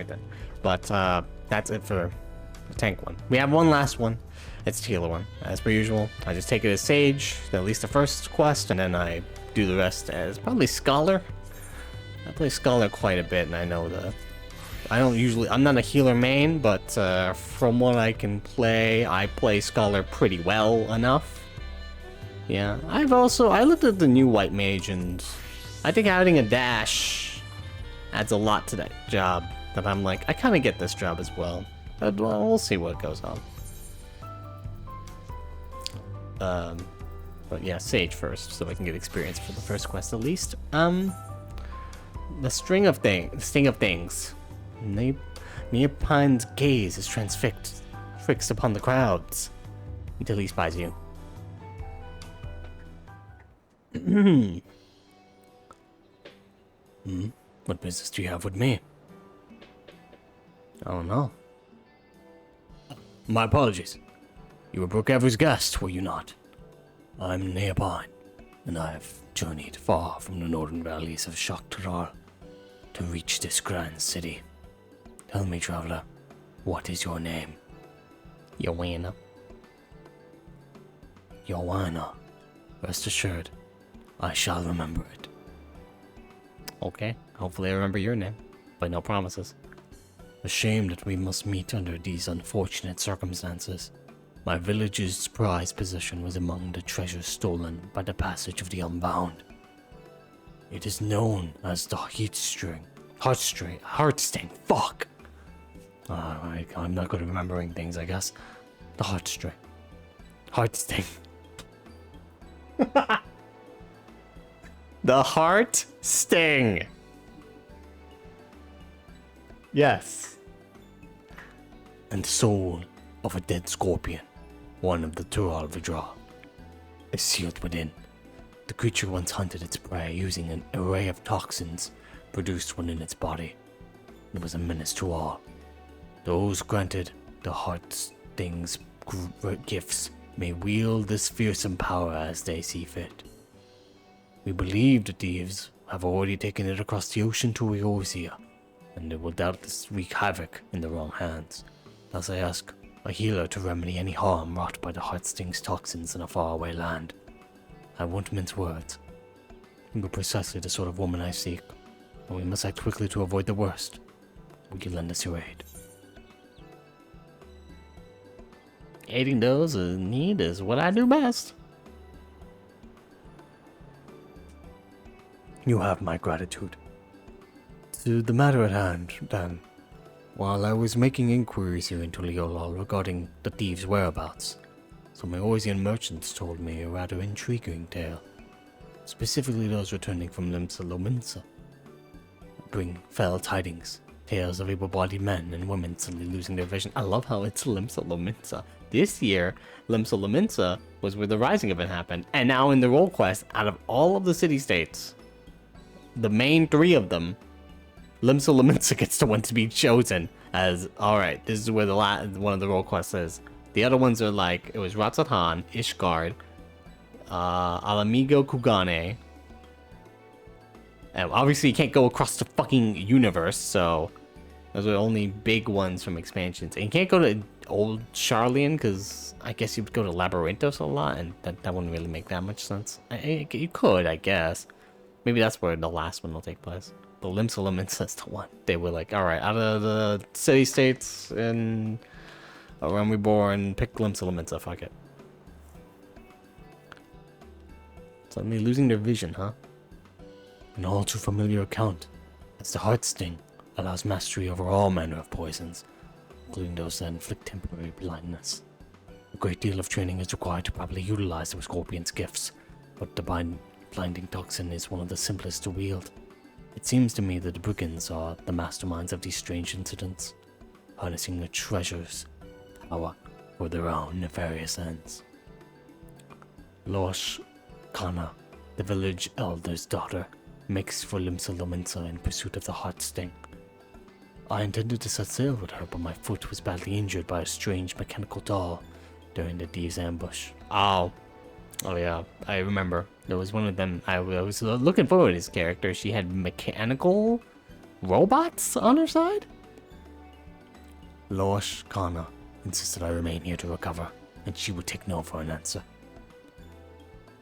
right then. But that's it for the tank one. We have one last one. It's the healer one. As per usual, I just take it as Sage, at least the first quest, and then I do the rest as probably Scholar. I play Scholar quite a bit, and I know I'm not a healer main, but from what I can play, I play Scholar pretty well enough. Yeah, I looked at the new White Mage, and I think adding a dash adds a lot to that job, that I'm like, I kind of get this job as well. But we'll see what goes on. But yeah, Sage first, so I can get experience for the first quest at least. The Sting of Things. Neopine's gaze is fixed upon the crowds until he spies you. What business do you have with me? Oh no. My apologies. You were Brookhaven's guest, were you not? I'm Neopine, and I have journeyed far from the northern valleys of Shaktaral to reach this grand city. Tell me, traveler, what is your name? Joanna. Joanna. Rest assured, I shall remember it. Okay, hopefully I remember your name, but no promises. A shame that we must meet under these unfortunate circumstances. My village's prized possession was among the treasures stolen by the passage of the Unbound. It is known as the Heartsting. Fuck! I'm not good at remembering things, I guess. The Heartsting. The Heart Sting. Yes. And soul of a dead scorpion, one of the Tural Vidra, is sealed within. The creature once hunted its prey using an array of toxins produced within its body. It was a menace to all. Those granted the Heart Sting's gifts may wield this fearsome power as they see fit. We believe the thieves have already taken it across the ocean to Eorzea, and it will doubtless wreak havoc in the wrong hands. Thus I ask a healer to remedy any harm wrought by the Heartsting's toxins in a faraway land. I won't mince words. You are precisely the sort of woman I seek, and we must act quickly to avoid the worst. Will you lend us your aid? Aiding those in need is what I do best. You have my gratitude. To the matter at hand, then. While I was making inquiries here in Tuliolol regarding the thieves' whereabouts, some Eorzean merchants told me a rather intriguing tale. Specifically those returning from Limsa Lominsa. Bring fell tidings. Tales of able-bodied men and women suddenly losing their vision. I love how it's Limsa Lominsa. This year, Limsa Lominsa was where the Rising event happened, and now in the Rolequest, out of all of the city-states, the main three of them, Limsa Lominsa gets the one to be chosen as, alright, this is where the one of the Rolequests is. The other ones are like, it was Ratzatan, Ishgard, Alamigo Kugane. And obviously you can't go across the fucking universe, so those are the only big ones from expansions. And you can't go to Old Charlian, because I guess you'd go to Labyrinthos a lot, and that wouldn't really make that much sense. You could, I guess. Maybe that's where the last one will take place. The Limsa Lominsa is the one. They were like, alright, out of the city-states and around we born, pick Limsa Lominsa, fuck it. Suddenly losing their vision, huh? An all too familiar account, as the Heart Sting allows mastery over all manner of poisons, including those that inflict temporary blindness. A great deal of training is required to properly utilize the Scorpion's gifts, but the blinding toxin is one of the simplest to wield. It seems to me that the brigands are the masterminds of these strange incidents, harnessing the treasure's power for their own nefarious ends. Losh Kana, the village elder's daughter, makes for Limsa Lominsa in pursuit of the Heart Sting. I intended to set sail with her, but my foot was badly injured by a strange mechanical doll during the thieves' ambush. Oh yeah, I remember. There was one of them. I was looking forward to his character. She had mechanical robots on her side? Lois Kana insisted I remain here to recover, and she would take no for an answer.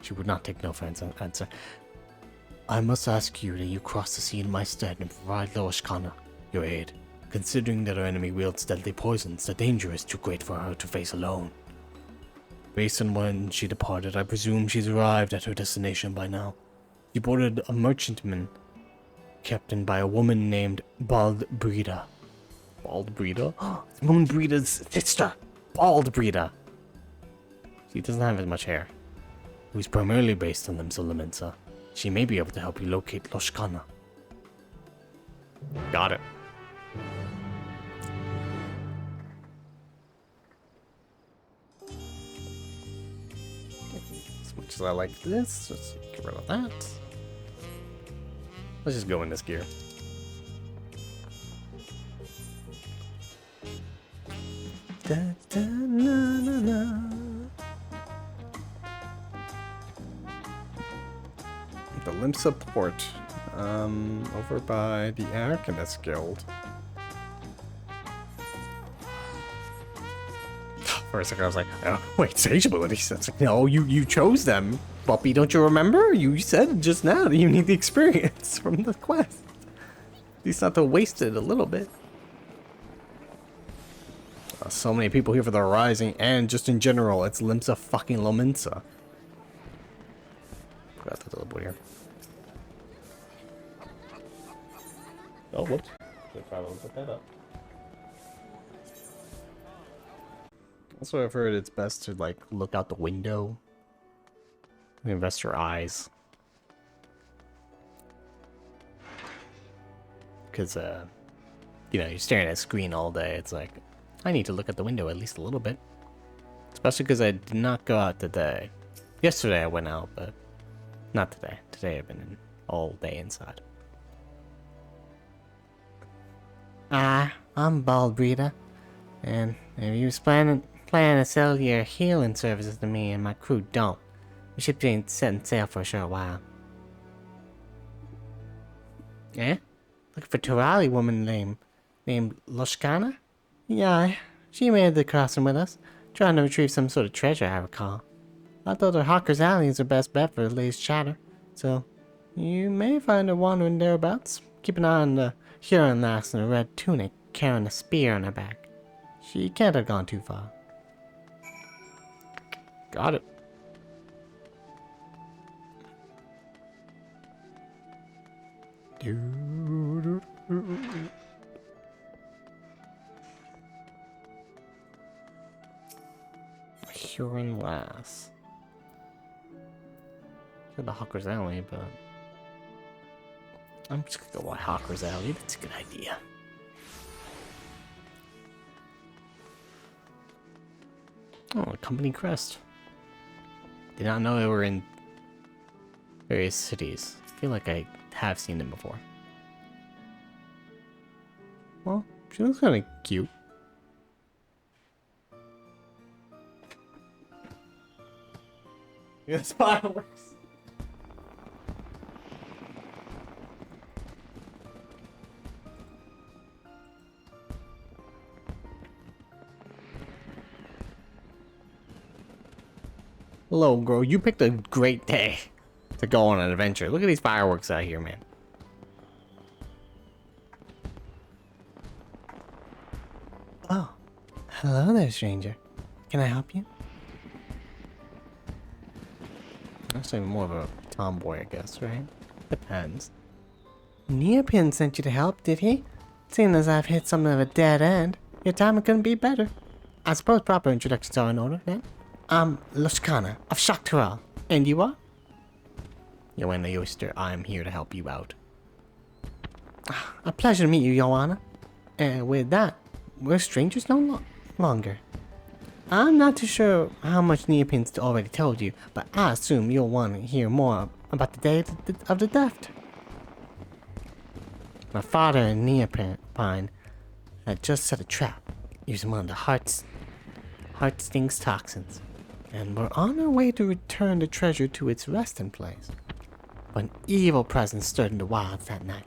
She would not take no for an answer. I must ask you that you cross the sea in my stead and provide Lois Kana your aid. Considering that our enemy wields deadly poisons, the danger is too great for her to face alone. Based on when she departed, I presume she's arrived at her destination by now. She boarded a merchantman captained by a woman named Bald Breda. Bald Breda? It's Moon Breda's sister! Bald Breda! She doesn't have as much hair. Who's primarily based on them Solomensa. She may be able to help you locate Loshkana. Got it. As much as I like this, let's get rid of that. Let's just go in this gear. Da, da, na, na, na. The Limsa port, over by the Alchemist Guild. For a second I was like, oh, wait, Sage abilities? That's like, no, you chose them. Buppy, don't you remember? You said just now that you need the experience from the quest. At least not to waste it a little bit. So many people here for the Rising, and just in general, it's Limsa fucking Lominsa. Forgot the little boy here. Oh, whoops. Should probably put that up. Also, I've heard it's best to, like, look out the window. Invest your eyes. Because, you know, you're staring at a screen all day. It's like, I need to look at the window at least a little bit. Especially because I did not go out today. Yesterday I went out, but not today. Today I've been in all day inside. I'm Bald Breeder, and if you was planning to sell your healing services to me and my crew don't, we should be setting sail for a short while. Eh? Looking for a Turali woman named Loshkana? Yeah, she made the crossing with us, trying to retrieve some sort of treasure, I recall. I thought her Hawker's Alley is her best bet for the latest chatter, so you may find her wandering thereabouts. Keep an eye on the Huron lass in a red tunic, carrying a spear on her back. She can't have gone too far. Got it. Huron lass. Got the Hawker's Alley, but I'm just gonna go by Hawker's Alley. That's a good idea. Oh, a company crest. Did not know they were in various cities. I feel like I have seen them before. Well, she looks kind of cute. Yes, fireworks. Hello, girl. You picked a great day to go on an adventure. Look at these fireworks out here, man. Oh, hello there, stranger. Can I help you? Actually, more of a tomboy, I guess, right? Depends. Neopin sent you to help, did he? Seeing as I've hit something of a dead end, your timing couldn't be better. I suppose proper introductions are in order, then? I'm Loshkana of Shaktural. And you are? Joanna Yoster, I'm here to help you out. A pleasure to meet you, Joanna. And with that, we're strangers no longer. I'm not too sure how much Neopin's already told you, but I assume you'll want to hear more about the day of the theft. My father and Neopine had just set a trap using one of the heart stings toxins, and we're on our way to return the treasure to its resting place. But an evil presence stirred in the wilds that night.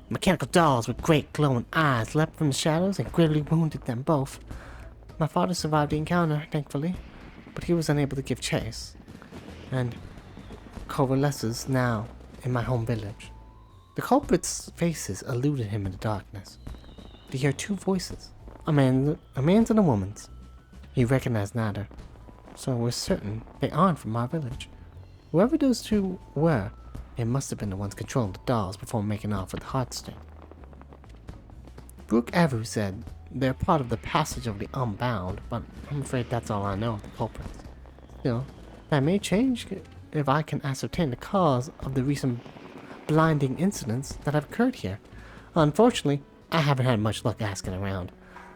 Mechanical dolls with great glowing eyes leapt from the shadows and gravely wounded them both. My father survived the encounter, thankfully, but he was unable to give chase, and coalesces now in my home village. The culprit's faces eluded him in the darkness. He heard two voices, a man's and a woman's. He recognized neither, so we're certain they aren't from our village. Whoever those two were, they must have been the ones controlling the dolls before making off with the Heartsting. Brooke Avu said they're part of the Passage of the Unbound, but I'm afraid that's all I know of the culprits. Still, that may change if I can ascertain the cause of the recent blinding incidents that have occurred here. Unfortunately, I haven't had much luck asking around.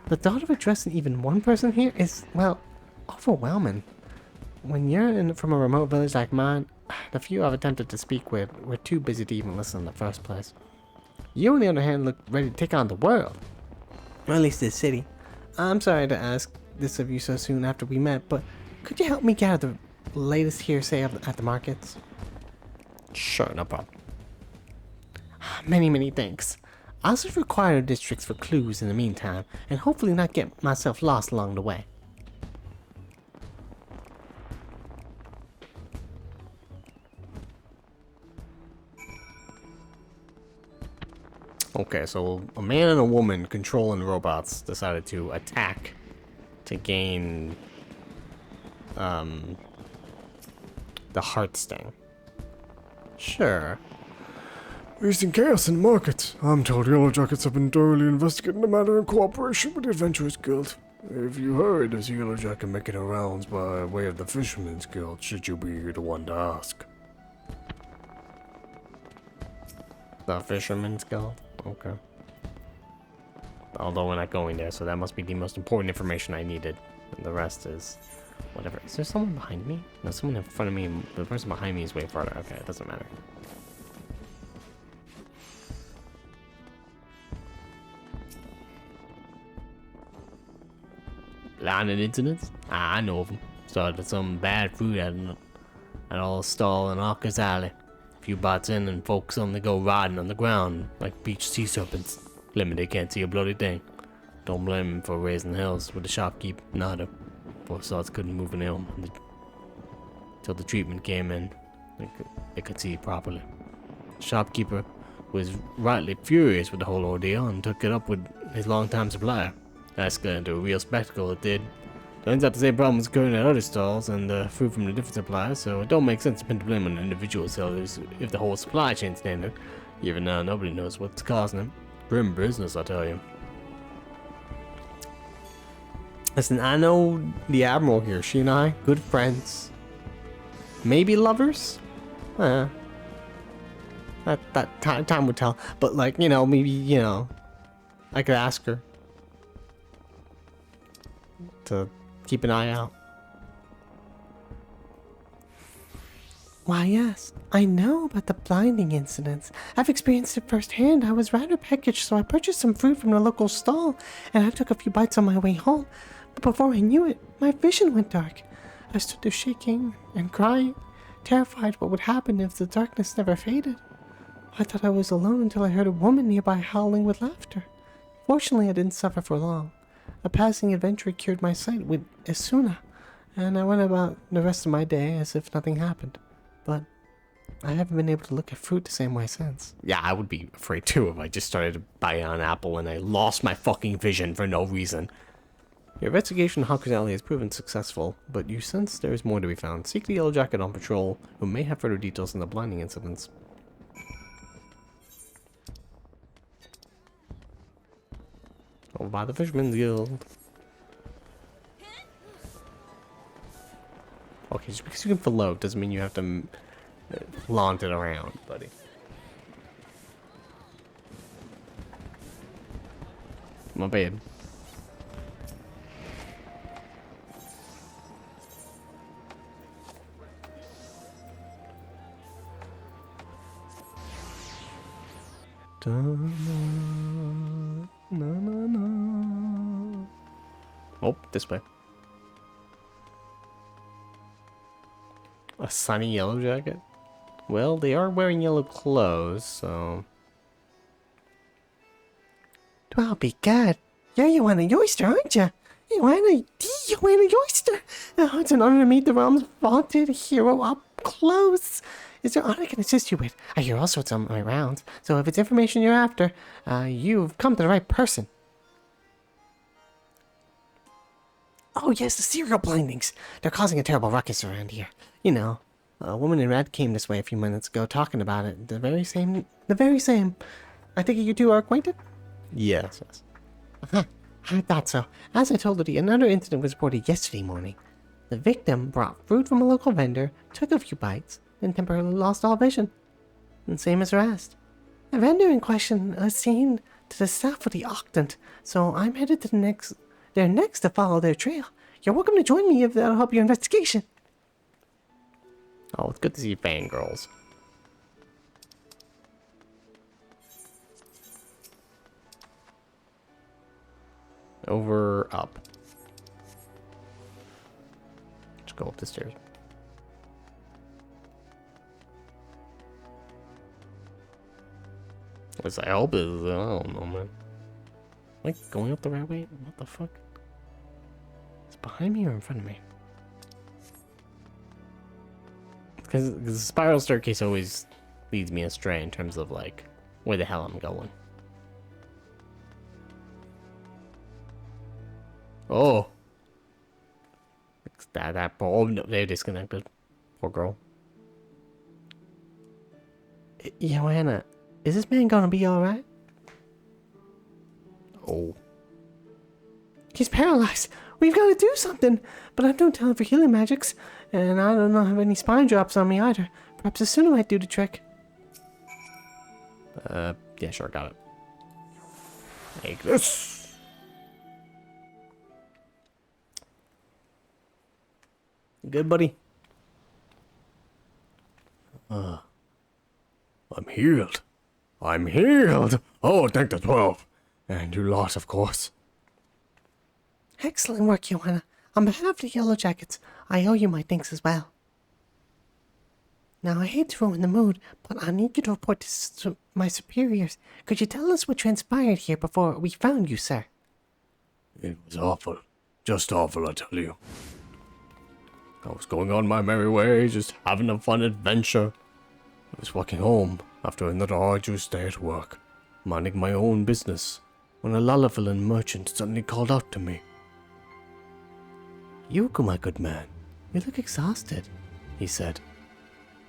The thought of addressing even one person here is, well, overwhelming. When you're from a remote village like mine, the few I've attempted to speak with were too busy to even listen in the first place. You, on the other hand, look ready to take on the world. Or at least this city. I'm sorry to ask this of you so soon after we met, but could you help me gather the latest hearsay at the markets? Sure, no problem. Many thanks. I'll search for quieter districts for clues in the meantime, and hopefully not get myself lost along the way. Okay, so a man and a woman controlling robots decided to attack to gain the Heartsting. Sure. Raising chaos in the market. I'm told Yellow Jackets have been thoroughly investigating the matter in cooperation with the Adventurers Guild. If you heard there's a Yellow Jacket making her rounds by way of the Fisherman's Guild, should you be the one to ask? The Fisherman's Guild? Okay. Although we're not going there, so that must be the most important information I needed. And the rest is whatever. Is there someone behind me? No, someone in front of me. The person behind me is way farther. Okay, it doesn't matter. Blinding incidents? I know of them. Started with some bad food at an old stall in Arca's Alley. A few bites in and folks only go riding on the ground like beached sea serpents. Claiming they can't see a bloody thing. Don't blame him for raising hells with the shopkeep, neither. Both sides couldn't move an elm until the treatment came in. They could see properly. The shopkeeper was rightly furious with the whole ordeal and took it up with his longtime supplier. That's got into a real spectacle, it did. Turns out the same problem was occurring at other stalls and food from the different suppliers, so it don't make sense to pin the blame on individual sellers if the whole supply chain's standard. Even now, nobody knows what's causing it. Grim business, I tell you. Listen, I know the Admiral here. She and I, good friends. Maybe lovers? That time would tell. But like, you know, maybe, you know, I could ask her to keep an eye out. Why, yes, I know about the blinding incidents. I've experienced it firsthand. I was rather peckish, so I purchased some fruit from the local stall, and I took a few bites on my way home. But before I knew it, my vision went dark. I stood there shaking and crying, terrified what would happen if the darkness never faded. I thought I was alone until I heard a woman nearby howling with laughter. Fortunately, I didn't suffer for long. A passing adventurer cured my sight with Isuna, and I went about the rest of my day as if nothing happened. But I haven't been able to look at fruit the same way since. Yeah, I would be afraid too if I just started to buy an apple and I lost my fucking vision for no reason. Your investigation in Hawker's Alley has proven successful, but you sense there is more to be found. Seek the Yellow Jacket on patrol, who may have further details on the blinding incidents. Over by the Fisherman's Guild. Okay, just because you can float doesn't mean you have to flaunt it around, buddy. My bad. Oh, this way. A sunny yellow jacket? Well, they are wearing yellow clothes, so... Well, be good. You want a oyster, aren't you? You want a oyster? Oh, it's an honor to meet the realm's vaunted hero up close. Is there aught I can assist you with? I hear all sorts on my rounds, so if it's information you're after, you've come to the right person. Oh yes, the serial blindings. They're causing a terrible ruckus around here. You know, a woman in red came this way a few minutes ago talking about it. The very same. I think you two are acquainted? Yes. Uh-huh. I thought so. As I told Lydia, another incident was reported yesterday morning. The victim brought fruit from a local vendor, took a few bites, and temporarily lost all vision. And same as the rest. The vendor in question was seen to the south of the Octant, so I'm headed to there next to follow their trail. You're welcome to join me if that'll help your investigation. Oh, it's good to see fangirls. Over, up. Let's go up the stairs. What's I hope is, I don't know, man. Am I going up the right way? What the fuck? It's behind me or in front of me? Because the spiral staircase always leads me astray in terms of, like, where the hell I'm going. Oh. That oh no, they're disconnected. Poor girl. Joanna, is this man gonna be alright? Oh. He's paralyzed. We've got to do something. But I don't tell him for healing magics. And I don't have any spine drops on me either. Perhaps the sooner might do the trick. Yeah, sure, got it. Take this. Good, buddy. I'm healed. I'm healed. Oh, thank the 12. And you lost, of course. Excellent work, Joanna. On behalf of the Yellow Jackets, I owe you my thanks as well. Now, I hate to ruin the mood, but I need you to report to my superiors. Could you tell us what transpired here before we found you, sir? It was awful. Just awful, I tell you. I was going on my merry way, just having a fun adventure. I was walking home after another arduous day at work, minding my own business, when a Lullavillan merchant suddenly called out to me. Yuko, my good man, you look exhausted, he said.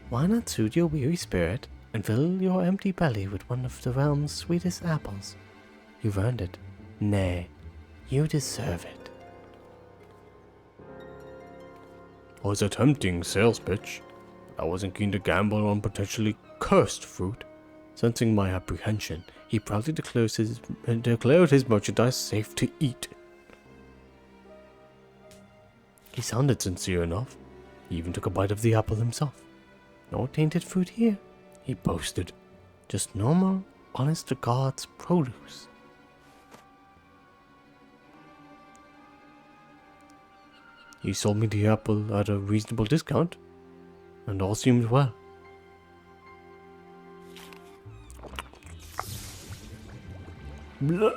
Why not soothe your weary spirit and fill your empty belly with one of the realm's sweetest apples? You've earned it. Nay, you deserve it. It was a tempting sales pitch, but I wasn't keen to gamble on potentially cursed fruit. Sensing my apprehension, he proudly declared his merchandise safe to eat. He sounded sincere enough. He even took a bite of the apple himself. No tainted fruit here, he boasted. Just normal, honest-to-God's produce. He sold me the apple at a reasonable discount, and all seemed well. Blah.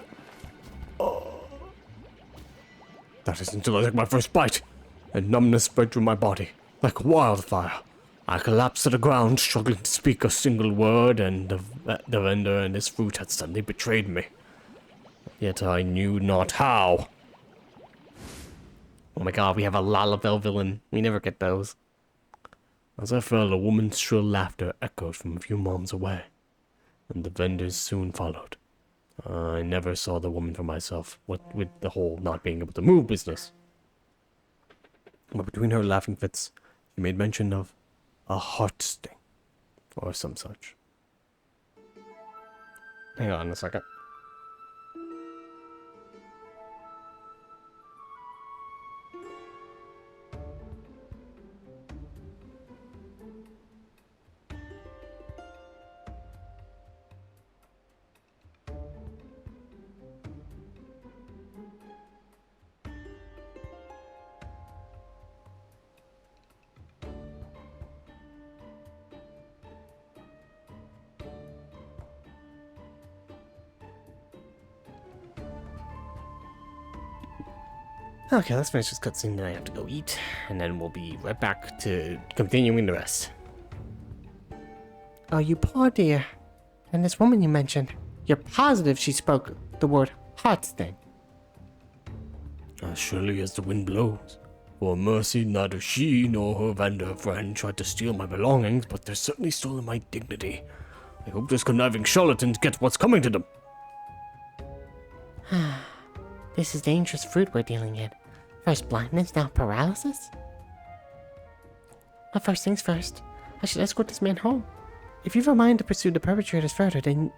Oh. That is until I took my first bite, and numbness spread through my body like wildfire. I collapsed to the ground, struggling to speak a single word, and the vendor and his fruit had suddenly betrayed me. Yet I knew not how. Oh my god, we have a Lullavel villain. We never get those. As I fell, a woman's shrill laughter echoed from a few moms away, and the vendors soon followed. I never saw the woman for myself, what with the whole not being able to move business. But between her laughing fits, she made mention of a heart sting, or some such. Hang on a second. Okay, let's finish this cutscene, then I have to go eat, and then we'll be right back to continuing the rest. Oh, you poor dear. And this woman you mentioned, you're positive she spoke the word hearts then? As surely as the wind blows. For mercy, neither she nor her vendor friend tried to steal my belongings, but they're certainly stolen my dignity. I hope those conniving charlatans get what's coming to them. This is dangerous fruit we're dealing in. First blindness, now paralysis? Well, first things first, I should escort this man home. If you've a mind to pursue the perpetrators further, then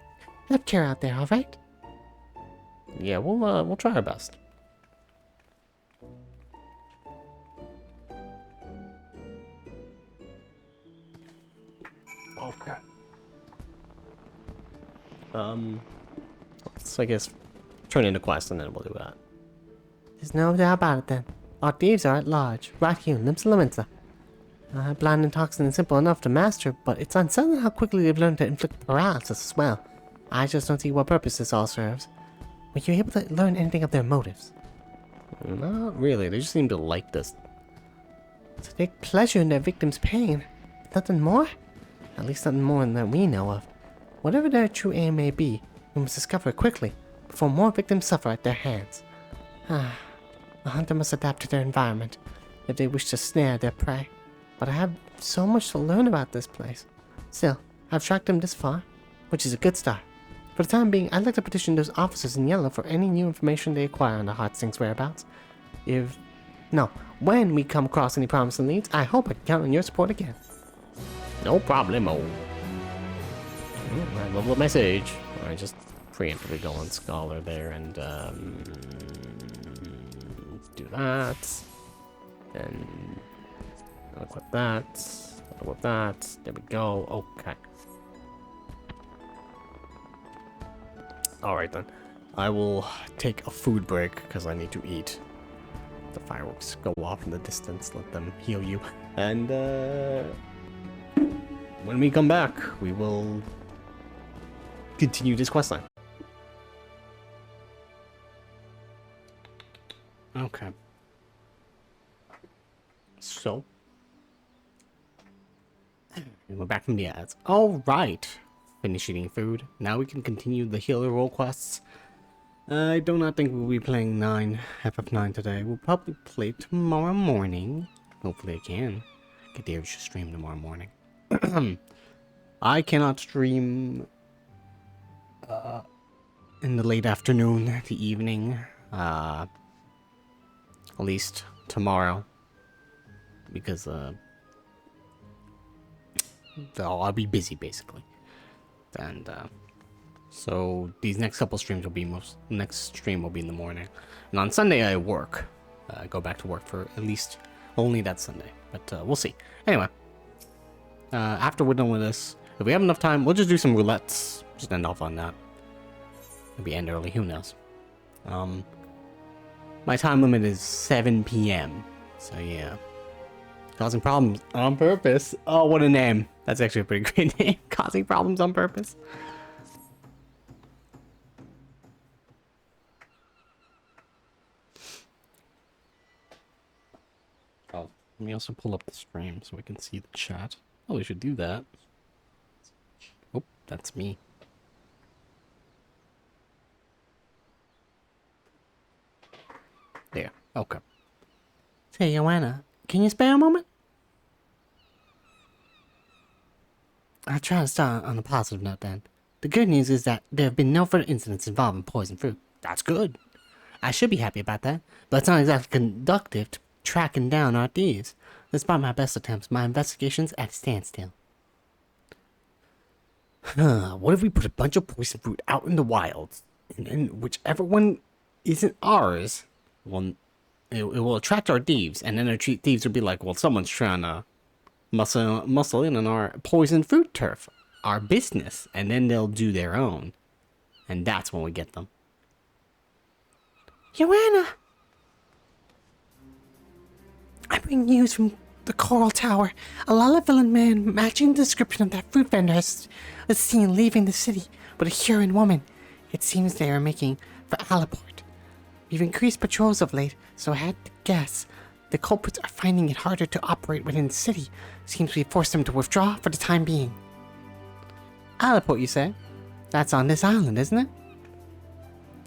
have care out there, alright? Yeah, we'll try our best. Okay. Let's, I guess, turn into quest and then we'll do that. There's no doubt about it then. Our thieves are at large, right here in Limsa. Blind and toxin is simple enough to master, but it's unsettling how quickly they've learned to inflict paralysis as well. I just don't see what purpose this all serves. Were you able to learn anything of their motives? Not really, they just seem to like this. To take pleasure in their victims' pain. Nothing more? At least nothing more than we know of. Whatever their true aim may be, we must discover it quickly, before more victims suffer at their hands. A hunter must adapt to their environment, if they wish to snare their prey. But I have so much to learn about this place. Still, I've tracked them this far, which is a good start. For the time being, I'd like to petition those officers in yellow for any new information they acquire on the Heartstings whereabouts. When we come across any promising leads, I hope I can count on your support again. No problemo. I love the message. I just preemptively go on Scholar there and do that. And equip that. Equip that. There we go. Okay. Alright then. I will take a food break because I need to eat. The fireworks go off in the distance. Let them heal you. And when we come back, we will continue this questline. Okay. So, we're back from the ads. All right. Finish eating food. Now we can continue the healer role quests. I do not think we'll be playing FF9 today. We'll probably play tomorrow morning. Hopefully I can. Get the urge to stream tomorrow morning. I cannot stream in the late afternoon, the evening. At least tomorrow. Because I'll be busy basically. And so these next couple streams will be next stream will be in the morning. And on Sunday I work. I go back to work for at least only that Sunday. But we'll see. Anyway. After we're done with this, if we have enough time, we'll just do some roulettes. Just end off on that. Maybe end early, who knows. My time limit is 7 p.m. So yeah. Causing problems on purpose. Oh, what a name. That's actually a pretty great name. Causing problems on purpose. Oh, let me also pull up the stream so we can see the chat. Oh, we should do that. Oh, that's me. There. Okay. Hey, Joanna, can you spare a moment? I'll try to start on a positive note then. The good news is that there have been no further incidents involving poison fruit. That's good. I should be happy about that, but it's not exactly conductive to tracking down our thieves. Despite my best attempts, my investigation's at a standstill. What if we put a bunch of poison fruit out in the wilds, and then whichever one isn't ours, well, it will attract our thieves, and then our thieves will be like, well, someone's trying to muscle in on our poison fruit turf, our business, and then they'll do their own. And that's when we get them. Joanna! I bring news from the Coral Tower. A Lalavillan man matching the description of that fruit vendor was seen leaving the city with a Huron woman. It seems they are making for Alaport. We've increased patrols of late, so I had to guess. The culprits are finding it harder to operate within the city. Seems we forced them to withdraw for the time being. Alaport, you say? That's on this island, isn't it?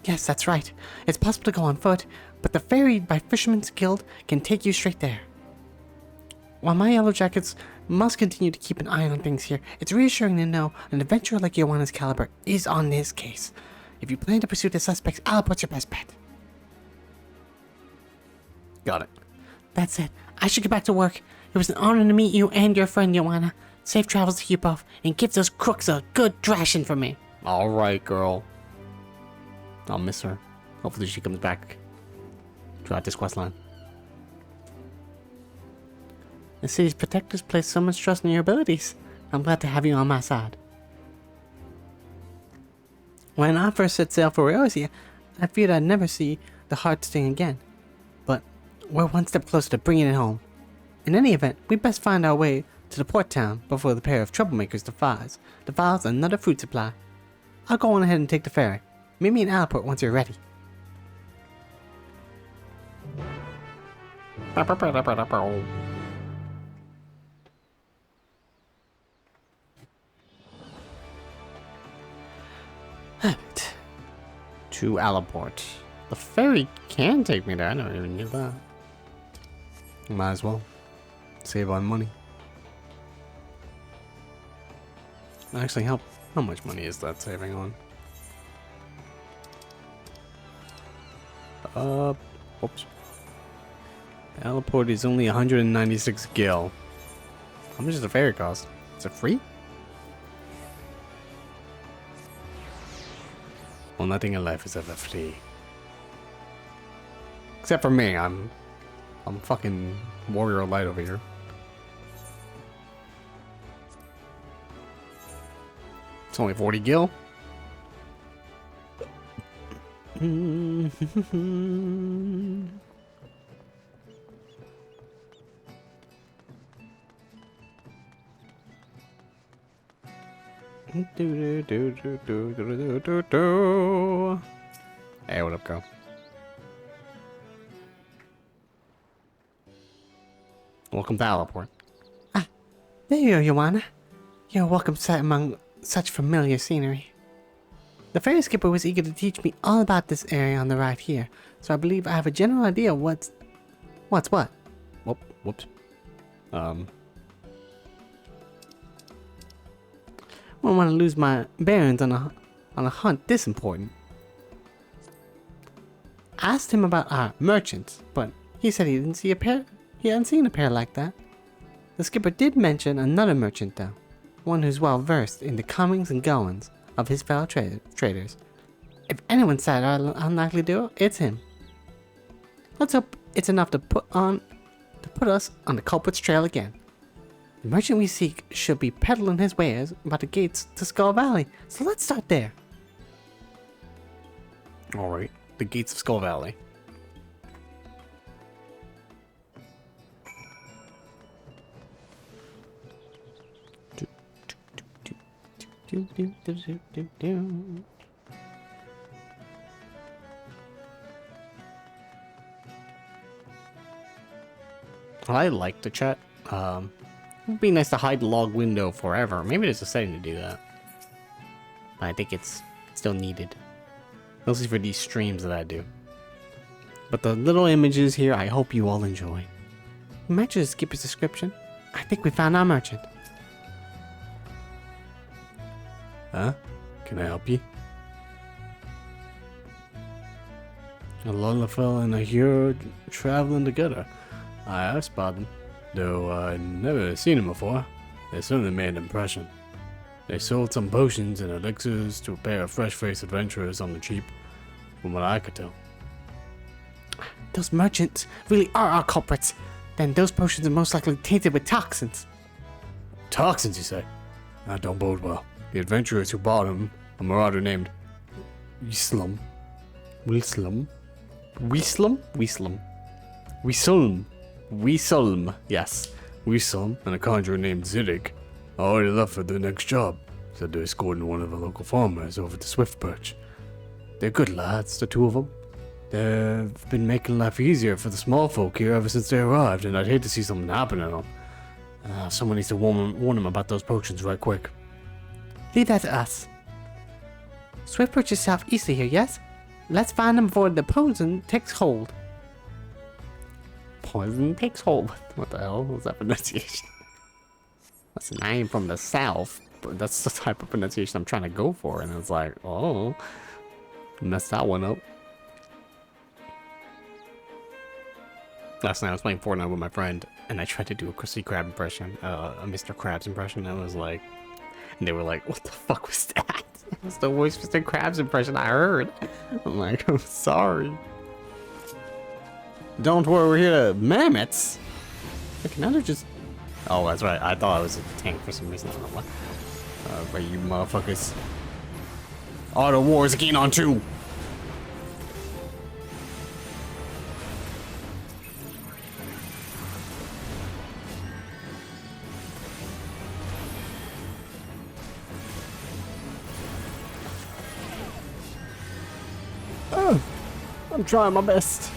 Yes, that's right. It's possible to go on foot, but the ferry by Fisherman's Guild can take you straight there. While my yellow jackets must continue to keep an eye on things here, it's reassuring to know an adventurer like Joanna's caliber is on this case. If you plan to pursue the suspects, Alaport's your best bet. Got it. That's it. I should get back to work. It was an honor to meet you and your friend, Joanna. Safe travels to you both, and give those crooks a good thrashing for me. Alright, girl. I'll miss her. Hopefully she comes back throughout this quest line. The city's protectors place so much trust in your abilities. I'm glad to have you on my side. When I first set sail for Eorzea, I feared I'd never see the heart sting again. But we're one step closer to bringing it home. In any event, we'd best find our way to the port town before the pair of troublemakers defiles another food supply. I'll go on ahead and take the ferry. Meet me in Alaport once you're ready. To Alaport. The ferry can take me there. I never even knew that. Might as well. Save on money. Actually, how much money is that saving on? Oops. Alaport is only 196 gil. How much does the ferry cost? Is it free? Well, nothing in life is ever free. Except for me, I'm fucking warrior light over here. It's only 40 gil. Hey, what up, girl? Welcome to Alaport. Ah, there you are, Joanna. You're a welcome sight among such familiar scenery. The ferry skipper was eager to teach me all about this area on the ride here, so I believe I have a general idea of what's what. Whoops. Won't want to lose my bearings on a hunt this important. I asked him about our merchants, but he said he hadn't seen a pair like that. The skipper did mention another merchant though, one who's well versed in the comings and goings of his fellow traders. If anyone's sad or unlikely duo, it's him. Let's hope it's enough to put us on the culprit's trail again. The merchant we seek should be peddling his wares about the gates to Skull Valley, so let's start there. Alright, the gates of Skull Valley. I like the chat. It'd be nice to hide the log window forever. Maybe there's a setting to do that. But I think it's still needed. Mostly for these streams that I do. But the little images here, I hope you all enjoy. Matches skipper's description. I think we found our merchant. Huh? Can I help you? A Lullafell and a hero traveling together. I have spotted them, though I'd never seen them before. They certainly made an impression. They sold some potions and elixirs to a pair of fresh-faced adventurers on the cheap, from what I could tell. Those merchants really are our culprits. Then those potions are most likely tainted with toxins. Toxins, you say? That don't bode well. The adventurers who bought them, a marauder named Wislum, yes, Wislum, and a conjurer named Ziddig, already left for the next job. Said they're escorting one of the local farmers over to Swiftperch. They're good lads, the two of them. They've been making life easier for the small folk here ever since they arrived, and I'd hate to see something happen to them. Someone needs to warn them about those potions right quick. Leave that to us. Swiftbridge is southeast of here, yes? Let's find them before the poison takes hold. Poison takes hold? What the hell was that pronunciation? That's a name from the south, but that's the type of pronunciation I'm trying to go for, and it's like, oh, messed that one up. Last night I was playing Fortnite with my friend, and I tried to do a Krusty Krab impression, a Mr. Krabs impression, and I was like, and they were like, what the fuck was that? It was the worst Mr. Krabs impression I heard. I'm like, I'm sorry. Don't worry, we're here to mammoths. Like, now they're just... Oh, that's right, I thought I was a tank for some reason, I don't know what. But you motherfuckers. Auto Wars again on 2. I'm trying my best.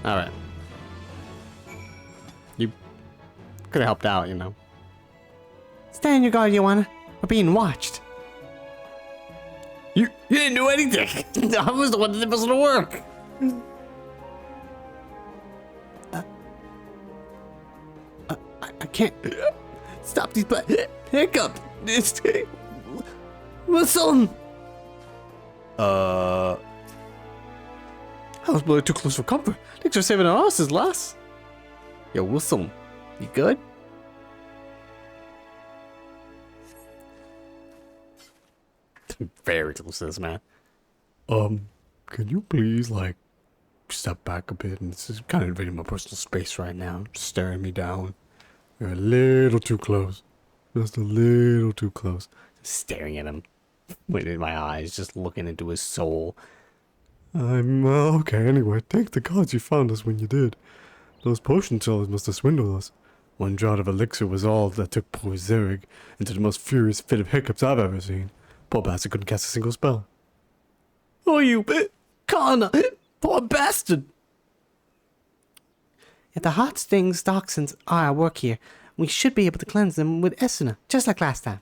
Alright. You could have helped out, you know. Stay on your guard, Joanna. We're being watched. You didn't do anything. I was the one that did most of the work. I can't stop these hiccups. Listen. I was bloody too close for comfort. Thanks for saving our asses, lass. Yo, Wilson, you good? Very close to this, man. Can you please, like, Step back a bit, and this is kind of invading my personal space right now. Just staring me down. You're a little too close. Just a little too close. Just staring at him. Within my eyes, just looking into his soul. I'm okay anyway. Thank the gods you found us when you did. Those potion sellers must have swindled us. One draught of elixir was all that took poor Zerrig into the most furious fit of hiccups I've ever seen. Poor bastard couldn't cast a single spell. Oh, you Connor! Poor bastard! If the hot stings toxins are at work here, we should be able to cleanse them with Esuna, just like last time.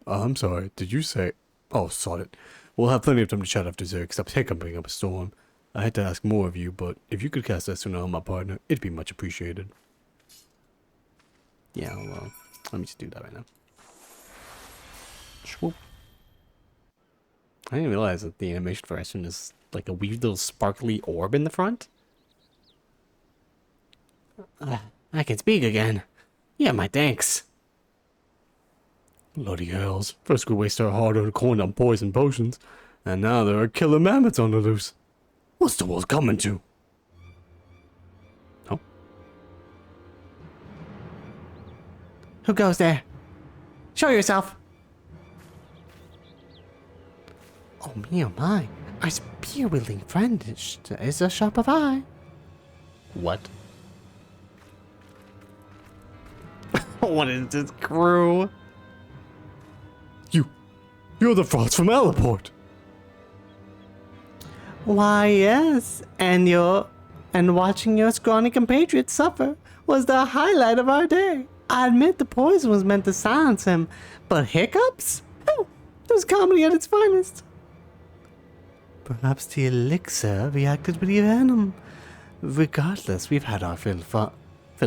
I'm sorry, did you say... Oh, sod it. We'll have plenty of time to chat after Zerg stops hiccuping up a storm. I had to ask more of you, but if you could cast Esuna on my partner, it'd be much appreciated. Yeah, well, let me just do that right now. Swoop. I didn't realize that the animation for Esuna is like a weird little sparkly orb in the front. I can speak again. Yeah, my thanks. Bloody hells. First we waste our hard-earned coin on poison potions, and now there are killer mammoths on the loose. What's the world coming to? Oh. Who goes there? Show yourself! Oh me, oh my. Our spear-wielding friend is a sharp of eye. What? What is this crew? You're the frauds from Alaport. Why, yes. And watching your scrawny compatriot suffer was the highlight of our day. I admit the poison was meant to silence him, but hiccups? Oh, it was comedy at its finest. Perhaps the elixir reacted with the venom. Regardless, we've had our fill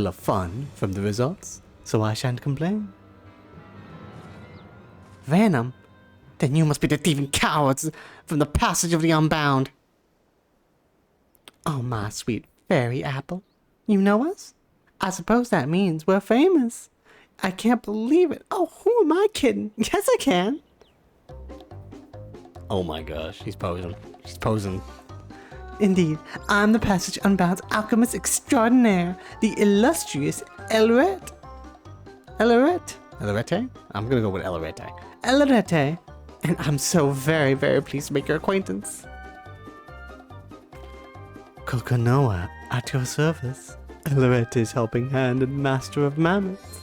of fun from the results, so I shan't complain. Venom? Then you must be the thieving cowards from the Passage of the Unbound. Oh, my sweet fairy apple. You know us? I suppose that means we're famous. I can't believe it. Oh, who am I kidding? Yes, I can. Oh my gosh, he's posing. She's posing. Indeed, I'm the Passage Unbound's alchemist extraordinaire, the illustrious Elrete. Elrete? Elrete? I'm gonna go with Elrete. Elrete. And I'm so very, very pleased to make your acquaintance. Kokonoa, at your service. Elerete's helping hand and master of mammoths.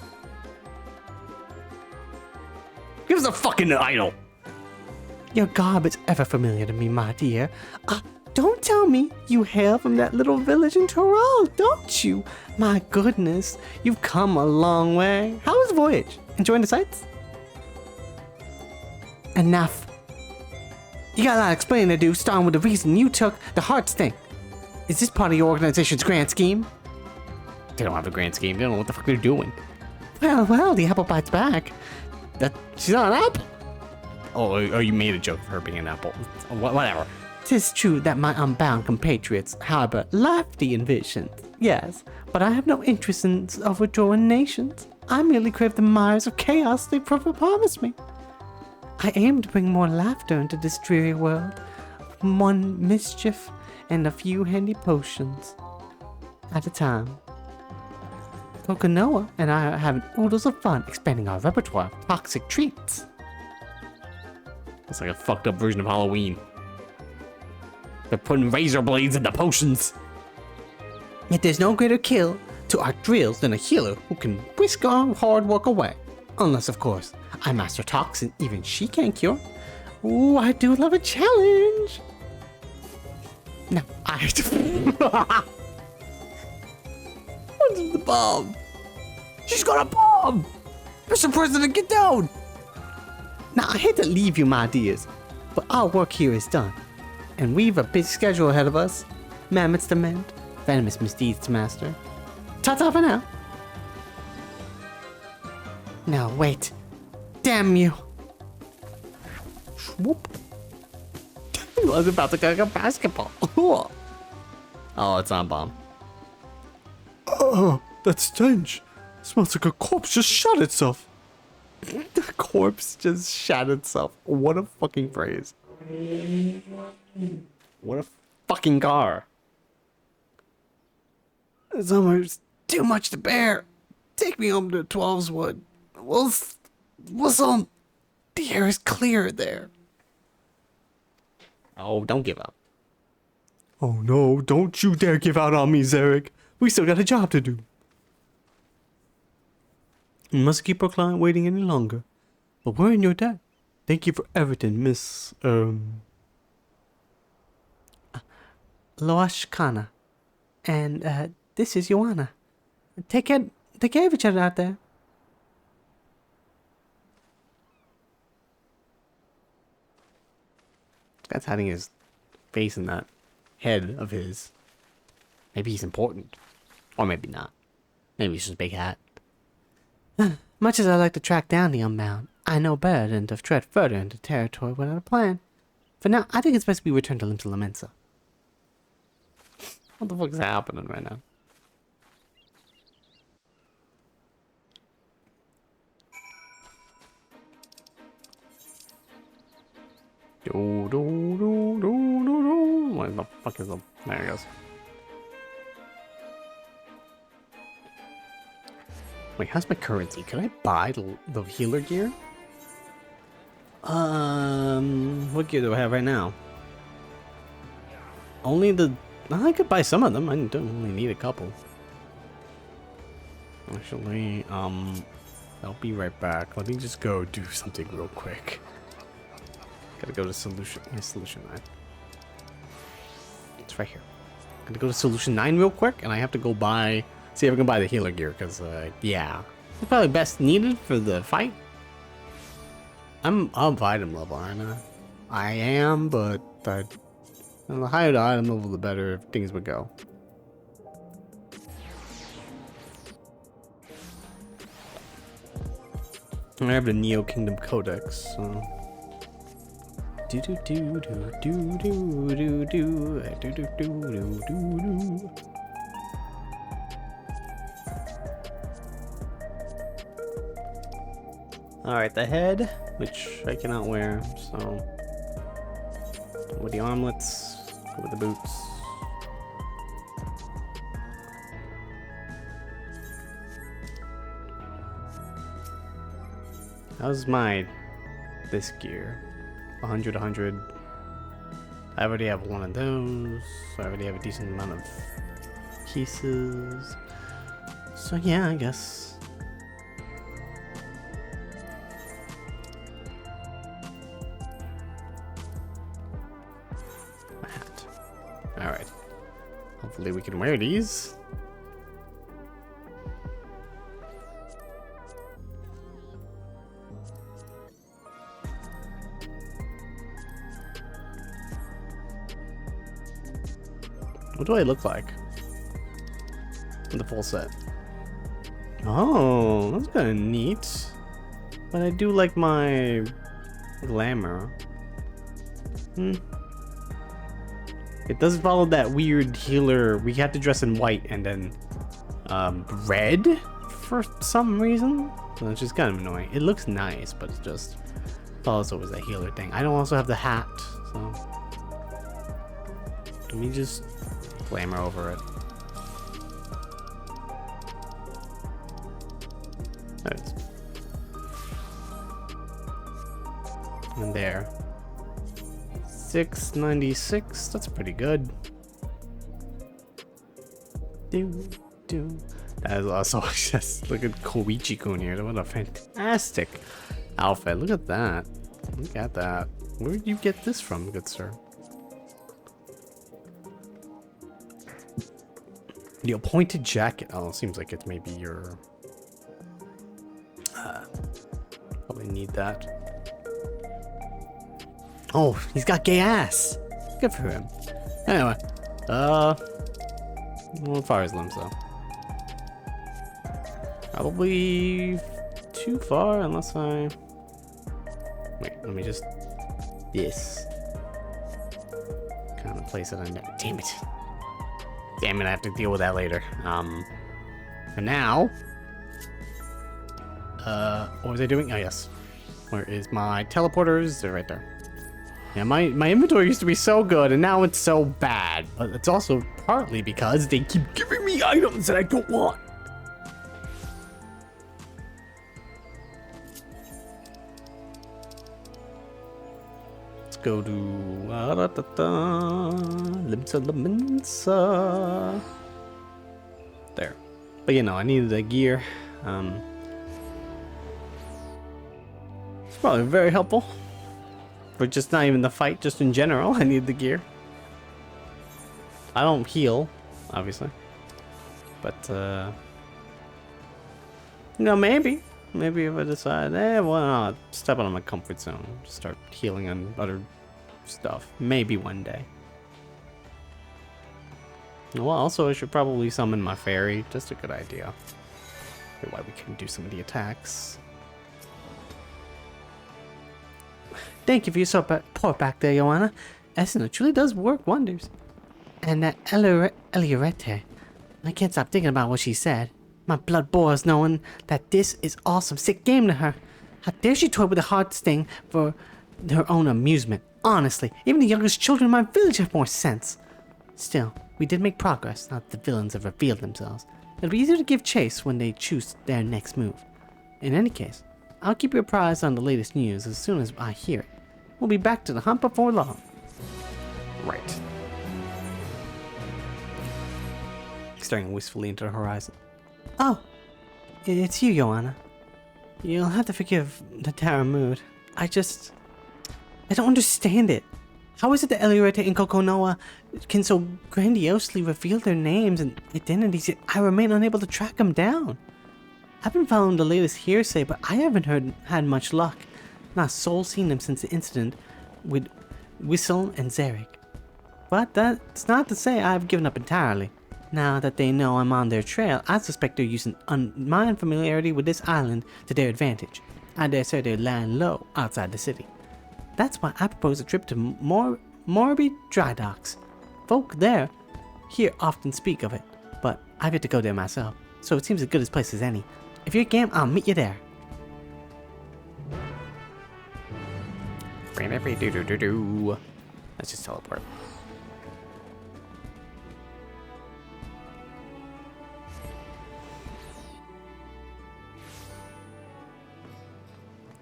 Give us a fucking idol! Your garb is ever familiar to me, my dear. Don't tell me you hail from that little village in Tyrol, don't you? My goodness, you've come a long way. How was the voyage? Enjoying the sights? Enough. You got a lot of explaining to do, starting with the reason you took the heart sting. Is this part of your organization's grand scheme? They don't have a grand scheme. They don't know what the fuck they're doing. Well, the apple bites back. She's not an apple. Oh, you made a joke of her being an apple. Whatever. 'Tis true that my unbound compatriots harbor lofty ambitions, yes, but I have no interest in overthrowing nations. I merely crave the mires of chaos they promise me. I aim to bring more laughter into this dreary world, one mischief and a few handy potions at a time. Coconoa and I are having oodles of fun expanding our repertoire of toxic treats. It's like a fucked up version of Halloween. They're putting razor blades into potions. Yet there's no greater kill to our drills than a healer who can whisk our hard work away. Unless, of course, I master toxin even she can't cure. Ooh, I do love a challenge. No, What's the bomb? She's got a bomb! Mr. President, get down! Now, I hate to leave you, my dears, but our work here is done. And we've a busy schedule ahead of us. Mammoths to mend, venomous misdeeds to master. Ta-ta for now. No, wait. Damn you. Swoop. I was about to go a basketball. Oh, it's on bomb. Oh, that stench. Smells like a corpse just shot itself. The corpse just shat itself. What a fucking phrase. What a fucking car. It's almost too much to bear. Take me home to 12's Wood. What's on? The air is clear there. Oh, don't give up. Oh no, don't you dare give out on me, Zarek. We still got a job to do. We mustn't keep our client waiting any longer. But we're in your debt. Thank you for everything, Miss, Loashkana. And, this is Joanna. Take care of each other out there. That's hiding his face in that head of his. Maybe he's important. Or maybe not. Maybe he's just a big hat. Much as I like to track down the unbound, I know better than to tread further into territory without a plan. For now, I think it's best we return to Limsa Lamensa. What the fuck's happening right now? Where the fuck is the... There it goes. Wait, how's my currency? Can I buy the healer gear? What gear do I have right now? Only the... I could buy some of them. I don't only need a couple. Actually, I'll be right back. Let me just go do something real quick. Gotta go to Solution 9. It's right here. Gotta go to Solution 9 real quick, and I have to go buy... See if I can buy the healer gear, because, yeah. It's probably best needed for the fight. I'm item level, aren't I? I am, but the higher the item level, the better things would go. I have the Neo Kingdom Codex, so... Do do do do do do do do do do do do. Alright, the head, which I cannot wear, so... With the armlets, go with the boots. How's this gear? 100, 100. I already have one of those. I already have a decent amount of pieces. So yeah, I guess. Alright. Hopefully we can wear these. What do I look like? In the full set. Oh, that's kind of neat. But I do like my glamour. It does follow that weird healer. We have to dress in white and then red for some reason. So it's just kind of annoying. It looks nice, but it just follows always that healer thing. I don't also have the hat, so let me just glamour over it. There it is. And there. 696. That's pretty good. That is also just look at Koichi-kun here. What a fantastic outfit. Look at that. Look at that. Where did you get this from, good sir? The appointed jacket. Oh, it seems like it's maybe your. Probably need that. Oh, he's got gay ass. Good for him. Anyway, well, fire his limbs though. Probably too far unless I. Wait, let me just. This. Kind of place it on there. Damn it. Damn it, I have to deal with that later. For now. What was I doing? Oh, yes. Where is my teleporters? They're right there. Yeah, my inventory used to be so good, and now it's so bad. But it's also partly because they keep giving me items that I don't want. Let's go to Limsa. There. But you know, I needed the gear. It's probably very helpful. For just not even the fight, just in general, I need the gear. I don't heal, obviously. But, you know, maybe if I decide, well, not step out of my comfort zone, start healing on other stuff. Maybe one day. Well, also, I should probably summon my fairy. Just a good idea. Why we can do some of the attacks. Thank you for your support back there, Joanna. Esna truly does work wonders. And that Eliorete, I can't stop thinking about what she said. My blood boils knowing that this is all some sick game to her. How dare she toy with the heart sting for her own amusement? Honestly, even the youngest children in my village have more sense. Still, we did make progress now that the villains have revealed themselves. It'll be easier to give chase when they choose their next move. In any case, I'll keep you apprised on the latest news as soon as I hear it. We'll be back to the hunt before long. Right. Staring wistfully into the horizon. Oh, it's you, Joanna. You'll have to forgive the Tara mood. I don't understand it. How is it that Eliorete and Kokonoa can so grandiosely reveal their names and identities, yet I remain unable to track them down? I've been following the latest hearsay, but I haven't had much luck. Not a soul seen them since the incident with Whistle and Zarek. But that's not to say I've given up entirely. Now that they know I'm on their trail, I suspect they're using my unfamiliarity with this island to their advantage. I dare say they're lying low outside the city. That's why I propose a trip to Morby Dry Docks. Folk here often speak of it, but I've yet to go there myself, so it seems as good a place as any. If you're game, I'll meet you there. Let's just teleport.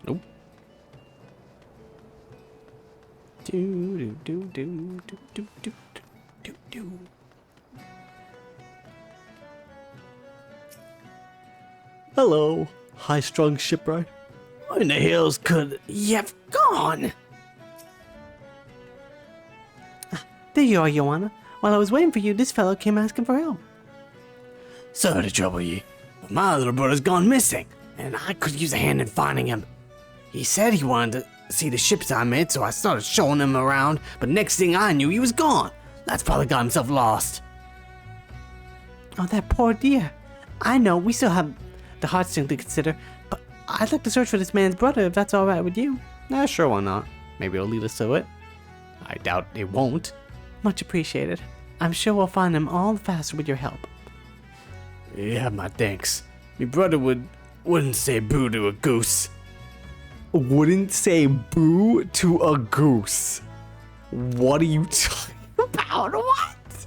Nope. Hello, high-strung shipwright. What in the hills could you have gone? There you are, Joanna. While I was waiting for you, this fellow came asking for help. Sorry to trouble ye, but my little brother's gone missing, and I could use a hand in finding him. He said he wanted to see the ships I made, so I started showing him around, but next thing I knew, he was gone. That's probably got himself lost. Oh, that poor dear. I know, we still have the heartstring to consider, but I'd like to search for this man's brother if that's alright with you. Nah, sure, why not? Maybe it'll lead us to it. I doubt it won't. Much appreciated. I'm sure we'll find him all the faster with your help. You have my thanks. Me brother wouldn't say boo to a goose. Wouldn't say boo to a goose. What are you talking about? What?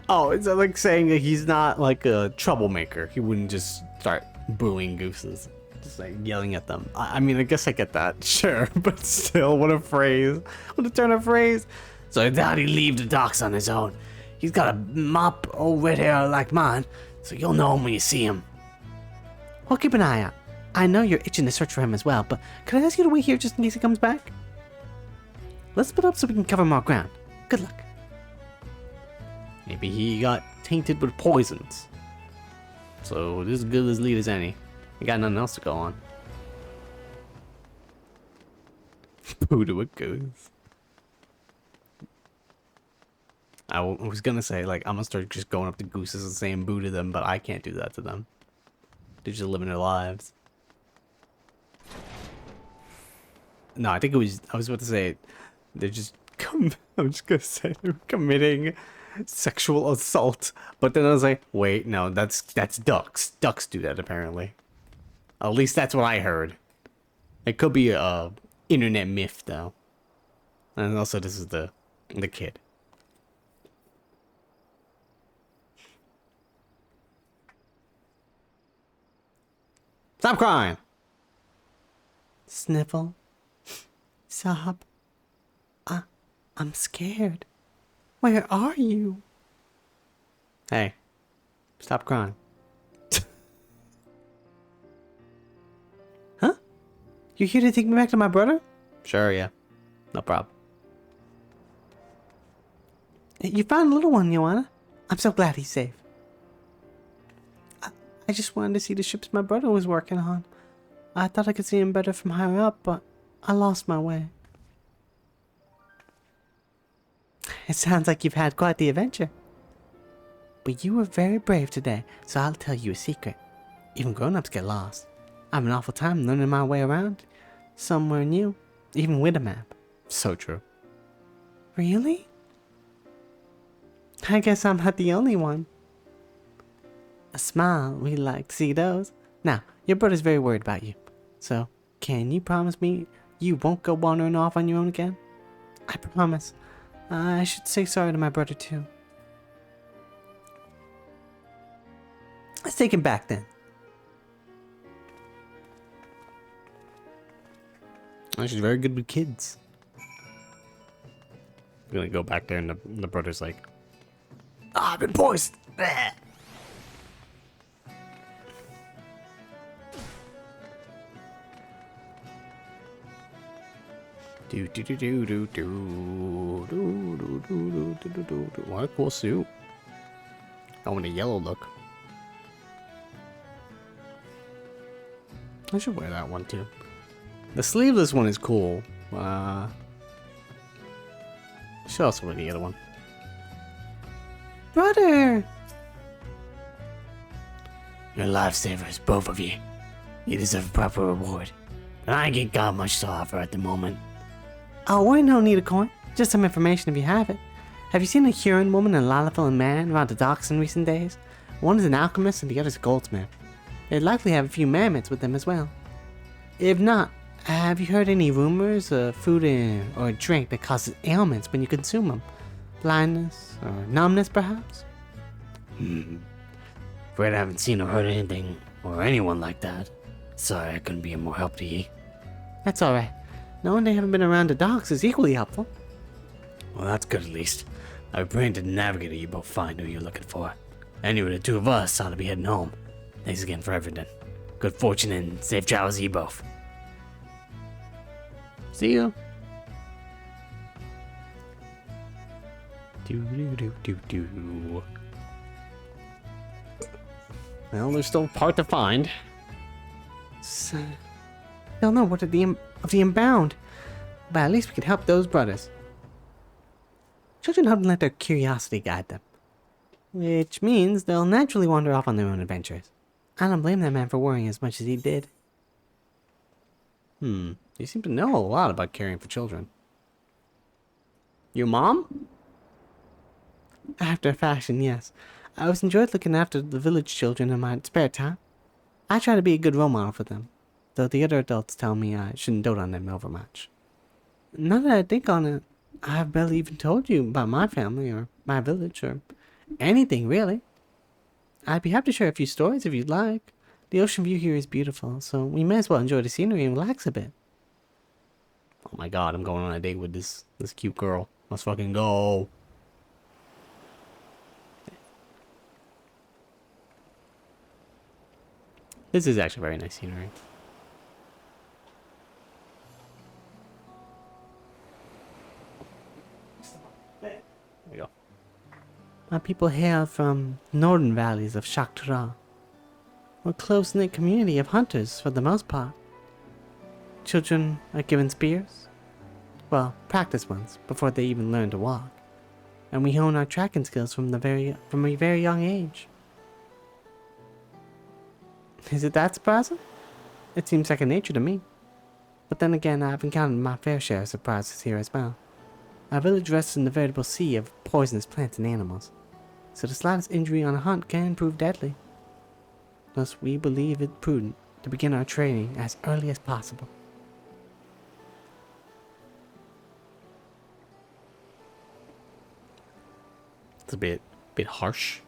Oh, it's like saying that he's not like a troublemaker. He wouldn't just start booing gooses. Just like yelling at them. I mean, I guess I get that. Sure, but still, what a phrase. What a turn of phrase. So I thought he'd leave the docks on his own. He's got a mop old red hair like mine, so you'll know him when you see him. We'll keep an eye out. I know you're itching to search for him as well, but could I ask you to wait here just in case he comes back? Let's split up so we can cover more ground. Good luck. Maybe he got tainted with poisons. So this is good as lead as any. He got nothing else to go on. Boo to a goose. I was gonna say, like, I'm gonna start just going up to gooses and saying boo to them, but I can't do that to them. They're just living their lives. No, I think it was, I was about to say, they're just, I'm just gonna say they're committing sexual assault. But then I was like, wait, no, that's ducks. Ducks do that, apparently. At least that's what I heard. It could be a internet myth, though. And also, this is the kid. Stop crying! Sniffle. Sob. I'm scared. Where are you? Hey, stop crying. Huh? You're here to take me back to my brother? Sure, yeah. No problem. You found a little one, Joanna. I'm so glad he's safe. I just wanted to see the ships my brother was working on. I thought I could see him better from higher up, but I lost my way. It sounds like you've had quite the adventure. But you were very brave today, so I'll tell you a secret. Even grown-ups get lost. I have an awful time learning my way around. Somewhere new, even with a map. So true. Really? I guess I'm not the only one. A smile, we like to see those. Now, your brother's very worried about you. So, can you promise me you won't go wandering off on your own again? I promise. I should say sorry to my brother too. Let's take him back then. Oh, she's very good with kids. I'm gonna go back there and the brother's like, I've been poisoned. Bleh. What a cool suit. I want a yellow look. I should wear that one too. The sleeveless one is cool. Should also wear the other one. Brother! You're lifesavers, both of you. You deserve a proper reward. But I ain't got much to offer at the moment. Oh, we don't need a coin. Just some information if you have it. Have you seen a Huron woman and a Lalafell man around the docks in recent days? One is an alchemist and the other's a goldsmith. They'd likely have a few mermaids with them as well. If not, have you heard any rumors of food or a drink that causes ailments when you consume them? Blindness or numbness, perhaps? Afraid I haven't seen or heard anything or anyone like that. Sorry I couldn't be of more help to ye. That's alright. Knowing they haven't been around the docks is equally helpful. Well, that's good at least. I've praying to the navigator you both find who you're looking for. Anyway, the two of us ought to be heading home. Thanks again for everything. Good fortune and safe travels to you both. See you. Well, there's still a part to find. They'll know what of the Unbound, but at least we can help those brothers. Children often let their curiosity guide them, which means they'll naturally wander off on their own adventures. I don't blame that man for worrying as much as he did. You seem to know a lot about caring for children. Your mom? After a fashion, yes. I always enjoyed looking after the village children in my spare time. I try to be a good role model for them, though the other adults tell me I shouldn't dote on them overmuch. Now that I think on it, I've barely even told you about my family or my village or anything, really. I'd be happy to share a few stories if you'd like. The ocean view here is beautiful, so we may as well enjoy the scenery and relax a bit. Oh my god, I'm going on a date with this cute girl. Let's fucking go. This is actually very nice scenery. There we go. My people hail from northern valleys of Shaktra. We're a close-knit community of hunters for the most part. Children are given spears. Well, practice ones before they even learn to walk. And we hone our tracking skills from a very young age. Is it that surprising? It seems second nature to me. But then again, I've encountered my fair share of surprises here as well. Our village rests in the veritable sea of poisonous plants and animals, so the slightest injury on a hunt can prove deadly. Thus, we believe it prudent to begin our training as early as possible. It's a bit harsh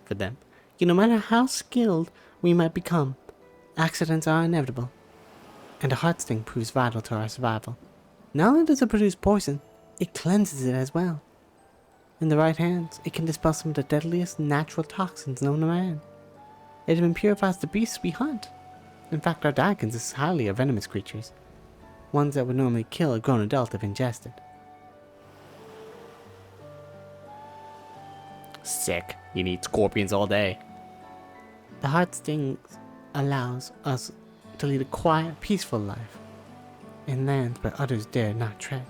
for them. No matter how skilled we might become, accidents are inevitable, and a heart sting proves vital to our survival. Not only does it produce poison, it cleanses it as well. In the right hands, it can dispel some of the deadliest natural toxins known to man. It even purifies the beasts we hunt. In fact, our diet consists highly of venomous creatures, ones that would normally kill a grown adult if ingested. Sick. You need scorpions all day. The heart sting allows us to lead a quiet, peaceful life in lands where others dare not tread.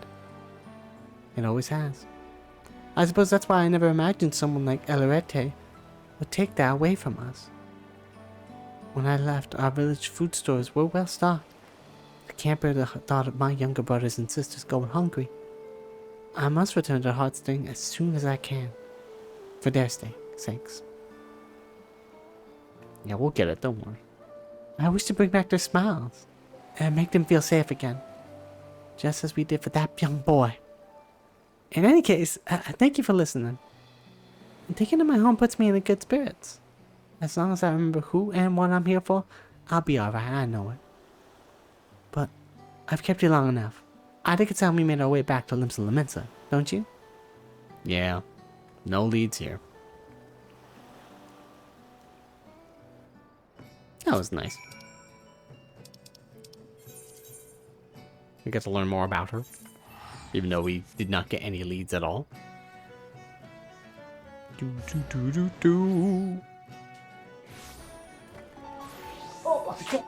It always has. I suppose that's why I never imagined someone like Elarete would take that away from us. When I left, our village food stores were well stocked. I can't bear the thought of my younger brothers and sisters going hungry. I must return to Heart Sting as soon as I can, for their sakes. Yeah, we'll get it, don't worry. I wish to bring back their smiles and make them feel safe again, just as we did for that young boy. In any case, thank you for listening. And taking to my home puts me in the good spirits. As long as I remember who and what I'm here for, I'll be alright, I know it. But I've kept you long enough. I think it's time we made our way back to Limsa Lamensa, don't you? Yeah, no leads here. That was nice. We got to learn more about her, even though we did not get any leads at all. Oh, shit.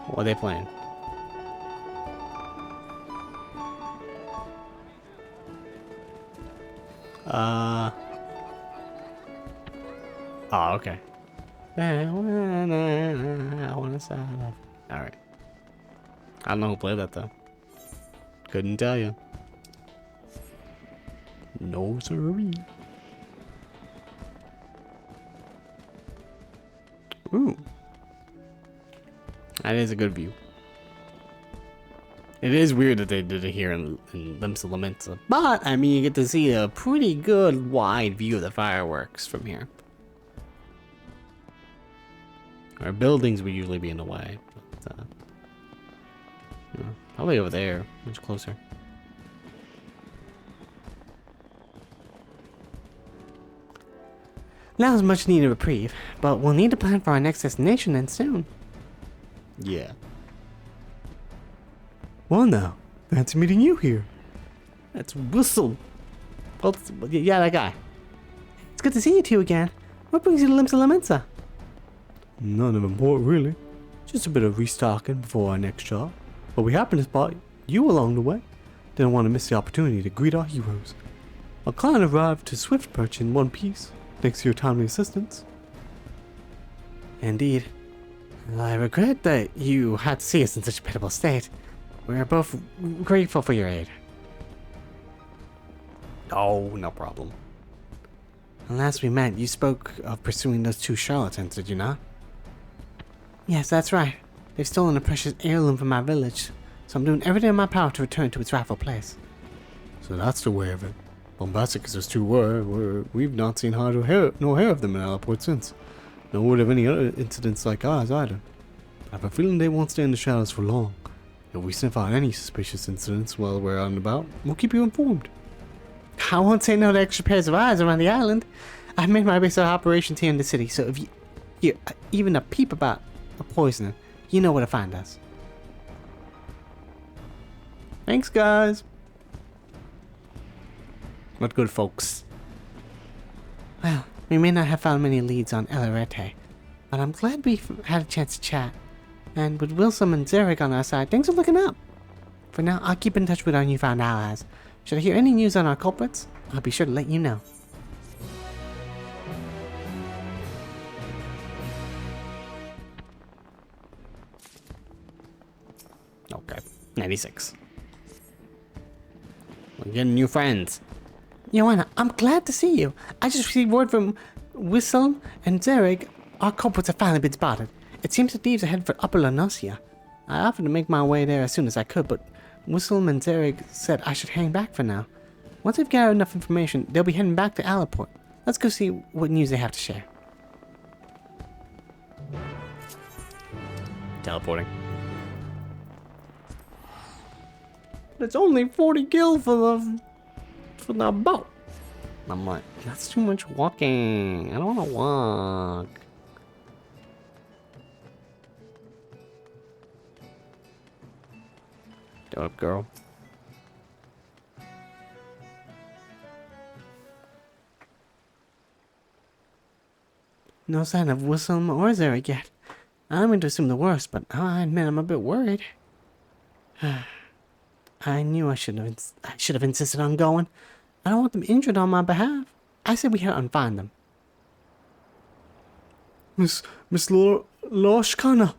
What are they playing? Oh, okay. Alright. I don't know who played that though. Couldn't tell you. No siree. Ooh. That is a good view. It is weird that they did it here in Limsa Lamensa. But, I mean, you get to see a pretty good wide view of the fireworks from here. Our buildings would usually be in the way. But, yeah, probably over there, much closer. Now is much needed reprieve, but we'll need to plan for our next destination and soon. Yeah. Well now, fancy meeting you here. That's Whistle. Well, yeah, that guy. It's good to see you two again. What brings you to Limsa Lamensa? None of import, really. Just a bit of restocking before our next job. But we happened to spot you along the way. Didn't want to miss the opportunity to greet our heroes. Our client arrived to Swift Perch in one piece, thanks to your timely assistance. Indeed. I regret that you had to see us in such a pitiable state. We are both grateful for your aid. Oh, no problem. Last we met, you spoke of pursuing those two charlatans, did you not? Yes, that's right. They've stolen a precious heirloom from our village, so I'm doing everything in my power to return to its rightful place. So that's the way of it. Bombastic as those two were, we've not seen hide or hair, no hair of them in Alaport since. No word of any other incidents like ours either. I have a feeling they won't stay in the shadows for long. If we sniff out any suspicious incidents while we're out and about, we'll keep you informed. I won't say no to extra pairs of eyes around the island. I've made my base of operations here in the city, so if you hear even a peep about a poisoner, you know where to find us. Thanks, guys. What good folks. Well, we may not have found many leads on El Arete, but I'm glad we've had a chance to chat. And with Wilson and Zarek on our side, things are looking up. For now, I'll keep in touch with our newfound allies. Should I hear any news on our culprits, I'll be sure to let you know. Okay, 96. We're getting new friends. Joanna, I'm glad to see you. I just received word from Whistle and Zarek. Our culprits have finally been spotted. It seems the thieves are headed for Upper Lanosia. I offered to make my way there as soon as I could, but Whistle and Zarek said I should hang back for now. Once they've gathered enough information, they'll be heading back to Alaport. Let's go see what news they have to share. Teleporting. It's only 40 gil for the boat. I'm like, that's too much walking. I don't want to walk. Do it, girl. No sign of Whistle or Zarek yet. I'm going to assume the worst, but I admit I'm a bit worried. I knew I should have insisted on going. I don't want them injured on my behalf. I said we had to find them. Miss Loshkana.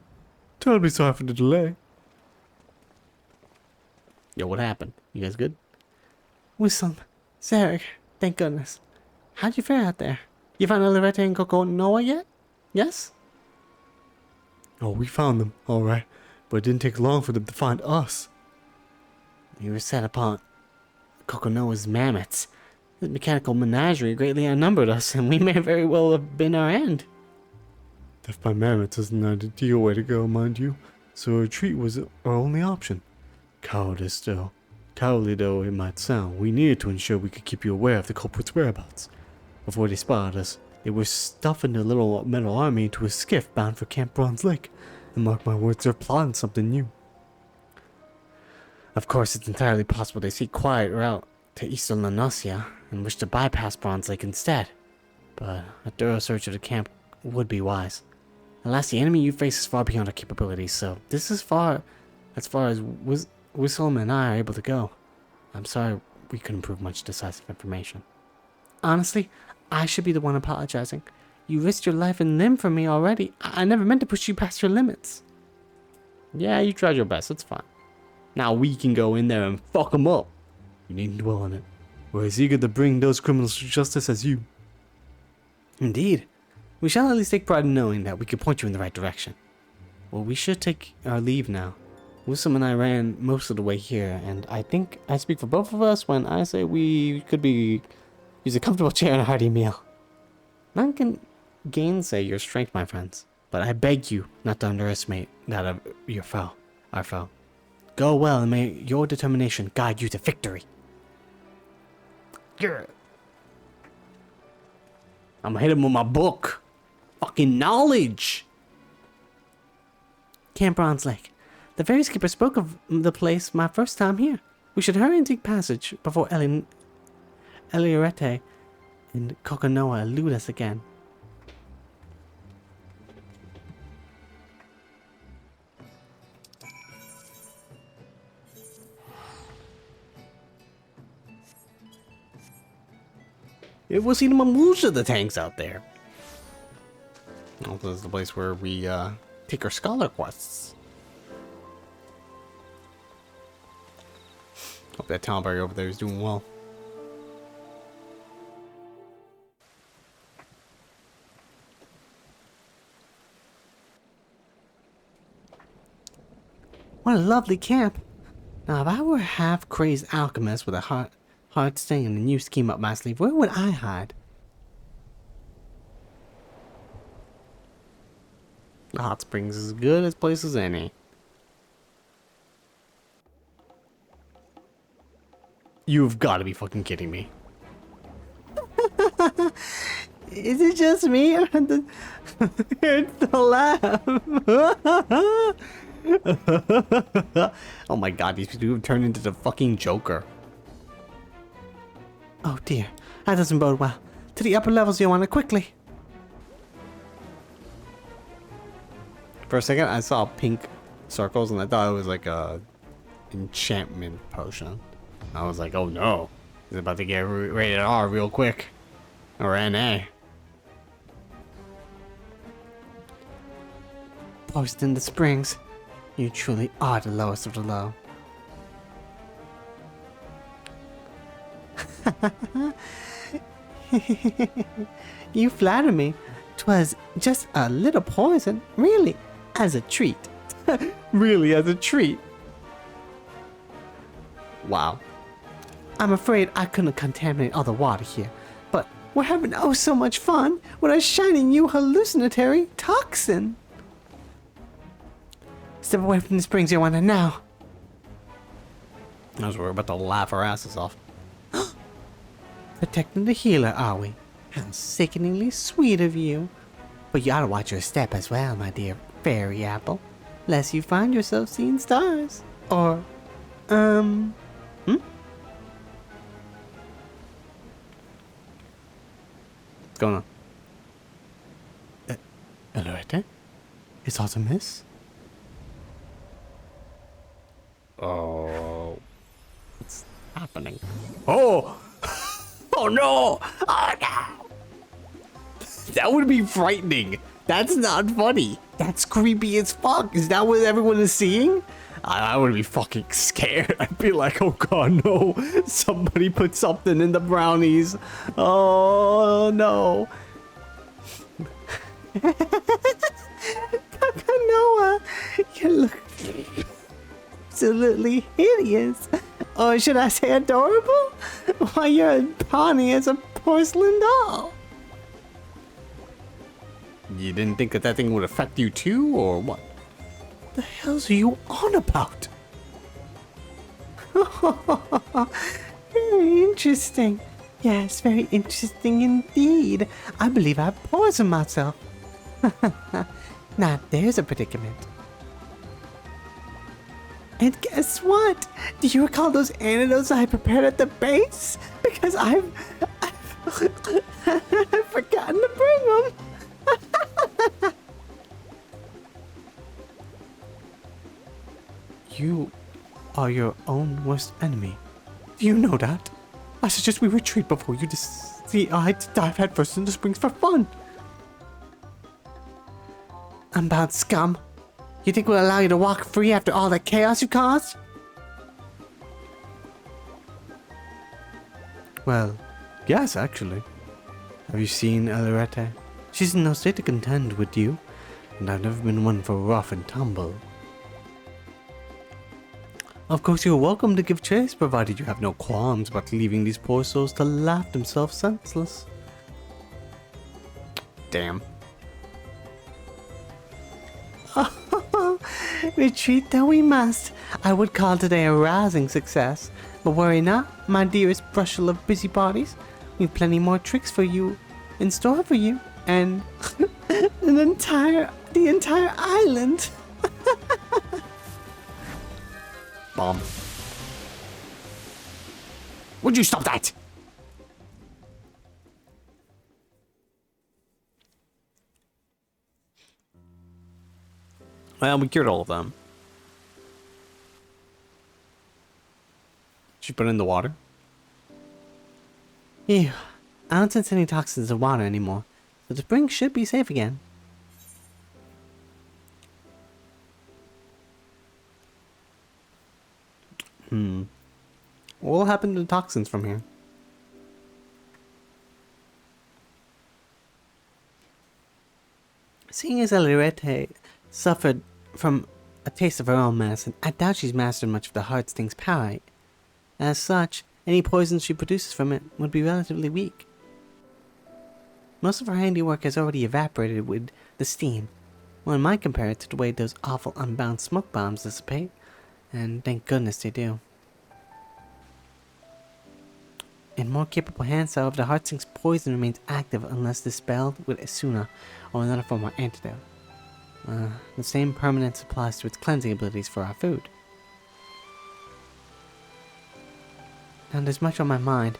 Terribly sorry for the delay. Yo, what happened? You guys good? Whistle, Zarek, thank goodness. How'd you fare out there? You found Loretta and Coco Noah yet? Yes? Oh, we found them, all right. But it didn't take long for them to find us. We were set upon Kokonoa's mammoths. The mechanical menagerie greatly outnumbered us, and we may very well have been our end. Death by mammoths isn't an ideal way to go, mind you, so a retreat was our only option. Cowardice still. Cowardly though it might sound, we needed to ensure we could keep you aware of the culprit's whereabouts. Before they spotted us, they were stuffing their little metal army into a skiff bound for Camp Bronze Lake, and mark my words, they're plotting something new. Of course, it's entirely possible they seek quiet route to eastern Lanosia and wish to bypass Bronze Lake instead. But a thorough search of the camp would be wise. Alas, the enemy you face is far beyond our capabilities, so this is as far as Whistle and I are able to go. I'm sorry we couldn't prove much decisive information. Honestly, I should be the one apologizing. You risked your life and limb for me already. I never meant to push you past your limits. Yeah, you tried your best. It's fine. Now we can go in there and fuck them up. You needn't dwell on it. We're as eager to bring those criminals to justice as you. Indeed. We shall at least take pride in knowing that we can point you in the right direction. Well, we should take our leave now. Wissam and I ran most of the way here, and I think I speak for both of us when I say we could use a comfortable chair and a hearty meal. None can gainsay your strength, my friends, but I beg you not to underestimate that of our foe. Go well, and may your determination guide you to victory. Yeah. I'm gonna hit him with my book. Fucking knowledge. Camp Bronze Lake. The ferry skipper spoke of the place my first time here. We should hurry and take passage before Eliorete and Kokonoa elude us again. It was in Mamusha, the tanks out there. Oh, this is the place where we take our scholar quests. Hope that Talberry over there is doing well. What a lovely camp. Now, if I were a half-crazed alchemist with a hard sting and a new scheme up my sleeve, where would I hide? The hot springs is as good as place as any. You've got to be fucking kidding me. Is it just me or it's the laugh? Oh my god, these people have turned into the fucking Joker. Oh dear, that doesn't bode well. To the upper levels, Joanna, quickly. For a second, I saw pink circles and I thought it was like a enchantment potion. I was like, oh no, it's about to get rated R real quick. Or NA. Poisoned in the springs. You truly are the lowest of the low. You flatter me. 'Twas just a little poison, really, as a treat. Really, as a treat. Wow. I'm afraid I couldn't contaminate all the water here, but we're having oh so much fun with our shiny new hallucinatory toxin. Step away from the springs, Joanna, now. I was worried about to laugh our asses off. Protecting the healer, are we? How sickeningly sweet of you. But you ought to watch your step as well, my dear fairy apple, lest you find yourself seeing stars. Or, What's going on? Eliorete? Is aught amiss? Oh. What's happening? Oh! Oh no! Oh no! That would be frightening. That's not funny. That's creepy as fuck. Is that what everyone is seeing? I would be fucking scared. I'd be like, oh god, no. Somebody put something in the brownies. Oh no. Noah, you look absolutely hideous. Or should I say adorable? Why, you're as bonny as a porcelain doll. You didn't think that thing would affect you too, or what? The hell's are you on about? Very interesting. Yes, very interesting indeed. I believe I poisoned myself. Now there's a predicament. And guess what? Do you recall those antidotes I prepared at the base? Because I've forgotten to bring them. You are your own worst enemy. Do you know that? I suggest we retreat before you decide to dive headfirst into the springs for fun. Unbound scum. You think we'll allow you to walk free after all that chaos you caused? Well, yes, actually. Have you seen Eliorete? She's in no state to contend with you, and I've never been one for rough and tumble. Of course, you're welcome to give chase, provided you have no qualms about leaving these poor souls to laugh themselves senseless. Damn. Retreat though we must. I would call today a rousing success. But worry not, my dearest brushful of busybodies. We've plenty more tricks for you in store for you. And the entire island. Bomb. Would you stop that? Well, we cured all of them. Did you put it in the water? Ew. I don't sense any toxins in water anymore, so the spring should be safe again. What will happen to the toxins from here? Seeing as Elirete suffered from a taste of her own medicine, I doubt she's mastered much of the hard stings power. As such, any poison she produces from it would be relatively weak. Most of her handiwork has already evaporated with the steam. One might compare it to the way those awful unbound smoke bombs dissipate, and thank goodness they do. In more capable hands, however, the Heartsting's poison remains active unless dispelled with Asuna or another form of antidote. The same permanence applies to its cleansing abilities for our food. Now there's much on my mind,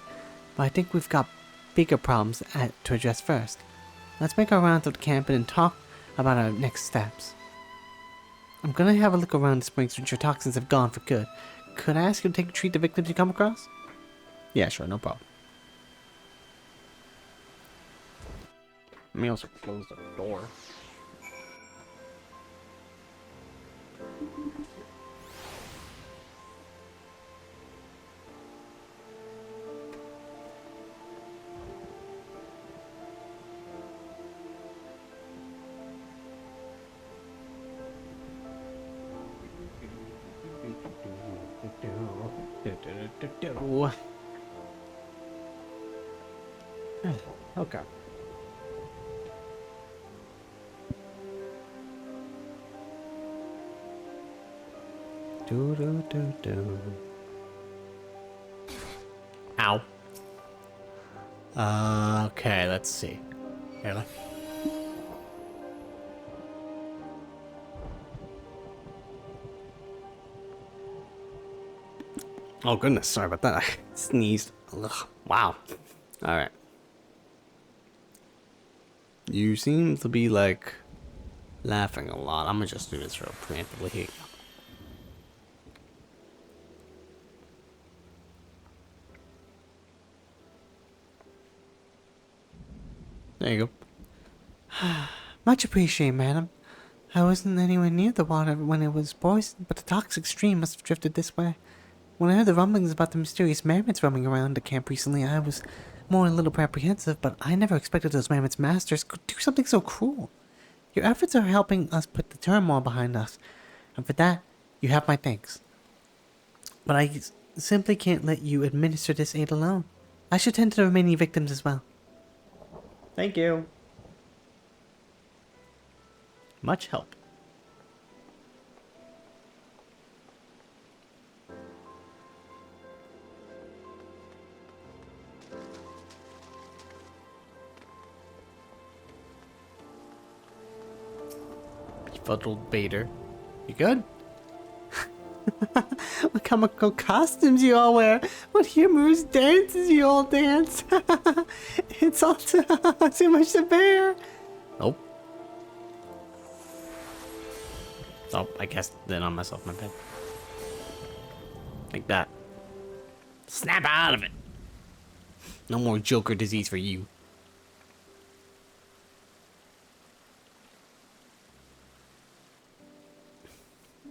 but I think we've got bigger problems to address first. Let's make our rounds of the camp and then talk about our next steps. I'm gonna have a look around the springs to ensure toxins have gone for good. Could I ask you to treat the victims you come across? Yeah, sure, no problem. Let me also close the door. Okay. Ow. Okay, let's see. Here, look. Oh goodness, sorry about that. I sneezed. Ugh, wow. Alright. You seem to be like laughing a lot. I'm gonna just do this real preemptively. Here you go. There you go. Much appreciated, madam. I wasn't anywhere near the water when it was poisoned, but the toxic stream must have drifted this way. When I heard the rumblings about the mysterious mermaids roaming around the camp recently, I was more a little apprehensive, but I never expected those mermaids' masters could do something so cruel. Your efforts are helping us put the turmoil behind us, and for that, you have my thanks. But I simply can't let you administer this aid alone. I should tend to the remaining victims as well. Thank you. Much help. Befuddled Bader. You good? What comical costumes you all wear. What humorous dances you all dance. It's all too much to bear. Nope. Oh, I guess then I'll mess off my bed. Like that. Snap out of it. No more Joker disease for you.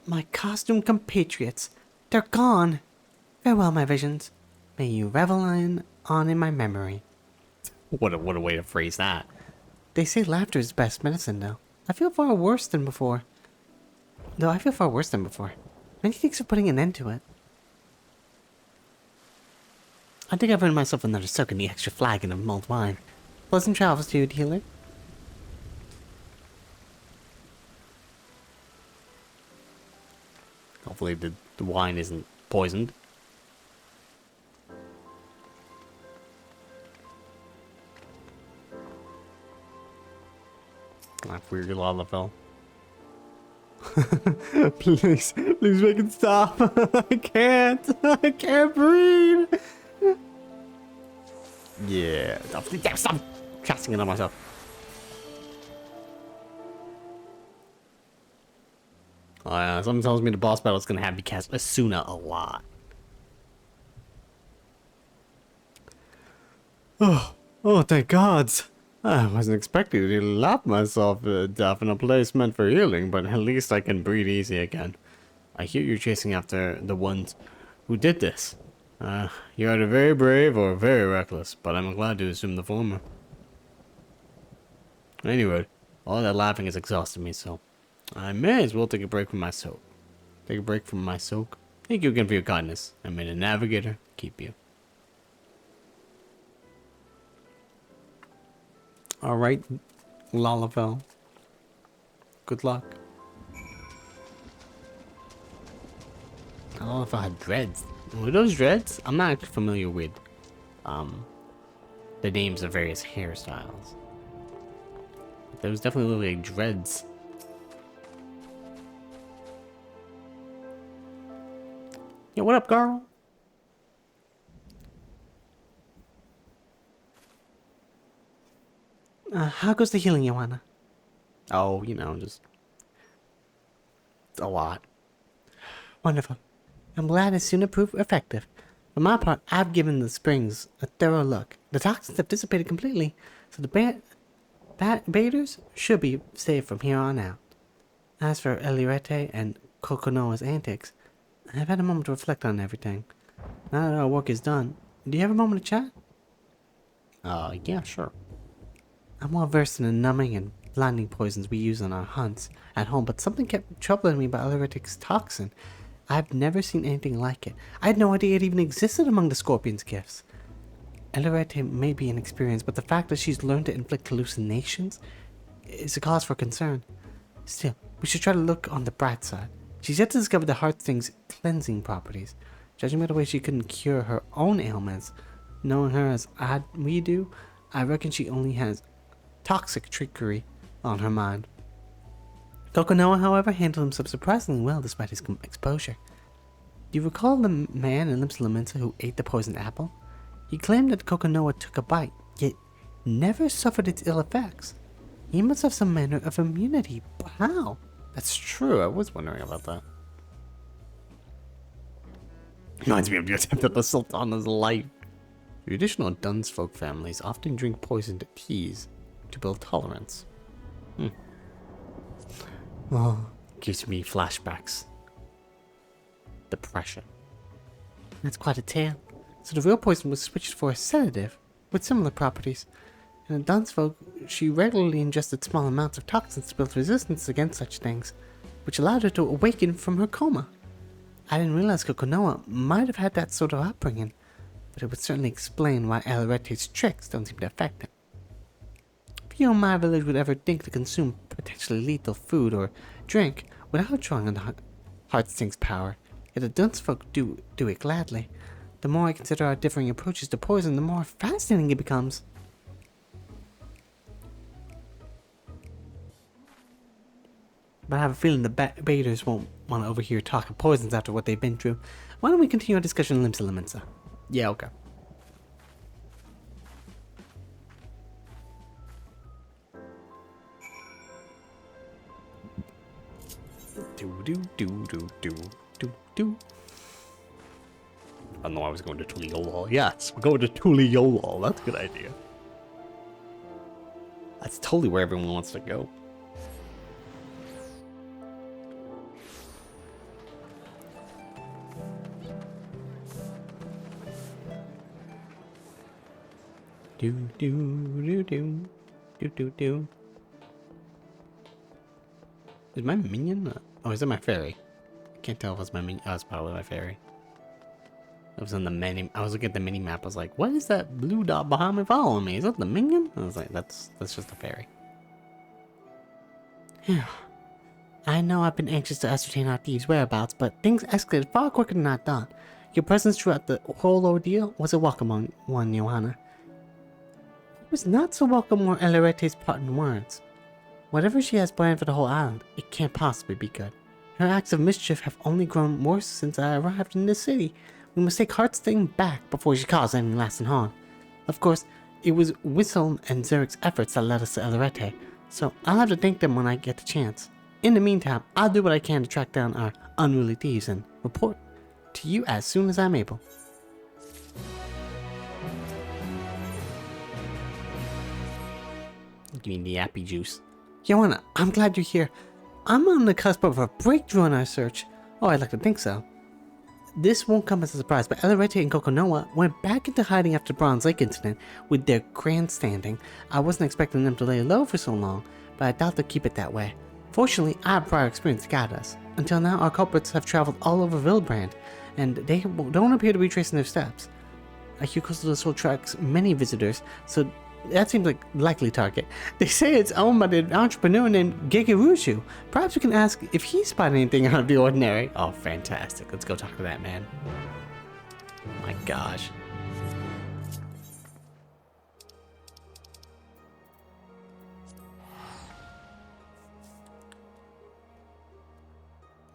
My costume compatriots. They're gone. Farewell, my visions. May you revel on in my memory. What a way to phrase that. They say laughter is best medicine, though. I feel far worse than before. Many thanks for putting an end to it. I think I've earned myself another soak in the extra flagon of mulled wine. Pleasant travels to you, dealer. Hopefully the wine isn't poisoned. That weird Lalafell. Please make it stop. I can't breathe. Yeah, stop casting it on myself. Oh yeah, something tells me the boss battle is gonna have me cast Asuna a lot. Oh, thank gods. I wasn't expecting to lock myself to death in a place meant for healing, but at least I can breathe easy again. I hear you're chasing after the ones who did this. You're either very brave or very reckless, but I'm glad to assume the former. Anyway, all that laughing has exhausted me, so I may as well take a break from my soak. Thank you again for your kindness, and may the navigator keep you. Alright, Lalafell. Good luck. Lalafell had dreads. Were those dreads? I'm not actually familiar with the names of various hairstyles. There was definitely like dreads. Yeah, what up, girl? How goes the healing, Joanna? Oh, you know, just a lot. Wonderful. I'm glad it's soon to prove effective. For my part, I've given the springs a thorough look. The toxins have dissipated completely, so the baiters should be safe from here on out. As for Elirete and Kokonoa's antics, I've had a moment to reflect on everything. Now that our work is done, do you have a moment to chat? Yeah, sure. I'm well versed in the numbing and blinding poisons we use on our hunts at home, but something kept troubling me about Elirete's toxin. I've never seen anything like it. I had no idea it even existed among the scorpion's gifts. Elirete may be inexperienced, but the fact that she's learned to inflict hallucinations is a cause for concern. Still, we should try to look on the bright side. She's yet to discover the Heartsting's cleansing properties. Judging by the way she couldn't cure her own ailments, knowing her as we do, I reckon she only has toxic trickery on her mind. Kokonoa, however, handled himself surprisingly well despite his exposure. Do you recall the man in Limsa who ate the poisoned apple? He claimed that Kokonoa took a bite, yet never suffered its ill effects. He must have some manner of immunity, but how? That's true, I was wondering about that. Reminds me of the attempt at the Sultana's life. Traditional Dunsfolk families often drink poisoned teas to build tolerance. Oh, gives me flashbacks. Depression. That's quite a tale. So the real poison was switched for a sedative with similar properties. In the Dunsfolk, she regularly ingested small amounts of toxins to build resistance against such things, which allowed her to awaken from her coma. I didn't realize Kokonoa might have had that sort of upbringing, but it would certainly explain why Elirete's tricks don't seem to affect him. Few in my village would ever think to consume potentially lethal food or drink without drawing on the Heartsting's power, yet the Dunsfolk do it gladly. The more I consider our differing approaches to poison, the more fascinating it becomes. But I have a feeling the baiters won't want to overhear talk of poisons after what they've been through. Why don't we continue our discussion in Limsa? Yeah, okay. Do. I know I was going to Tuliolol. Yes, we're going to Tuliolol. That's a good idea. That's totally where everyone wants to go. Do. Is my minion? Oh, is that my fairy? I can't tell if it's my minion. Oh, it's probably my fairy. I was on the mini. I was looking at the mini map. I was like, "What is that blue dot behind me following me? Is that the minion?" I was like, "That's just a fairy." I know I've been anxious to ascertain our thieves' whereabouts, but things escalated far quicker than I thought. Your presence throughout the whole ordeal was a welcome one, Johanna. It was not so welcome were Elirete's parting words. Whatever she has planned for the whole island, it can't possibly be good. Her acts of mischief have only grown worse since I arrived in this city. We must take Heart's thing back before she causes any lasting harm. Of course, it was Whistle and Zurich's efforts that led us to Elerete, so I'll have to thank them when I get the chance. In the meantime, I'll do what I can to track down our unruly thieves and report to you as soon as I'm able. Give me the appy juice. Joanna, I'm glad you're here. I'm on the cusp of a breakthrough in our search. Oh, I'd like to think so. This won't come as a surprise, but Elerete and Kokonoa went back into hiding after the Bronze Lake incident with their grandstanding. I wasn't expecting them to lay low for so long, but I doubt they'll keep it that way. Fortunately, I have prior experience to guide us. Until now, our culprits have traveled all over Villbrand, and they don't appear to be tracing their steps. I hear Coastal Soul tracks many visitors, so that seems like a likely target. They say it's owned by an entrepreneur named Gegeruju. Perhaps we can ask if he spotted anything out of the ordinary. Oh, fantastic. Let's go talk to that man. My gosh.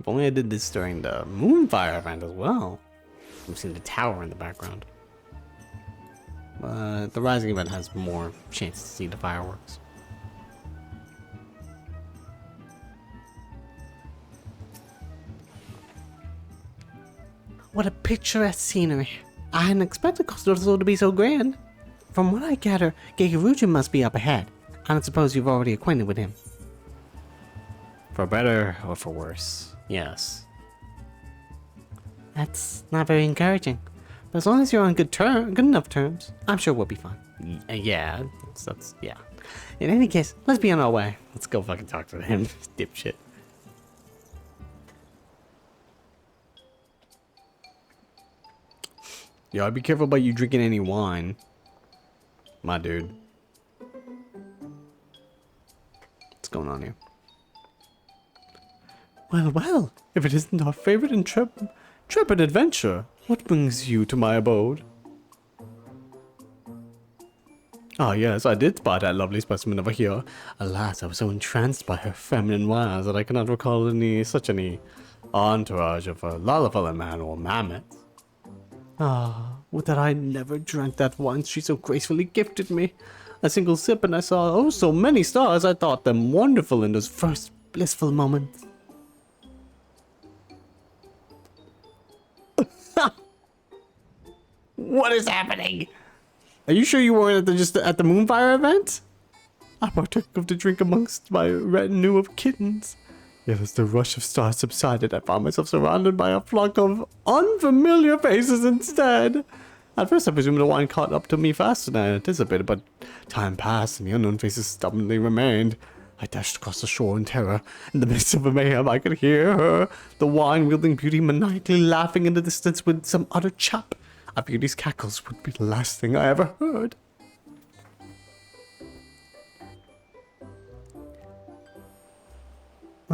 If only I did this during the Moonfire event as well. We've seen the tower in the background. But the Rising event has more chance to see the fireworks. What a picturesque scenery. I hadn't expected Coastal Soul to be so grand. From what I gather, Gegeruju must be up ahead. I don't suppose you've already acquainted with him. For better or for worse, yes. That's not very encouraging. But as long as you're on good enough terms, I'm sure we'll be fine. Yeah, yeah. In any case, let's be on our way. Let's go fucking talk to him, dipshit. Yo, be careful about you drinking any wine. My dude. What's going on here? Well, well, If it isn't our favorite intrepid adventure, what brings you to my abode? Ah, yes, I did spot that lovely specimen over here. Alas, I was so entranced by her feminine wiles that I cannot recall such any entourage of a Lalafella man or mammoth. Ah, would that I never drank that wine she so gracefully gifted me. A single sip and I saw, oh, so many stars, I thought them wonderful in those first blissful moments. What is happening? Are you sure you weren't at the Moonfire event? I partook of the drink amongst my retinue of kittens. Yet as the rush of stars subsided, I found myself surrounded by a flock of unfamiliar faces instead. At first I presumed the wine caught up to me faster than I anticipated, but time passed and the unknown faces stubbornly remained. I dashed across the shore in terror. In the midst of a mayhem, I could hear her, the wine-wielding beauty, maniacally laughing in the distance with some other chap. I figured these cackles would be the last thing I ever heard.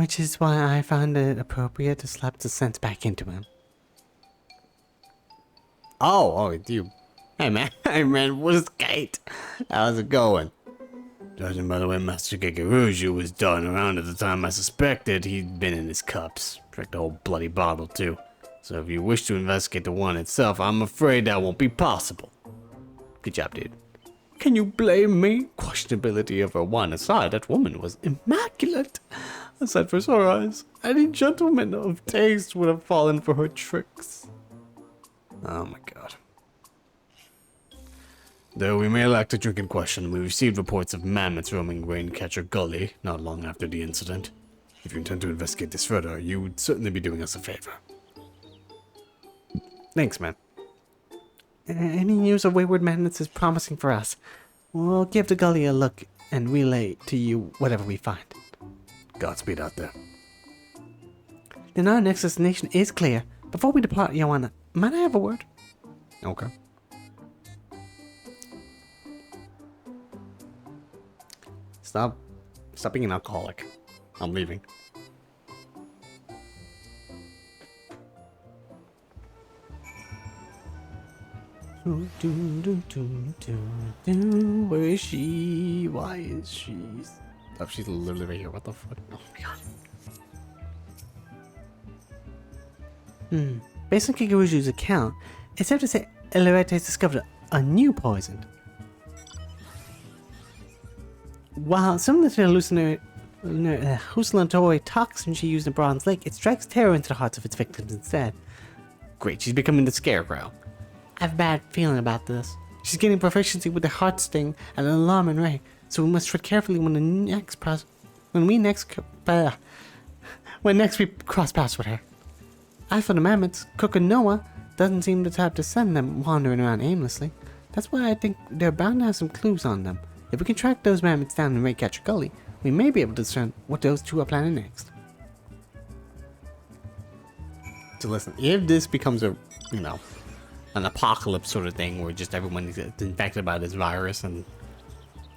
which is why I found it appropriate to slap the sense back into him. Oh, you. Hey man, what is Kate? How's it going? Judging by the way Master Gegeruju was darting around at the time, I suspected he'd been in his cups. Drank the whole bloody bottle too. So if you wish to investigate the wine itself, I'm afraid that won't be possible. Good job, dude. Can you blame me? Questionability of her wine aside, that woman was immaculate. Aside for sore eyes, any gentleman of taste would have fallen for her tricks. Oh my god. Though we may lack the drink in question, we received reports of mammoths roaming Raincatcher Gully not long after the incident. If you intend to investigate this further, you would certainly be doing us a favor. Thanks, man. Any news of wayward mammoths is promising for us. We'll give the gully a look and relay to you whatever we find. Godspeed out there. Then our next destination is clear. Before we depart, Joanna, might I have a word? Okay. Stop being an alcoholic. I'm leaving. Where is she? Why is she? Oh, she's literally right here. What the fuck? Oh my god. Based on Kikuruju's account, it's safe to say Elorete has discovered a new poison. While similar to the hallucinatory toxin she used in Bronze Lake, it strikes terror into the hearts of its victims instead. Great, she's becoming the scarecrow. I have a bad feeling about this. She's getting proficiency with the heart sting and an alarming ray, so we must tread carefully when next we cross paths with her. As for the mammoths, Cook and Noah doesn't seem the type to send them wandering around aimlessly. That's why I think they're bound to have some clues on them. If we can track those mammoths down in Raycatcher Gully, we may be able to discern what those two are planning next. So listen, if this becomes a, an apocalypse sort of thing where just everyone is infected by this virus and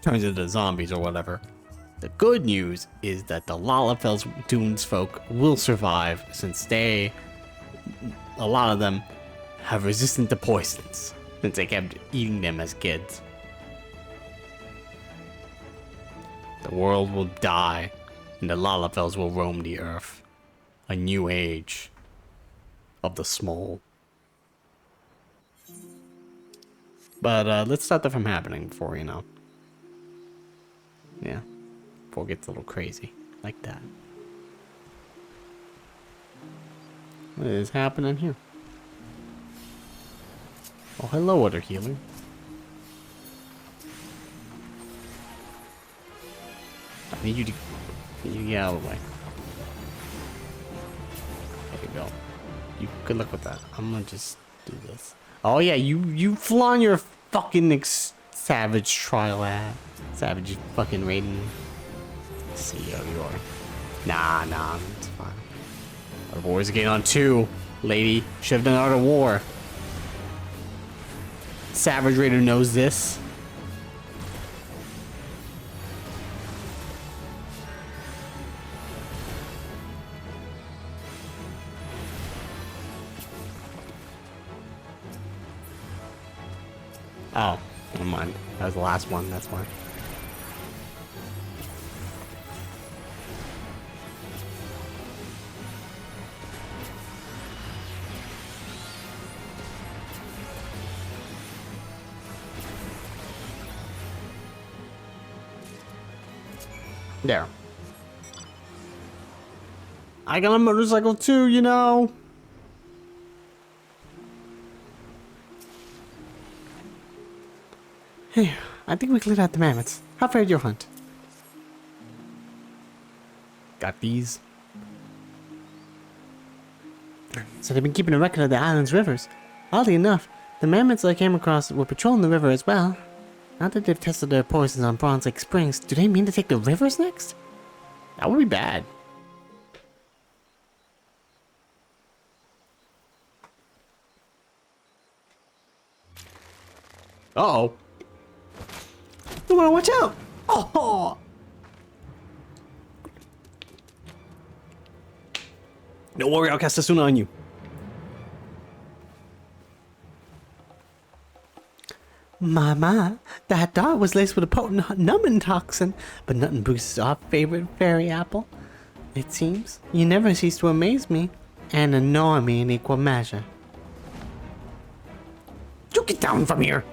turns into zombies or whatever, the good news is that the Lalafell's Dunes folk will survive since a lot of them have resistant to poisons since they kept eating them as kids. The world will die and the Lalafells will roam the earth. A new age of the small. But let's stop that from happening before, before it gets a little crazy like that. What is happening here? Oh, hello, water healer. I need you to get out of the way. There you go. Good luck with that. I'm gonna just do this. Oh yeah, you flawn your fucking savage trial ad. Savage fucking rating. Let's see how you are. Nah, it's fine. Our war's getting on 2, lady. Should have done Art of War. Savage Raider knows this. Oh, never mind. That was the last one, that's why. There. I got a motorcycle too, Hey, I think we cleared out the mammoths. How fared your hunt? Got these. So they've been keeping a record of the island's rivers. Oddly enough, the mammoths I came across were patrolling the river as well. Now that they've tested their poisons on Bronze Lake Springs, do they mean to take the rivers next? That would be bad. Uh-oh. You wanna watch out! Oh! Don't worry, I'll cast a Suna on you. My, that dart was laced with a potent numbing toxin, but nothing boosts our favorite fairy apple. It seems you never cease to amaze me and annoy me in equal measure. You get down from here!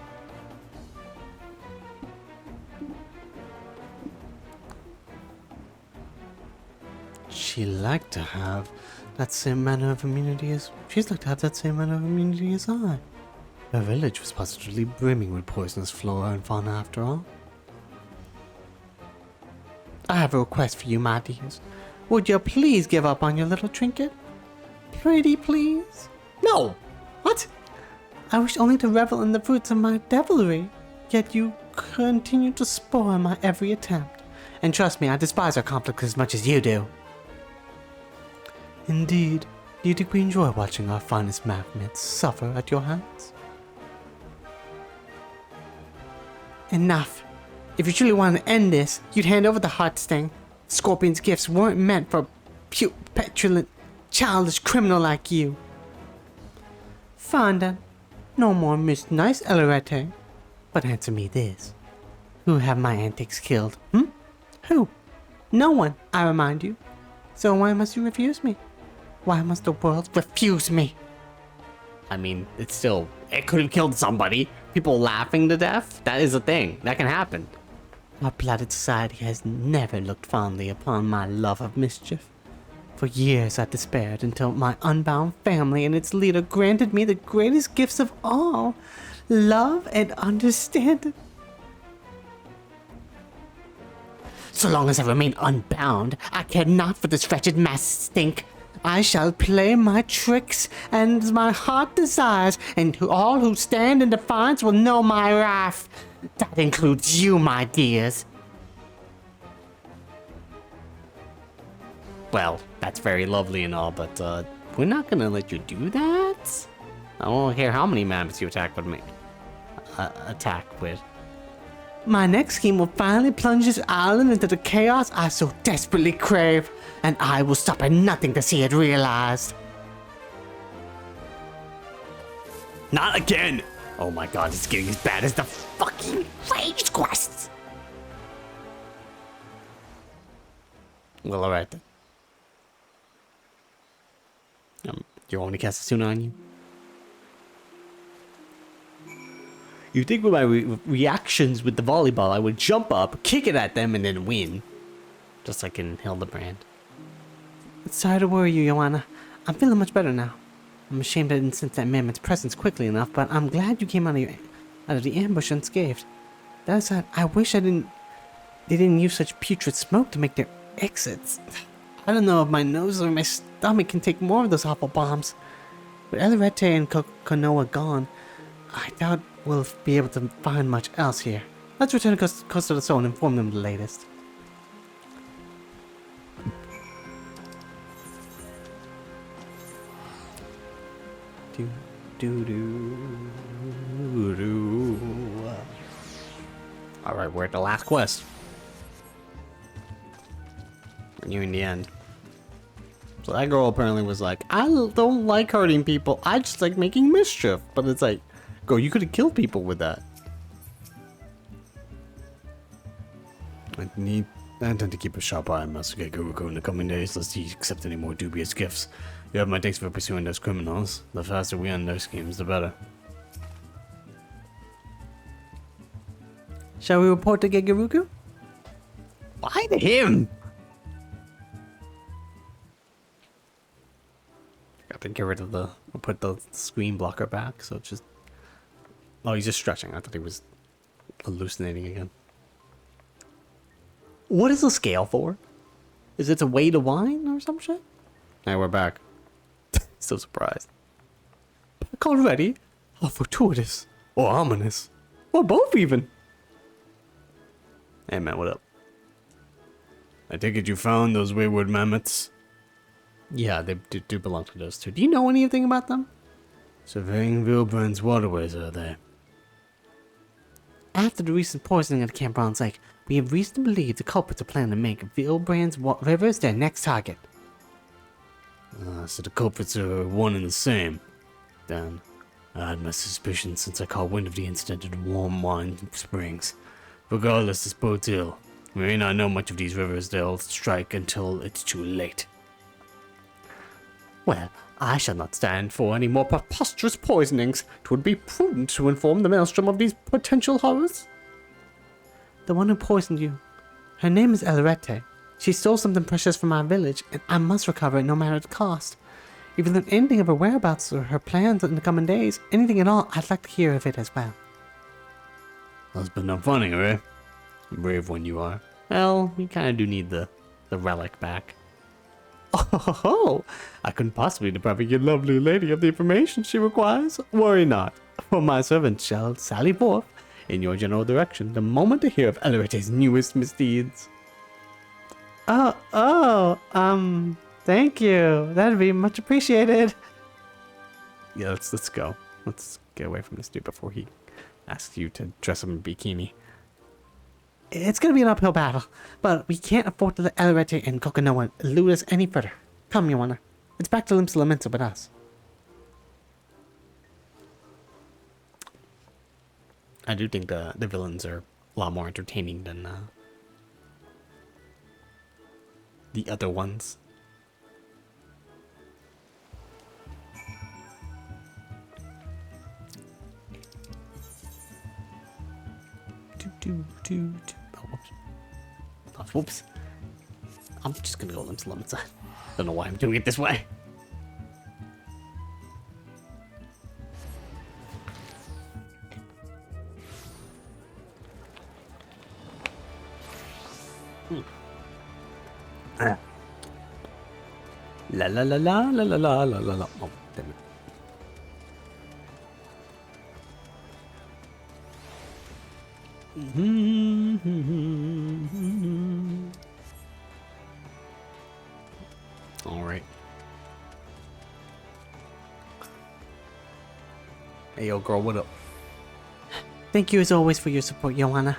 She'd like to have that same manner of immunity as I. Her village was positively brimming with poisonous flora and fauna after all. I have a request for you, my dears. Would you please give up on your little trinket? Pretty please? No! What? I wish only to revel in the fruits of my devilry, yet you continue to spoil my every attempt. And trust me, I despise our conflict as much as you do. Indeed, do you think we enjoy watching our finest magnets suffer at your hands? Enough. If you truly want to end this, you'd hand over the heart sting. Scorpion's gifts weren't meant for a petulant, childish criminal like you. Fine then. No more Miss Nice Elorete. But answer me this. Who have my antics killed? Who? No one, I remind you. So why must you refuse me? Why must the world refuse me? I mean, it's still, it could have killed somebody. People laughing to death, that is a thing. That can happen. Our blighted society has never looked fondly upon my love of mischief. For years I despaired until my unbound family and its leader granted me the greatest gifts of all, love and understanding. So long as I remain unbound, I care not for this wretched mass stink. I shall play my tricks and my heart desires, and all who stand in defiance will know my wrath. That includes you, my dears. Well, that's very lovely and all, but we're not gonna let you do that. I don't care how many mammoths you attack with me. Attack with. My next scheme will finally plunge this island into the chaos I so desperately crave, and I will stop at nothing to see it realized. Not again! Oh my god, it's getting as bad as the fucking rage quests! Well, alright then. You want me to cast a Suna on you? You think with my reactions with the volleyball, I would jump up, kick it at them, and then win. Just like in Hildebrand. Sorry to worry you, Joanna. I'm feeling much better now. I'm ashamed I didn't sense that mammoth's presence quickly enough, but I'm glad you came out of the ambush unscathed. That aside, I wish they didn't use such putrid smoke to make their exits. I don't know if my nose or my stomach can take more of those awful bombs. With Elerete and Konoha gone, I doubt we'll be able to find much else here. Let's return to Costa del Sol and inform them of the latest. Alright, we're at the last quest. We're nearing the end. So that girl apparently was like, I don't like hurting people, I just like making mischief. But it's like, girl, you could have killed people with that. I intend to keep a sharp eye on Master Gaguruko in the coming days, lest he accept any more dubious gifts. You have my thanks for pursuing those criminals. The faster we end their schemes, the better. Shall we report to Gaguruko? Why to him? Got to get rid of we'll put the screen blocker back, so it's just... Oh, he's just stretching. I thought he was hallucinating again. What is the scale for? Is it a way to wine or some shit? Hey, we're back. So surprised. Back already? How fortuitous. Or ominous. Or both even. Hey man, what up? I take it you found those wayward mammoths? Yeah, they do belong to those two. Do you know anything about them? Surveying Vilbrand's waterways, are they? After the recent poisoning at Camp Bronze Lake, we have reason to believe the culprits are planning to make Vilbrand's rivers their next target. So the culprits are one and the same. Then, I had my suspicions since I caught wind of the incident at Warm Wine Springs. Regardless, this bodes ill. We may not know much of these rivers they'll strike until it's too late. Well, I shall not stand for any more preposterous poisonings. 'Twould be prudent to inform the Maelstrom of these potential horrors. The one who poisoned you. Her name is Elerete. She stole something precious from our village, and I must recover it no matter the cost. If you learn anything of her whereabouts or her plans in the coming days, anything at all, I'd like to hear of it as well. That's been no finding her, eh? Brave one you are. Well, we kinda do need the relic back. Oh, I couldn't possibly deprive your lovely lady of the information she requires. Worry not, for my servant shall sally forth in your general direction the moment to hear of Elerete's newest misdeeds. Thank you. That'd be much appreciated. Yeah, let's go. Let's get away from this dude before he asks you to dress him in a bikini. It's gonna be an uphill battle, but we can't afford to let Elerete and Kokonoha elude us any further. Come, Joanna. It's back to Limsa Lamenta with us. I do think the villains are a lot more entertaining than the other ones. Oh, whoops. Oh, whoops. I'm just gonna go limits. Don't know why I'm doing it this way. La la la la la la la la la la. Oh, damn it. All right. Hey, yo, girl, what up? Thank you as always for your support, Joanna.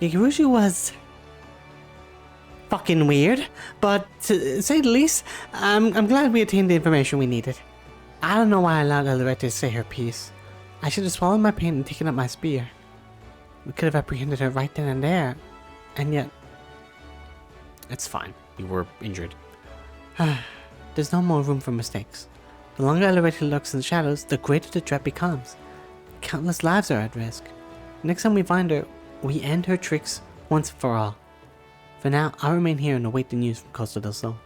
Yagurushi was fucking weird, but to say the least, I'm glad we attained the information we needed. I don't know why I allowed Elorette to say her piece. I should have swallowed my pain and taken up my spear. We could have apprehended her right then and there, and yet... It's fine. You were injured. There's no more room for mistakes. The longer Elorette lurks in the shadows, the greater the threat becomes. Countless lives are at risk. Next time we find her, we end her tricks once and for all. For now, I'll remain here and await the news from Costa del Sol.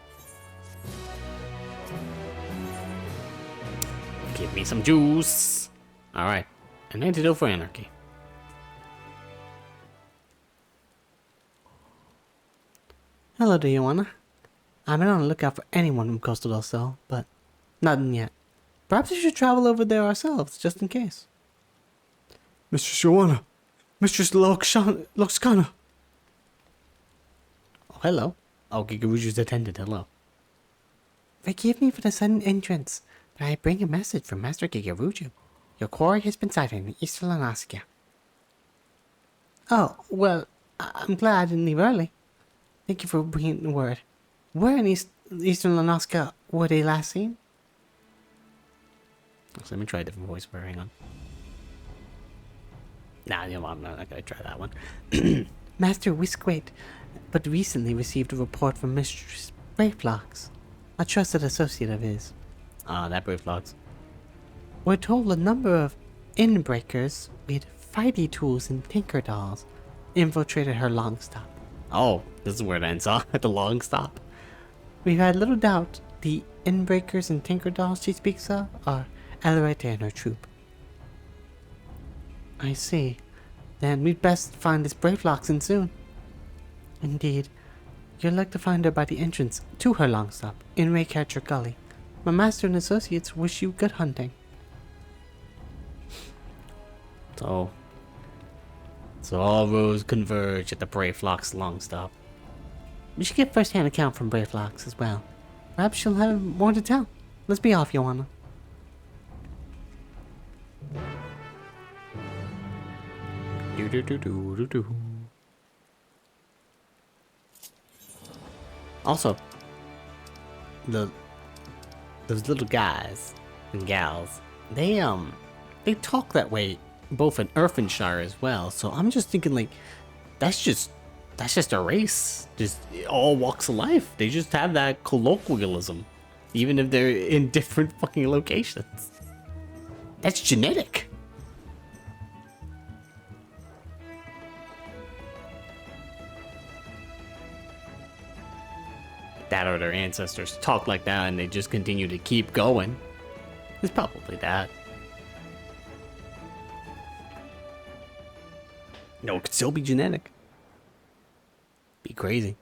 Give me some juice. Alright. An antidote for anarchy. Hello there, Joanna. I've been on the lookout for anyone from Costa del Sol, but nothing yet. Perhaps we should travel over there ourselves, just in case. Mistress Joanna. Mistress Loxcana. Oh, hello. Oh, Gigaruju's attendant, hello. Forgive me for the sudden entrance, but I bring a message from Master Gigaruju. Your quarry has been sighted in Eastern Lanaskia. Oh, well, I'm glad I didn't leave early. Thank you for bringing the word. Where in Eastern Lanaskia were they last seen? So let me try a different voice for her. Hang on. Nah, you know, I'm not gonna try that one. Master Whiskwait, but recently received a report from Mistress Brayflox, a trusted associate of his. Ah, that Brayflox. We're told a number of inbreakers with fighty tools and tinker dolls infiltrated her long stop. Oh, this is where it ends, huh? At the long stop. We've had little doubt the inbreakers and tinker dolls she speaks of are Elorette and her troop. I see. Then we'd best find this Brayfloxen soon. Indeed. You'll like to find her by the entrance to her long stop in Raycatcher Gully. My master and associates wish you good hunting. So all roads converge at the Brayflox long stop. We should get first-hand account from Brayflox as well. Perhaps she'll have more to tell. Let's be off, Joanna. Also, those little guys and gals, they talk that way both in Earthenshire as well. So I'm just thinking, like, that's just a race, just all walks of life. They just have that colloquialism, even if they're in different fucking locations. That's genetic. That or their ancestors talk like that and they just continue to keep going. It's probably that. No, it could still be genetic. Be crazy.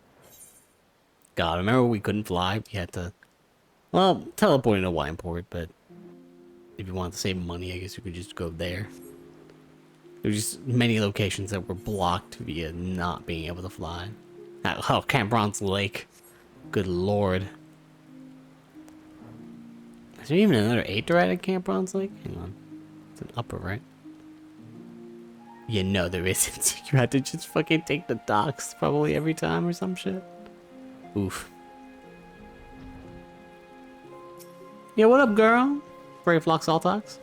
God, remember we couldn't fly? We had to, well, teleport into Wineport, but if you want to save money, I guess you could just go there. There's just many locations that were blocked via not being able to fly. Oh, Camp Bronze Lake. Good lord. Is there even another 8 to ride at Camp Bronze Lake? Hang on. It's an upper, right? Yeah, no, there isn't. You had to just fucking take the docks probably every time or some shit. Oof. Yeah, what up, girl? Brayflox all talks.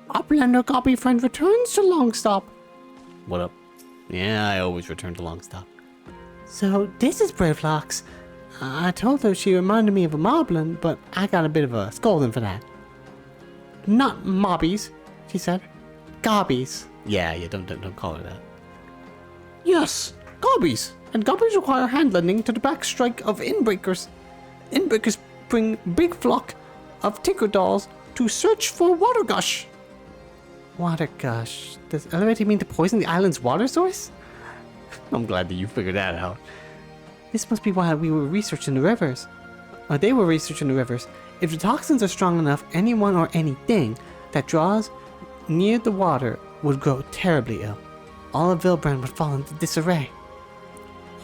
Uplander copy friend returns to Longstop. What up? Yeah, I always return to Longstop. So this is Brave Locks. I told her she reminded me of a moblin, but I got a bit of a scolding for that. Not mobbies, she said. Gobbies. Yeah, don't call her that. Yes, gobbies. And gobbies require hand lending to the backstrike of inbreakers. Inbreakers bring big flock of tinker dolls to search for water gush. Water gush? Does elevator mean to poison the island's water source? I'm glad that you figured that out. This must be why we were researching the rivers. Or they were researching the rivers. If the toxins are strong enough, anyone or anything that draws near the water would grow terribly ill. All of Vilbrand would fall into disarray.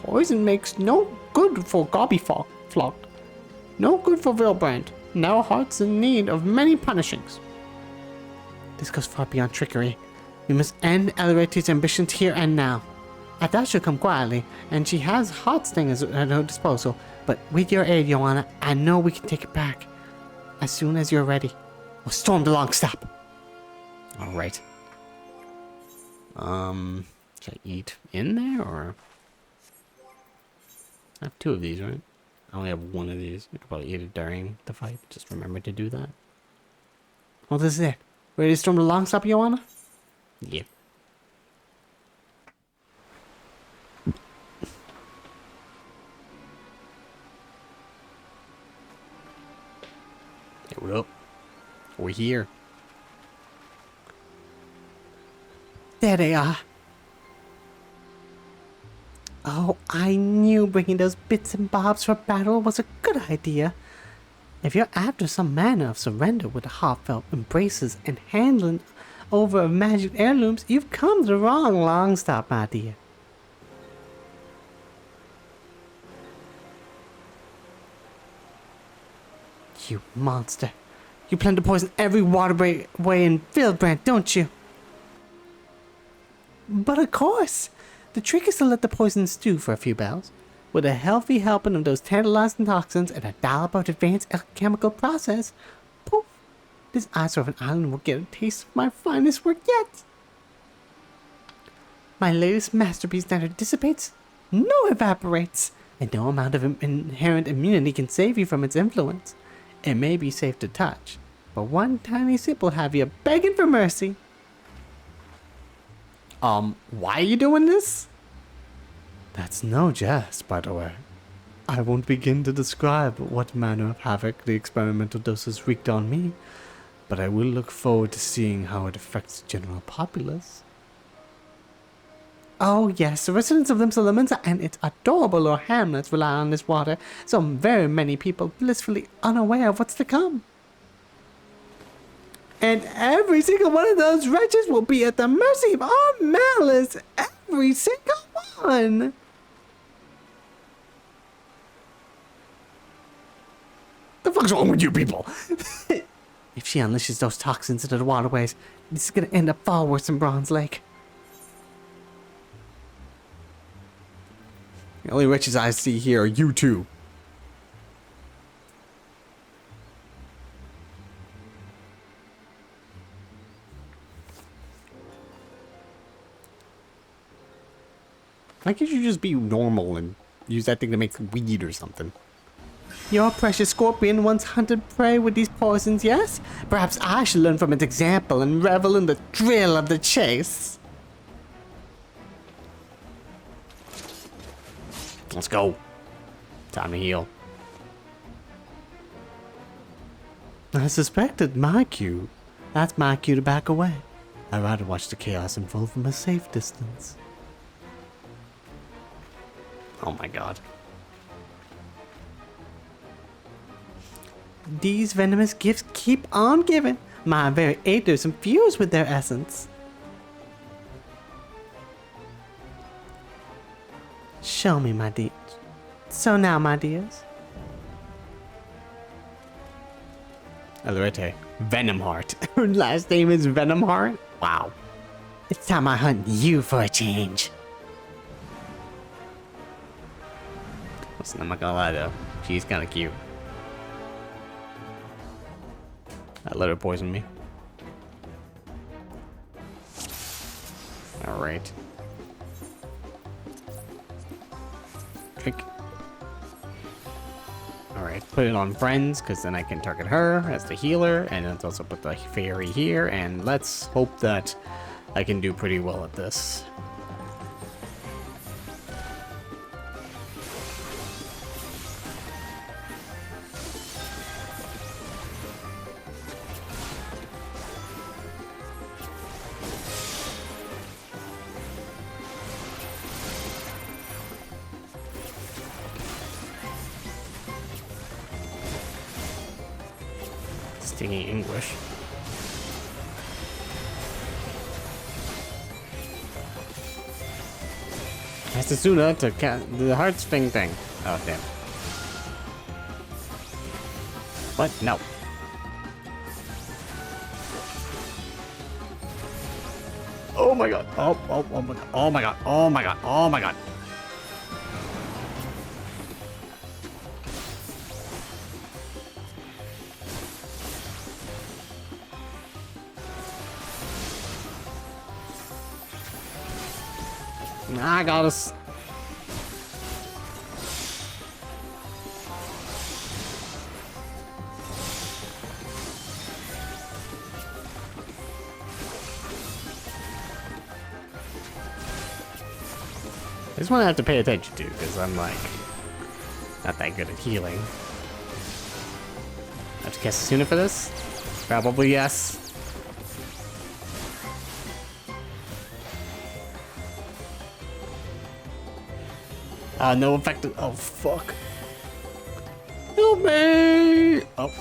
Poison makes no good for Gobby Flock. No good for Vilbrand. Now heart's in need of many punishings. This goes far beyond trickery. We must end Elrate's ambitions here and now. I thought she'd come quietly, and she has hot stingers at her disposal, but with your aid, Joanna, I know we can take it back. As soon as you're ready, we'll storm the Longstop. Alright. Can I eat in there, or? I have 2 of these, right? I only have 1 of these. I could probably eat it during the fight. Just remember to do that. Well, this is it. Ready to storm the Longstop, Joanna? Yeah. Hey, what up? We're here. There they are. Oh, I knew bringing those bits and bobs for battle was a good idea. If you're after some manner of surrender with heartfelt embraces and handling over of magic heirlooms, you've come to the wrong Longstop, my dear. You monster. You plan to poison every waterway in Vilbrand, don't you? But of course. The trick is to let the poison stew for a few bells. With a healthy helping of those tantalizing toxins and a dollop of advanced alchemical process, poof, this ice of an island will get a taste of my finest work yet. My latest masterpiece neither dissipates nor evaporates, and no amount of inherent immunity can save you from its influence. It may be safe to touch, but one tiny sip will have you begging for mercy. Why are you doing this? That's no jest, by the way. I won't begin to describe what manner of havoc the experimental doses wreaked on me, but I will look forward to seeing how it affects the general populace. Oh yes, the residents of Limsa and its adorable little hamlets rely on this water, so very many people blissfully unaware of what's to come. And every single one of those wretches will be at the mercy of our malice. Every single one. The fuck's wrong with you people? If she unleashes those toxins into the waterways, this is gonna end up far worse than Bronze Lake. The only wretches I see here are you two. Why can't you just be normal and use that thing to make weed or something? Your precious scorpion once hunted prey with these poisons, yes? Perhaps I should learn from its example and revel in the thrill of the chase. Let's go. Time to heal. I suspected my cue. That's my cue to back away. I'd rather watch the chaos unfold from a safe distance. Oh my god. These venomous gifts keep on giving. My very aether's infused with their essence. Show me, my dears. So now, my dears. Alorete. Venomheart. Her last name is Venomheart? Wow. It's time I hunt you for a change. Listen, I'm not gonna lie though. She's kinda cute. I let her poison me. Alright. Drink. Alright, put it on friends, because then I can target her as the healer, and let's also put the fairy here, and let's hope that I can do pretty well at this. Stinging English. Hasasuna to the heart sting thing. Oh, damn. What? No. Oh my god. Oh my god. Oh my god. Oh my god. Oh my god. I got us. This one I have to pay attention to because I'm like not that good at healing. I have to cast Asuna for this? Probably yes. No effect. Oh, fuck. Help me! Oh.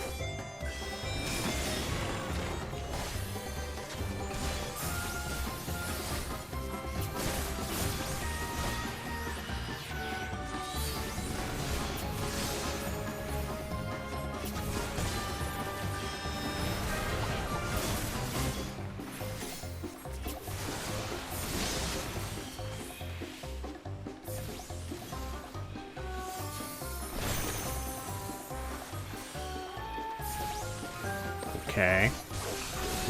Okay.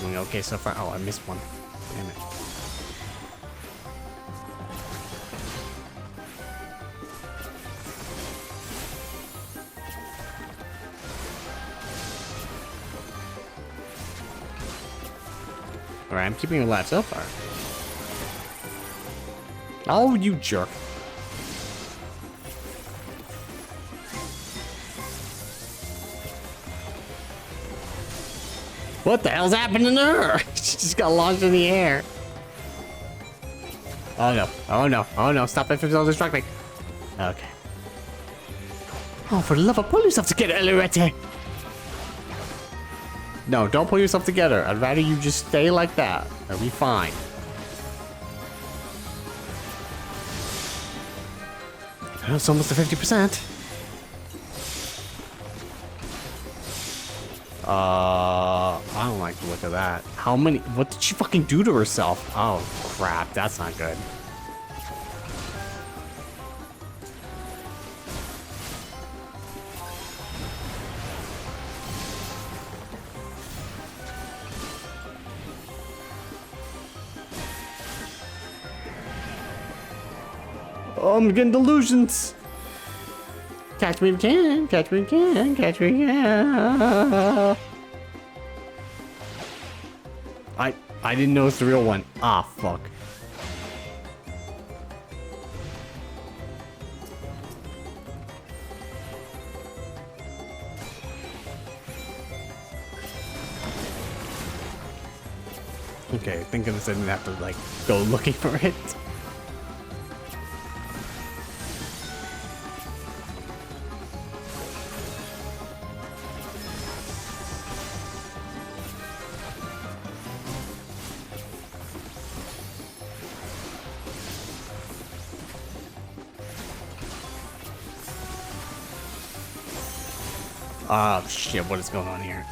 Doing okay so far. Oh, I missed one. Damn it. Alright, I'm keeping you alive so far. Oh, you jerk. What the hell's happening to her? She just got launched in the air. Oh no. Oh no. Oh no. Stop it from self-destructing. Okay. Oh, for the love of, pull yourself together, Elirete. No, don't pull yourself together. I'd rather you just stay like that. That'll be fine. It's almost to 50%. I don't like the look of that. How many? What did she fucking do to herself? Oh, crap. That's not good. Oh, I'm getting delusions. Catch me if you can, catch me if you can, catch me if you can. I didn't know it's the real one. Ah, fuck. Okay, thank goodness I didn't have to, like, go looking for it. Oh shit, what is going on here?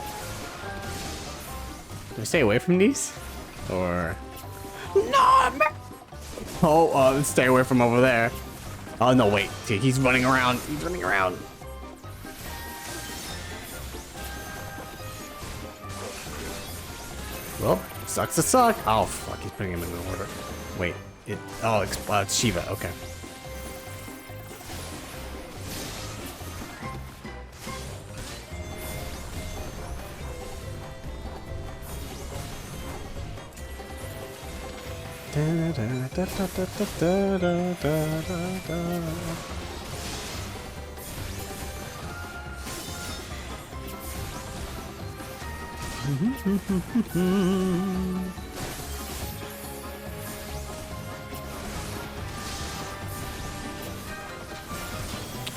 Do I stay away from these? Or... No! Oh, stay away from over there. Oh no, wait. He's running around. He's running around. Well, sucks to suck. Oh fuck, he's putting him in order. Wait, oh, it's Shiva, okay.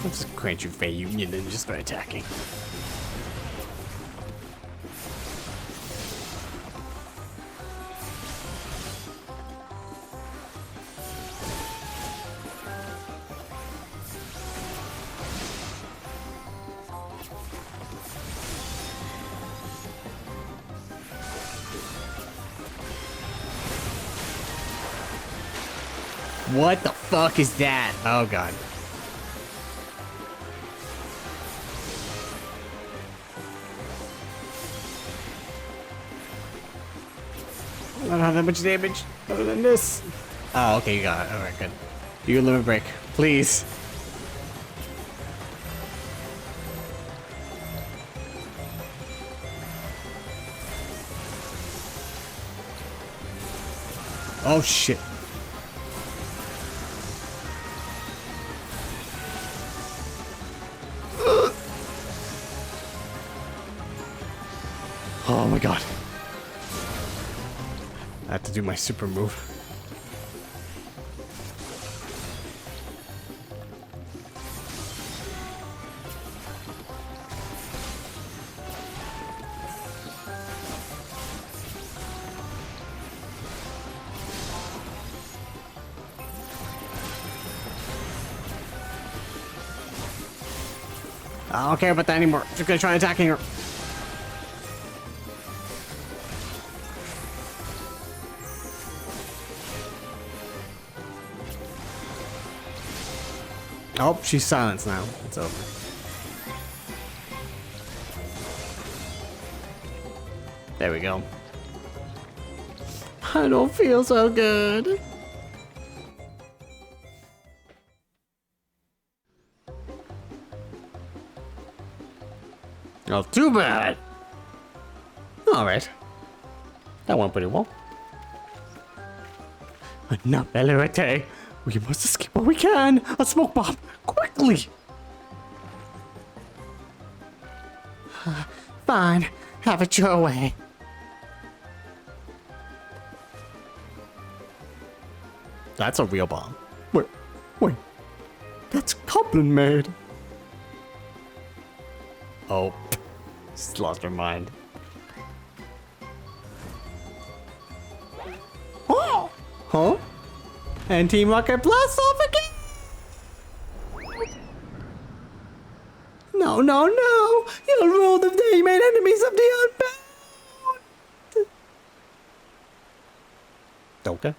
Let's just grant you fair union and just start attacking. What the fuck is that? Oh god. I don't have that much damage other than this. Oh, okay, you got it. Alright, good. Do your limit break, please. Oh shit. Oh my god. I have to do my super move. I don't care about that anymore. Just gonna try attacking her. Oh, she's silenced now. It's over. There we go. I don't feel so good. Oh, too bad. Alright. That went pretty well. Enough, Elerete. We must escape while we can. A smoke bomb. Quickly. Fine. Have it your way. That's a real bomb. Wait. That's Goblin made. Oh. Just lost her mind. Oh! Huh? And Team Rocket blasts off again! No, no, no! You'll rule the demon enemies of the unbound! Okay.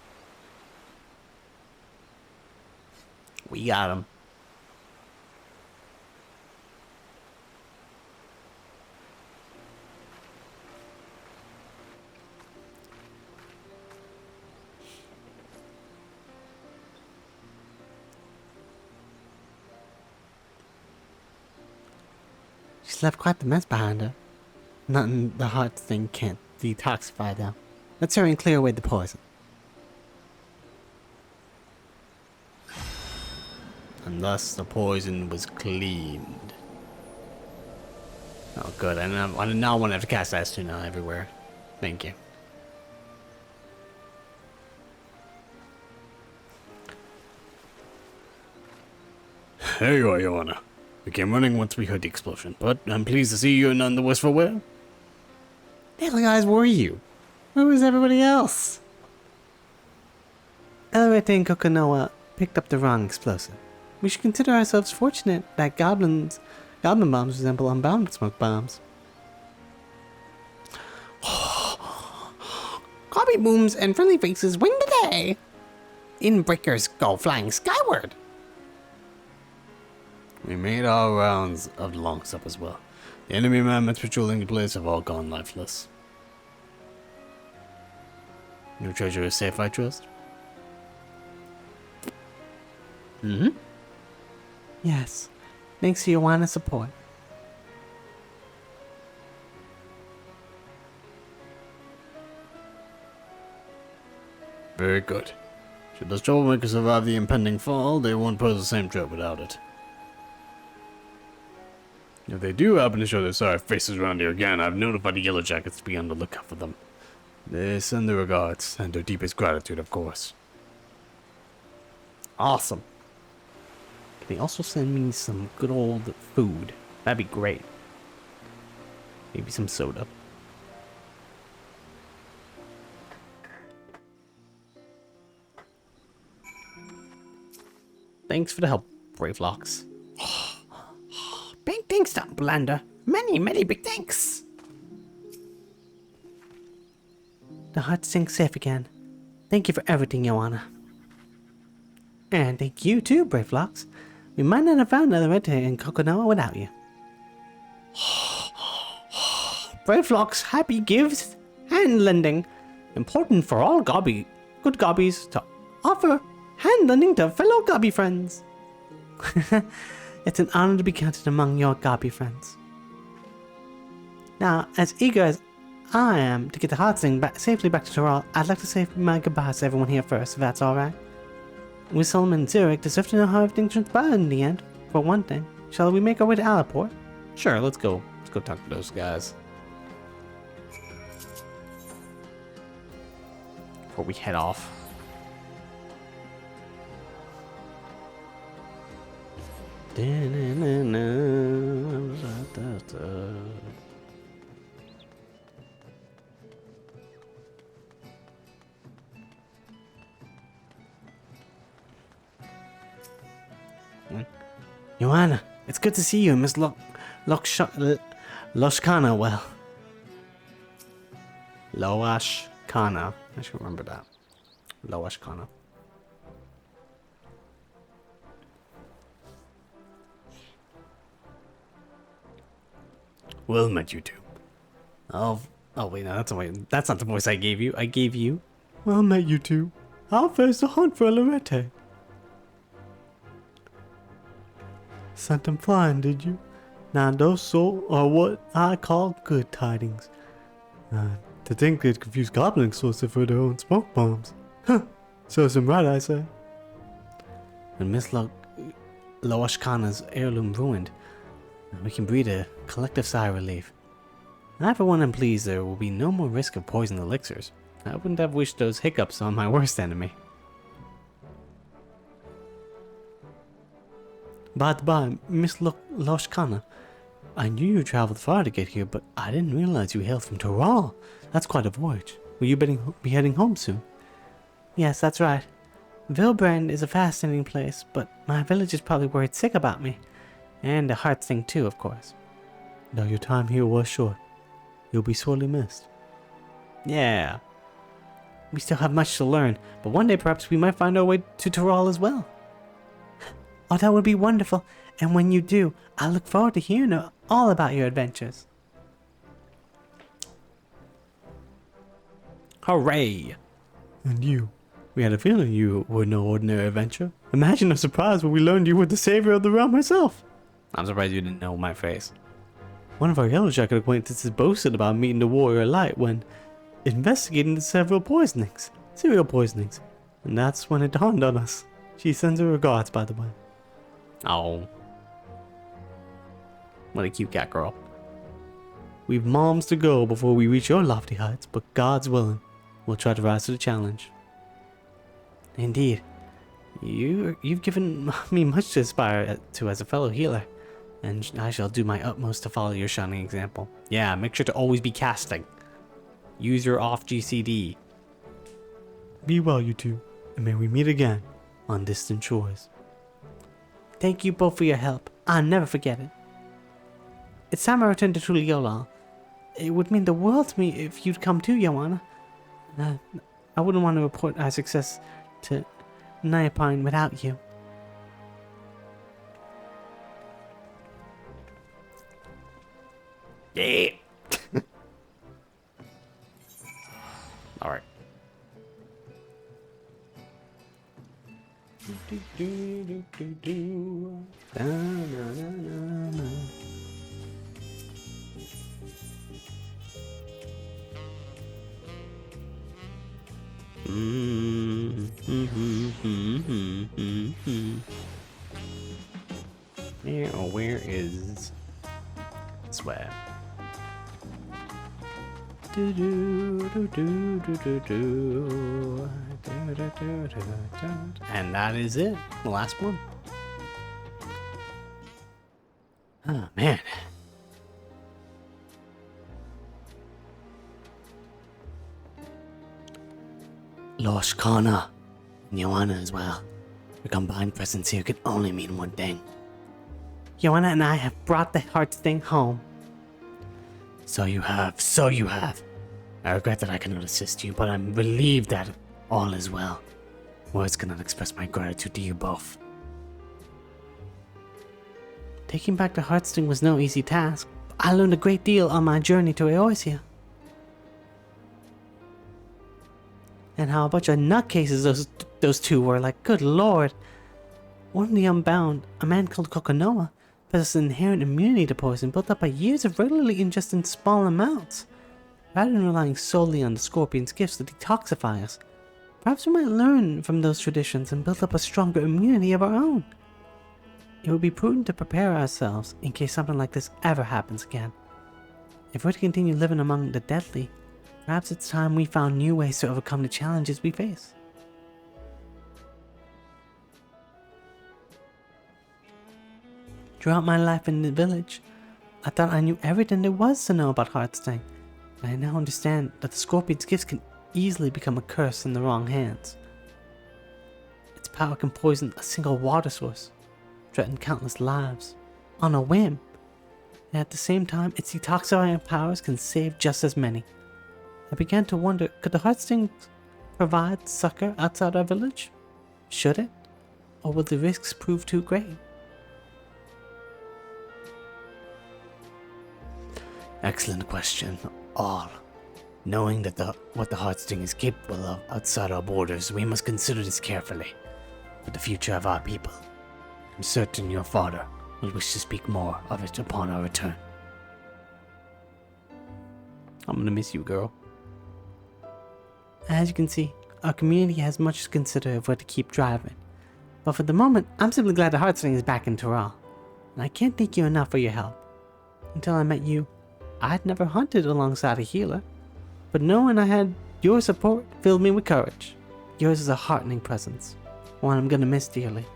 We got him. She's left quite the mess behind her. Nothing the heart thing can't detoxify though. Let's hurry and clear away the poison. And thus the poison was cleaned. Oh, good. I now won't have to cast Astuna everywhere. Thank you. There you are, Your Honor. We came running once we heard the explosion, but I'm pleased to see you're none the worse for wear. The hell guys were you? Where was everybody else? Elrete and Kokonoa picked up the wrong explosive. We should consider ourselves fortunate that goblin bombs resemble unbound smoke bombs. Copy booms and friendly faces win the day. Inbreakers go flying skyward. We made our rounds of the long stop as well. The enemy mammoths patrolling the place have all gone lifeless. Your treasure is safe, I trust? Mm-hmm. Yes. Thanks to your Wana's support. Very good. Should those troublemakers survive the impending fall, they won't pose the same threat without it. If they do happen to show their sorry faces around here again, I've notified the Yellow Jackets to be on the lookout for them. They send their regards and their deepest gratitude, of course. Awesome. Can they also send me some good old food? That'd be great. Maybe some soda. Thanks for the help, Bravelocks. Big thanks, Blender. Many big thanks. The heart sinks safe again. Thank you for everything, Joanna. And thank you too, Bravelocks. We might not have found Alarete and Kokonoa without you. Bravelocks, happy gifts and lending. Important for all good gobbies to offer hand lending to fellow gobby friends. It's an honor to be counted among your gobby friends. Now, as eager as I am to get the heart thing safely back to Toral, I'd like to say my goodbyes to everyone here first, if that's alright. Whistle and Zurich deserve to know how everything transpired in the end, for one thing. Shall we make our way to Alaport? Sure, let's go. Let's go talk to those guys. Before we head off. Joanna, it's good to see you, Miss Loshkana, well. Loashkana. I should remember that. Loashkana. Well met, you two. Oh wait, no, that's not the voice I gave you. I gave you. Well met, you two. I'll face the hunt for Lorette. Sent them flying, did you? Now those so are what I call good tidings. To think they'd confuse goblin sources for their own smoke bombs. Huh. Serves them right, I say. When Miss Loashkana's heirloom ruined, we can breathe a collective sigh of relief. I for one am pleased there will be no more risk of poisoned elixirs. I wouldn't have wished those hiccups on my worst enemy. By the by, Miss Loshkana, I knew you traveled far to get here, but I didn't realize you hailed from Toral. That's quite a voyage. Will you be heading home soon? Yes, that's right. Vilbrand is a fascinating place, but my village is probably worried sick about me. And a heart thing too, of course. Though your time here was short, you'll be sorely missed. Yeah. We still have much to learn, but one day perhaps we might find our way to Toral as well. Oh, that would be wonderful. And when you do, I look forward to hearing all about your adventures. Hooray! And you? We had a feeling you were no ordinary adventure. Imagine our surprise when we learned you were the savior of the realm herself. I'm surprised you didn't know my face. One of our Yellow Jacket acquaintances boasted about meeting the warrior light when investigating the serial poisonings. And that's when it dawned on us. She sends her regards, by the way. Oh. What a cute cat girl. We've moms to go before we reach your lofty heights, but God's willing, we'll try to rise to the challenge. Indeed. You've given me much to aspire to as a fellow healer, and I shall do my utmost to follow your shining example. Yeah, make sure to always be casting. Use your off GCD. Be well, you two, and may we meet again on distant shores. Thank you both for your help. I'll never forget it. It's time I return to Tuliola. It would mean the world to me if you'd come too, Joanna. I wouldn't want to report our success to Nyapine without you. Yeah. All right. Where is Sweat? And that is it. The last one. Oh man. Losh Kana and Joanna as well. Your combined presence here could only mean one thing. Joanna and I have brought the Heartsting home. So you have. I regret that I cannot assist you, but I'm relieved that all is well. Words cannot express my gratitude to you both. Taking back the Heartsting was no easy task. I learned a great deal on my journey to Eorzea. And how a bunch of nutcases those two were, like, good lord. One of the Unbound, a man called Kokonoa, possesses an inherent immunity to poison built up by years of regularly ingesting small amounts. Rather than relying solely on the Scorpion's gifts to detoxify us, perhaps we might learn from those traditions and build up a stronger immunity of our own. It would be prudent to prepare ourselves in case something like this ever happens again. If we're to continue living among the deadly, perhaps it's time we found new ways to overcome the challenges we face. Throughout my life in the village, I thought I knew everything there was to know about Heartsting, but I now understand that the Scorpion's gifts can easily become a curse in the wrong hands. Its power can poison a single water source, threaten countless lives, on a whim, and at the same time, its detoxifying powers can save just as many. I began to wonder, could the Heartsting provide succor outside our village? Should it? Or will the risks prove too great? Excellent question. All. Knowing that what the Heartsting is capable of outside our borders, we must consider this carefully. For the future of our people. I'm certain your father will wish to speak more of it upon our return. I'm gonna miss you, girl. As you can see, our community has much to consider of where to keep driving. But for the moment, I'm simply glad the Heartsling is back in Terral. And I can't thank you enough for your help. Until I met you, I'd never hunted alongside a healer. But knowing I had your support filled me with courage. Yours is a heartening presence, one I'm gonna miss dearly.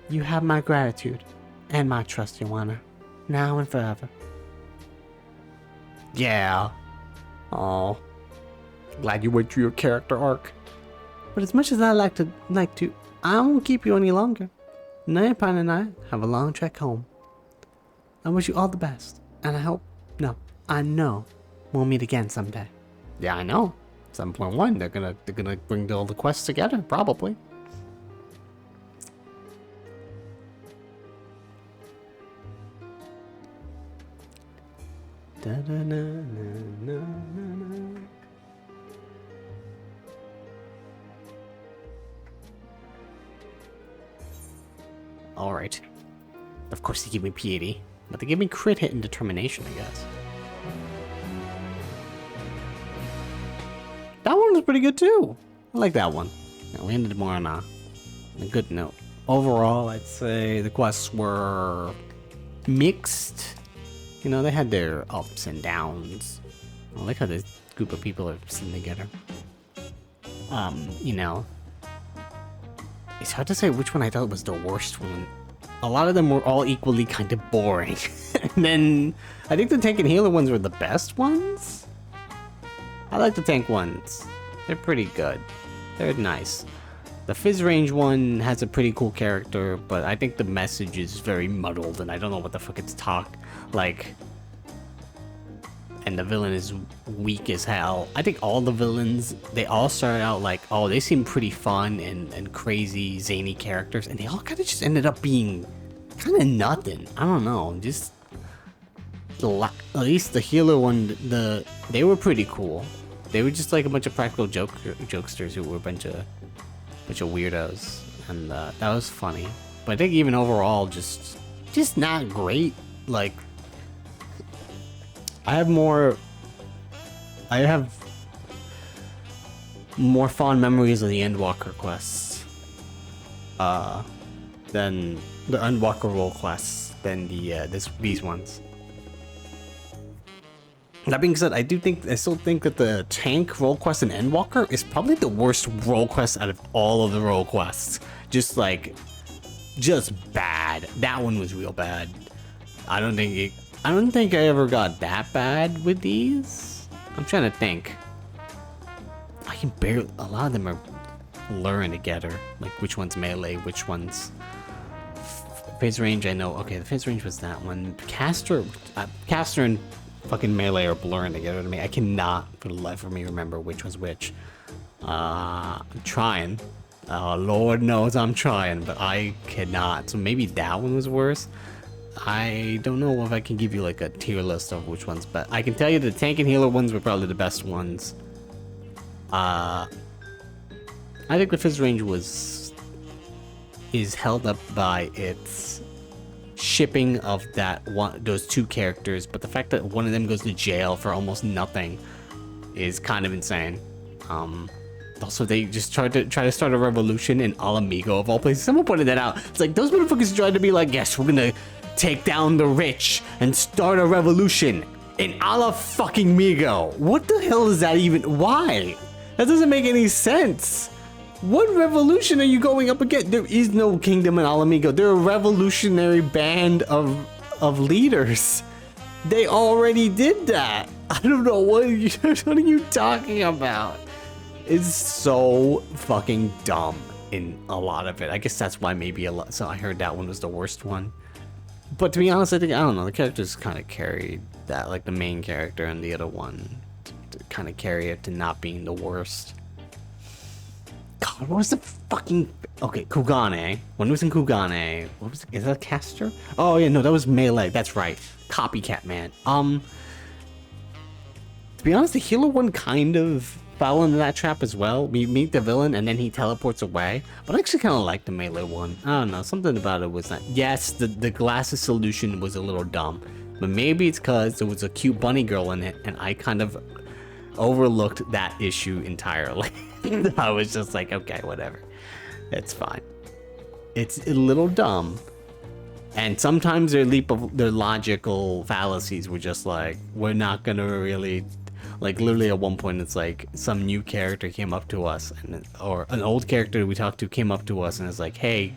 You have my gratitude and my trust, Joanna, now and forever. Yeah. Oh. Glad you went through your character arc. But as much as I like to, I won't keep you any longer. Nayapan and I have a long trek home. I wish you all the best, and I know we'll meet again someday. Yeah, I know. 7.1, they're gonna bring all the quests together, probably. Alright. Of course they give me piety, but they give me crit hit and determination, I guess. That one was pretty good too. I like that one. Yeah, we ended more on a good note. Overall, I'd say the quests were mixed. You know, they had their ups and downs. I like how this group of people are sitting together. You know, it's hard to say which one I thought was the worst one. A lot of them were all equally kind of boring. And then I think the tank and healer ones were the best ones. I like the tank ones. They're pretty good. They're nice. The Fizz range one has a pretty cool character, but I think the message is very muddled and I don't know what the fuck it's like. And the villain is weak as hell. I think all the villains, they all started out like, oh, they seem pretty fun and crazy, zany characters, and they all kind of just ended up being kind of nothing. I don't know, just at least the healer one, they were pretty cool. They were just like a bunch of practical jokesters who were a bunch of weirdos, and that was funny. But I think even overall, just not great. Like, more fond memories of the Endwalker quests than the Endwalker role quests than these ones. That being said, I still think that the tank role quest in Endwalker is probably the worst role quest out of all of the role quests. Just bad. That one was real bad. I don't think I ever got that bad with these. I'm trying to think. I can barely. A lot of them are blurring together. Like which one's melee, which one's phase range. I know. Okay, the phase range was that one. Caster and fucking melee are blurring together to me. I cannot for the life of me remember which was which. I'm trying. Lord knows I'm trying, but I cannot. So maybe that one was worse. I don't know if I can give you like a tier list of which ones, but I can tell you the tank and healer ones were probably the best ones. I think the phase range is held up by its shipping of those two characters, but the fact that one of them goes to jail for almost nothing is kind of insane. Also, they just try to start a revolution in Alamigo of all places. Someone pointed that out. It's like those motherfuckers tried to be like, yes, we're gonna take down the rich and start a revolution in fucking Migo. What the hell is that even? Why? That doesn't make any sense. What revolution are you going up against? There is no kingdom in Alamigo. They're a revolutionary band of leaders. They already did that. I don't know what are you talking about? It's so fucking dumb in a lot of it. I guess that's why maybe a lot. So I heard that one was the worst one. But to be honest, I don't know. The characters kind of carried that, like the main character and the other one, to kind of carry it to not being the worst. God, what was the fucking... Okay, Kugane. When it was in Kugane, what was it? Is that a caster? Oh yeah, no, that was melee. That's right. Copycat man. To be honest, the healer one kind of fell into that trap as well. We meet the villain and then he teleports away. But I actually kind of like the melee one. I don't know, something about it was not... Yes, the glasses solution was a little dumb. But maybe it's because there was a cute bunny girl in it and I kind of overlooked that issue entirely. I was just like, okay, whatever. It's fine. It's a little dumb. And sometimes their logical fallacies were just like, we're not gonna really... Like, literally at one point, it's like some new character came up to us, or an old character we talked to came up to us and is like, hey,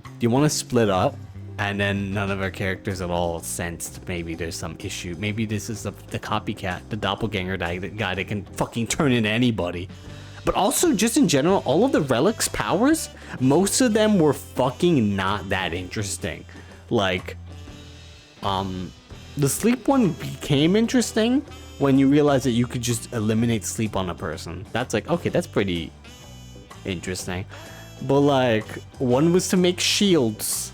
do you want to split up? And then none of our characters at all sensed maybe there's some issue. Maybe this is the copycat, the doppelganger guy that can fucking turn into anybody. But also, just in general, all of the relics' powers, most of them were fucking not that interesting. Like, the sleep one became interesting when you realize that you could just eliminate sleep on a person. That's like, okay, that's pretty interesting. But like, one was to make shields.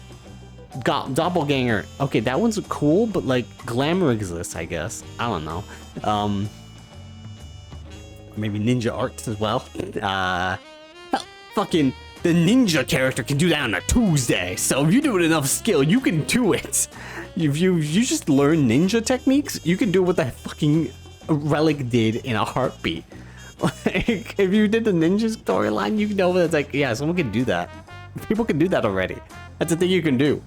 Doppelganger. Okay, that one's cool, but like, glamour exists, I guess. I don't know. Maybe ninja arts as well. Hell, fucking the ninja character can do that on a Tuesday. So if you do it enough skill, you can do it. If you just learn ninja techniques, you can do what that fucking relic did in a heartbeat. Like, if you did the ninja storyline, you know that it's like, yeah, someone can do that. People can do that already. That's a thing you can do.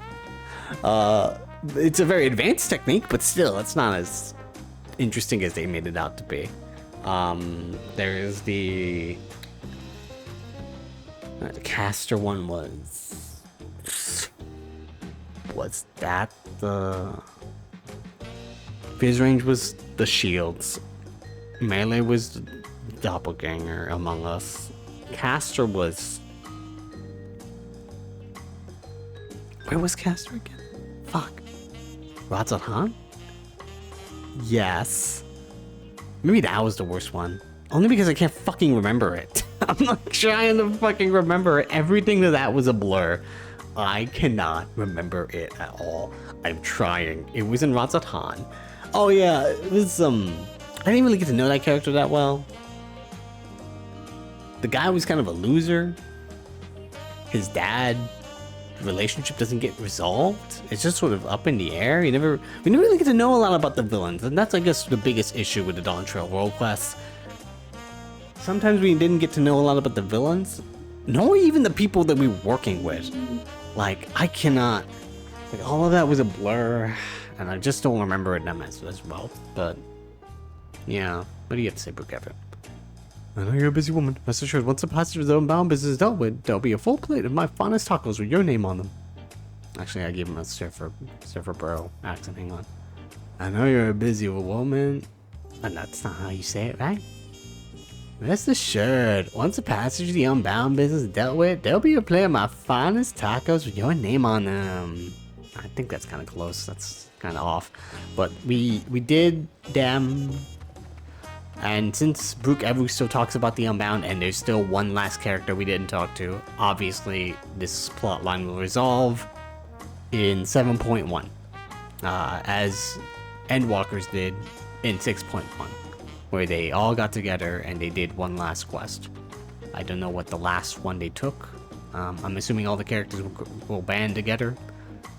It's a very advanced technique, but still, it's not as interesting as they made it out to be. There's the caster one was that the phase range was the shields, melee was the doppelganger among us, caster was... Where was caster again? Fuck. Razathan? Yes. Maybe that was the worst one. Only because I can't fucking remember it. I'm not trying to fucking remember it. Everything that was a blur. I cannot remember it at all. I'm trying. It was in Razathan. Oh yeah, it was I didn't really get to know that character that well. The guy was kind of a loser. His dad relationship doesn't get resolved. It's just sort of up in the air. We never really get to know a lot about the villains, and that's, I guess, the biggest issue with the Dawn Trail Rolequests. sometimes we didn't get to know a lot about the villains, nor even the people that we were working with. Like, I cannot, like, all of that was a blur, and I just don't remember it as well. But yeah, what do you have to say, Brookhaven? I know you're a busy woman. Rest assured, once the passage of the Unbound business is dealt with, there'll be a full plate of my finest tacos with your name on them. Actually, I gave him a surfer bro accent. Hang on. I know you're a busy woman, but that's not how you say it, right? Rest assured, once the passage of the Unbound business is dealt with, there'll be a plate of my finest tacos with your name on them. I think that's kind of close. That's kind of off, but we did them. And since Brook Evu still talks about the Unbound, and there's still one last character we didn't talk to, obviously this plot line will resolve in 7.1, as Endwalkers did in 6.1, where they all got together and they did one last quest. I don't know what the last one they took. I'm assuming all the characters will band together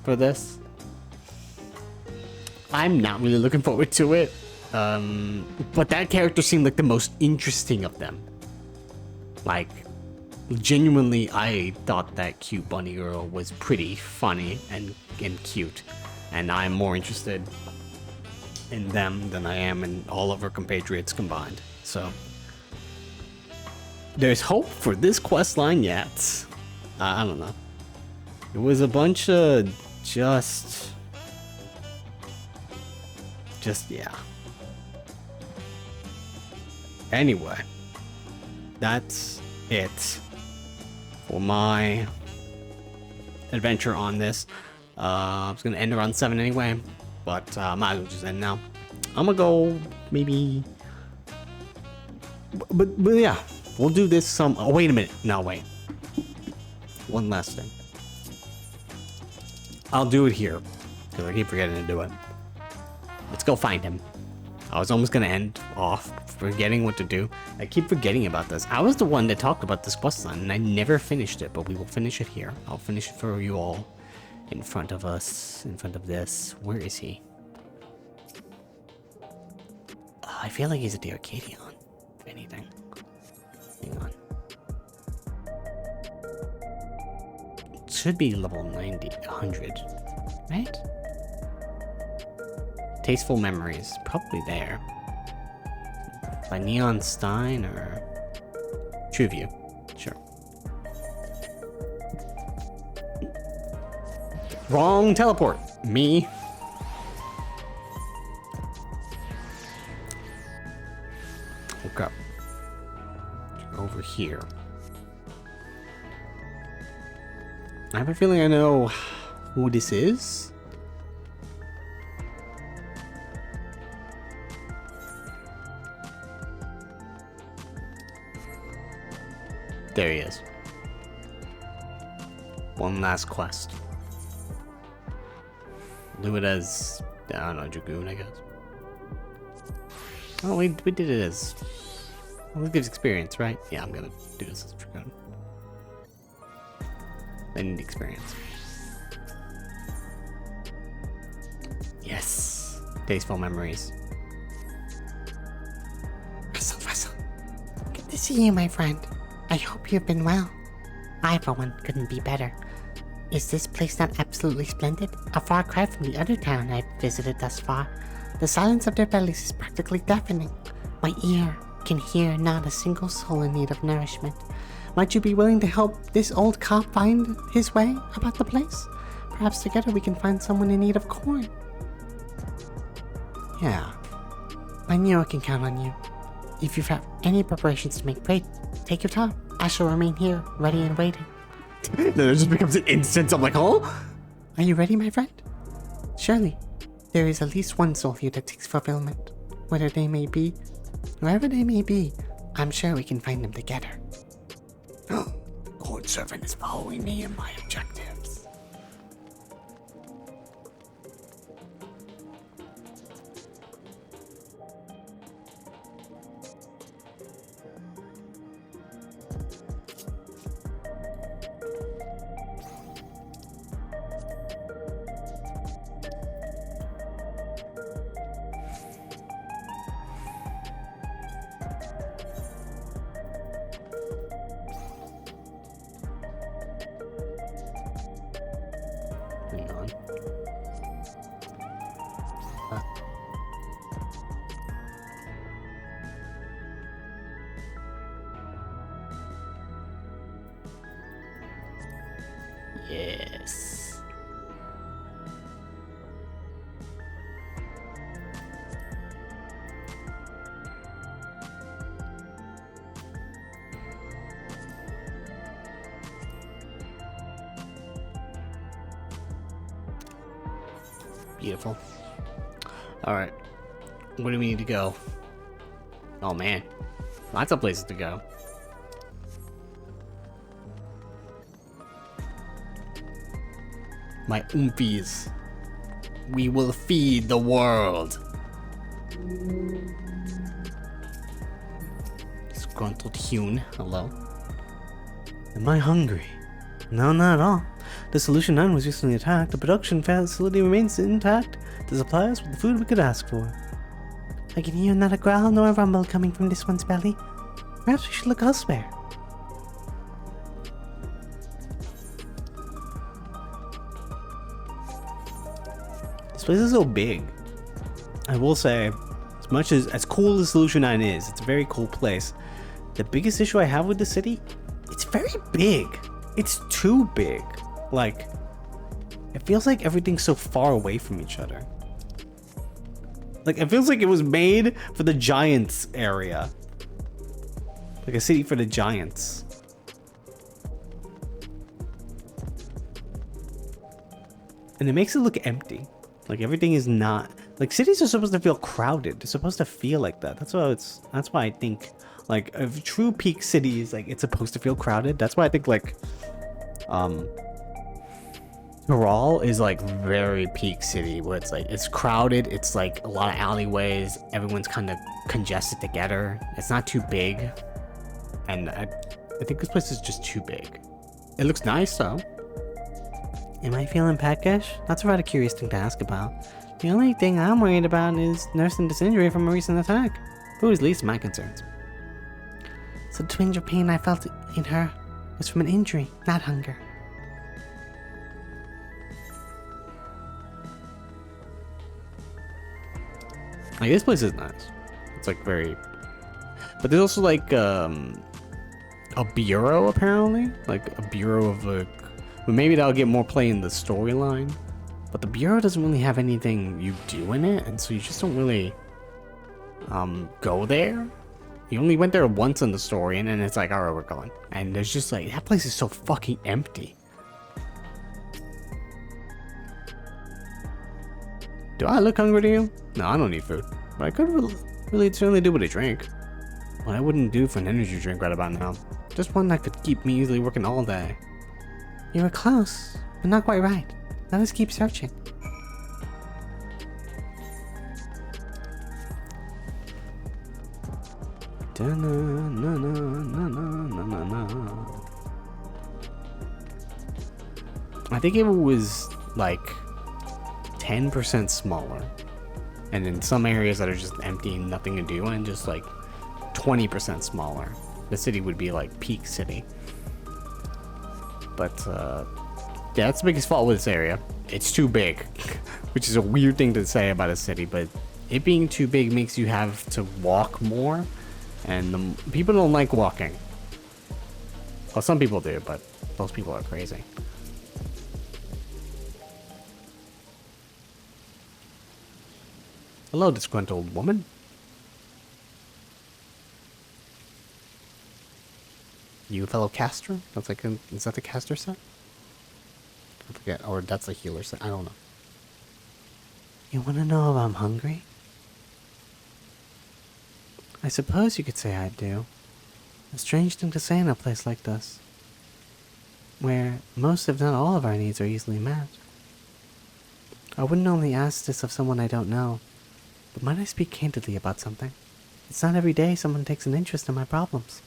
for this. I'm not really looking forward to it. But that character seemed like the most interesting of them. Like, genuinely, I thought that cute bunny girl was pretty funny and cute. And I'm more interested in them than I am in all of her compatriots combined. So, there's hope for this quest line yet. I don't know. It was a bunch of just yeah. Anyway, that's it for my adventure on this. I was gonna end around 7 anyway, but might as well just end now. I'm gonna go maybe, but yeah, we'll do this some. Oh, wait a minute. No, wait. One last thing. I'll do it here because I keep forgetting to do it. Let's go find him. I was almost gonna end off forgetting what to do. I keep forgetting about this. I was the one that talked about this quest line, and I never finished it, but we will finish it here. I'll finish it for you all in front of us, in front of this. Where is he? I feel like he's at the Arcadion, if anything. Hang on. It should be level 90, 100, right? Tasteful Memories, probably there. By Neon Stein or True sure. Wrong teleport, me. Okay. Over here. I have a feeling I know who this is. There he is. One last quest. Do it as, I don't know, Dragoon, I guess. Oh, we did it as, well, it gives experience, right? Yeah, I'm gonna do this as Dragoon. I need experience. Yes. Tasteful Memories. Russell. Good to see you, my friend. I hope you've been well. I, for one, couldn't be better. Is this place not absolutely splendid? A far cry from the other town I've visited thus far. The silence of their bellies is practically deafening. My ear can hear not a single soul in need of nourishment. Might you be willing to help this old cop find his way about the place? Perhaps together we can find someone in need of corn. Yeah. I knew I can count on you. If you have any preparations to make, pray, take your time. I shall remain here, ready and waiting. Then it just becomes an instant. I'm like, huh? Are you ready, my friend? Surely, there is at least one soul here that seeks fulfillment. Wherever they may be, I'm sure we can find them together. Cornservant is following me in my objectives. on. Yes. Beautiful. Alright. Where do we need to go? Oh man. Lots of places to go. My oompies. We will feed the world. Disgruntled Hune. Hello. Am I hungry? No, not at all. The Solution 9 was recently attacked. The production facility remains intact to supply us with the food we could ask for. I can hear not a growl nor a rumble coming from this one's belly. Perhaps we should look elsewhere. This place is so big. I will say, as much as cool as Solution 9 is, it's a very cool place. The biggest issue I have with the city, it's very big. It's too big. Like, it feels like everything's so far away from each other. Like, it feels like it was made for the Giants area. Like a city for the Giants. And it makes it look empty. Like, everything is not... Like, cities are supposed to feel crowded. They're supposed to feel like that. That's why I think, like, a true peak city is, like, it's supposed to feel crowded. That's why I think, like, Tyrol is, like, very peak city, where it's, like, it's crowded. It's, like, a lot of alleyways. Everyone's kind of congested together. It's not too big. And I think this place is just too big. It looks nice, though. Am I feeling peckish? That's a rather curious thing to ask about. The only thing I'm worried about is nursing this injury from a recent attack. Food is least of my concerns. So the twinge of pain I felt in her was from an injury, not hunger. Like, this place is nice. It's like very... But there's also like a bureau apparently. Like a bureau of like... But maybe that'll get more play in the storyline. But the bureau doesn't really have anything you do in it, and so you just don't really go there. You only went there once in the story, and then it's like, alright, we're going. And there's just like, that place is so fucking empty. Do I look hungry to you? No, I don't need food. But I could really certainly do with a drink. What I wouldn't do for an energy drink right about now. Just one that could keep me easily working all day. You were close, but not quite right. Let us keep searching. I think it was like 10% smaller. And in some areas that are just empty and nothing to do, and just like 20% smaller. The city would be like peak city. But yeah, that's the biggest fault with this area. It's too big, which is a weird thing to say about a city, but it being too big makes you have to walk more, and people don't like walking. Well, some people do, but those people are crazy. Hello, disgruntled woman. You a fellow caster? That's like is that the caster set? I forget, or that's a healer set. I don't know. You want to know if I'm hungry? I suppose you could say I do. A strange thing to say in a place like this, where most if not all of our needs are easily met. I wouldn't normally ask this of someone I don't know, but might I speak candidly about something? It's not every day someone takes an interest in my problems.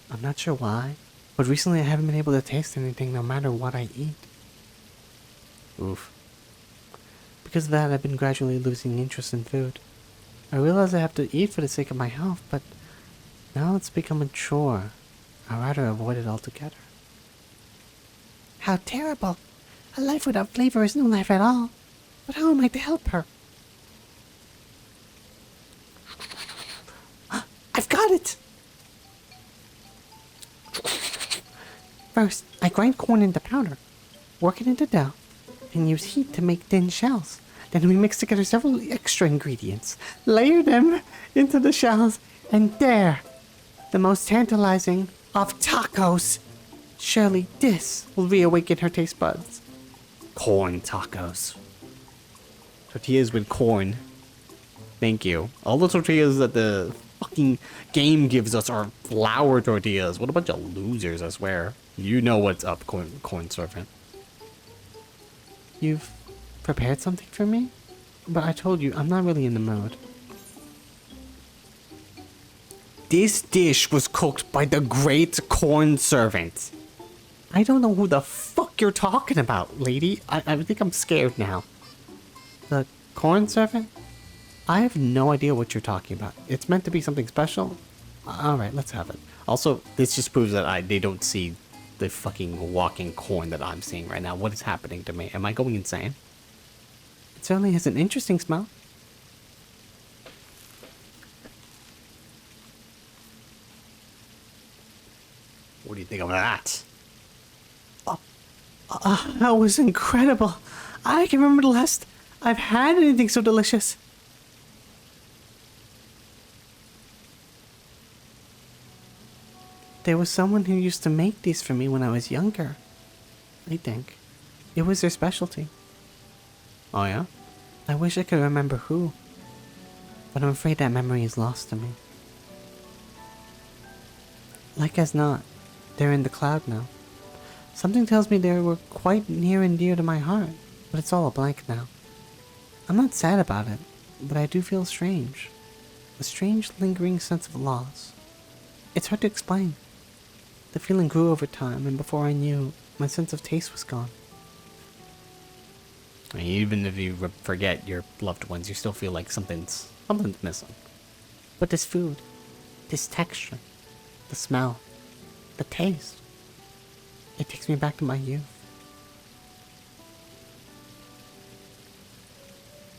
I'm not sure why, but recently I haven't been able to taste anything no matter what I eat. Oof. Because of that, I've been gradually losing interest in food. I realize I have to eat for the sake of my health, but now it's become a chore. I'd rather avoid it altogether. How terrible. A life without flavor is no life at all. But how am I to help her? I've got it! First, I grind corn into powder, work it into dough, and use heat to make thin shells. Then we mix together several extra ingredients, layer them into the shells, and there, the most tantalizing of tacos. Surely this will reawaken her taste buds. Corn tacos. Tortillas with corn. Thank you. All the tortillas that the fucking game gives us are flour tortillas. What a bunch of losers, I swear. You know what's up, Cornservant. You've prepared something for me? But I told you, I'm not really in the mood. This dish was cooked by the great Cornservant. I don't know who the fuck you're talking about, lady. I think I'm scared now. The Cornservant? I have no idea what you're talking about. It's meant to be something special. Alright, let's have it. Also, this just proves that they don't see the fucking walking corn that I'm seeing right now. What is happening to me? Am I going insane? It certainly has an interesting smell. What do you think of that? That was incredible. I can remember the last I've had anything so delicious. There was someone who used to make these for me when I was younger. I think. It was their specialty. Oh yeah? I wish I could remember who. But I'm afraid that memory is lost to me. Like as not, they're in the cloud now. Something tells me they were quite near and dear to my heart, but it's all a blank now. I'm not sad about it, but I do feel strange. A strange, lingering sense of loss. It's hard to explain. The feeling grew over time, and before I knew, my sense of taste was gone. Even if you forget your loved ones, you still feel like something's missing. But this food, this texture, the smell, the taste, it takes me back to my youth.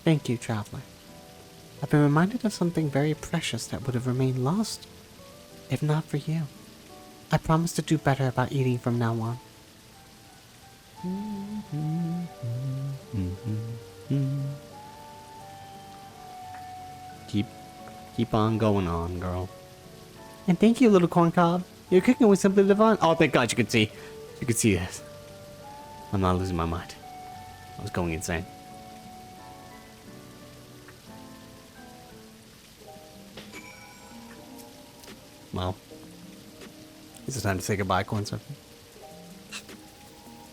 Thank you, traveler. I've been reminded of something very precious that would have remained lost, if not for you. I promise to do better about eating from now on. Keep on going on, girl. And thank you, little corn cob. Your cooking was simply divine. Oh, thank God you could see. You could see this. I'm not losing my mind. I was going insane. Well, is it time to say goodbye, Cornservant?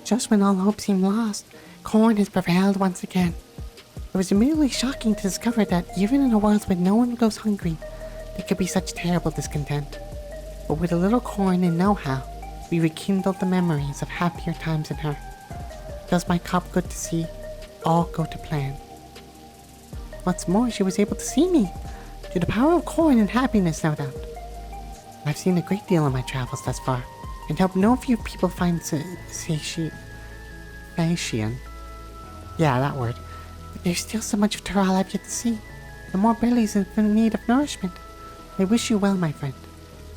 Just when all hope seemed lost, corn has prevailed once again. It was immediately shocking to discover that even in a world where no one goes hungry, there could be such terrible discontent. But with a little corn and know-how, we rekindled the memories of happier times in her. Does my cup good to see? All go to plan. What's more, she was able to see me, through the power of corn and happiness, no doubt. I've seen a great deal in my travels thus far, and hope no few people find satiation. Yeah, that word. But there's still so much of Terral I've yet to see, and more bellies in need of nourishment. I wish you well, my friend.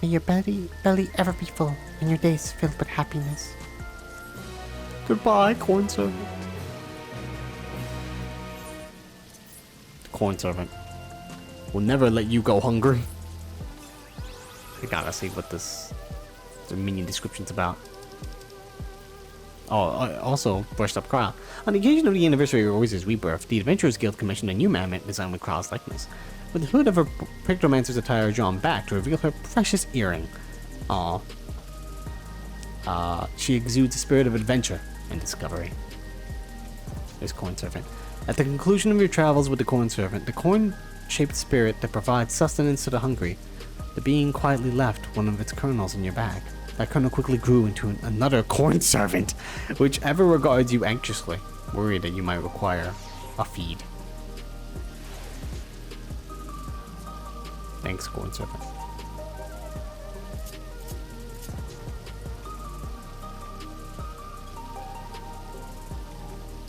May your belly ever be full, and your days filled with happiness. Goodbye, Cornservant. Cornservant will never let you go hungry. I gotta see what this mini description's about. Oh, also, brushed up Kyle. On the occasion of the anniversary of Royce's rebirth, the Adventurers Guild commissioned a new mammoth designed with Kyle's likeness, with the hood of her Pictomancer's attire drawn back to reveal her precious earring. Aww. She exudes a spirit of adventure and discovery. There's Cornservant. At the conclusion of your travels with the Cornservant, the corn-shaped spirit that provides sustenance to the hungry, the being quietly left one of its kernels in your bag. That kernel quickly grew into another Cornservant, which ever regards you anxiously, worried that you might require a feed. Thanks, Cornservant.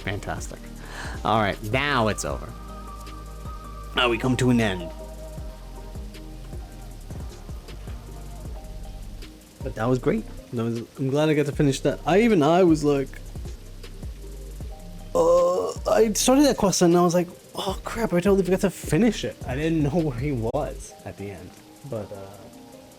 Fantastic. All right, now it's over. Now we come to an end. But that was great. I'm glad I got to finish that. I was like, I started that quest and I was like, oh crap, I totally forgot to finish it. I didn't know where he was at the end. But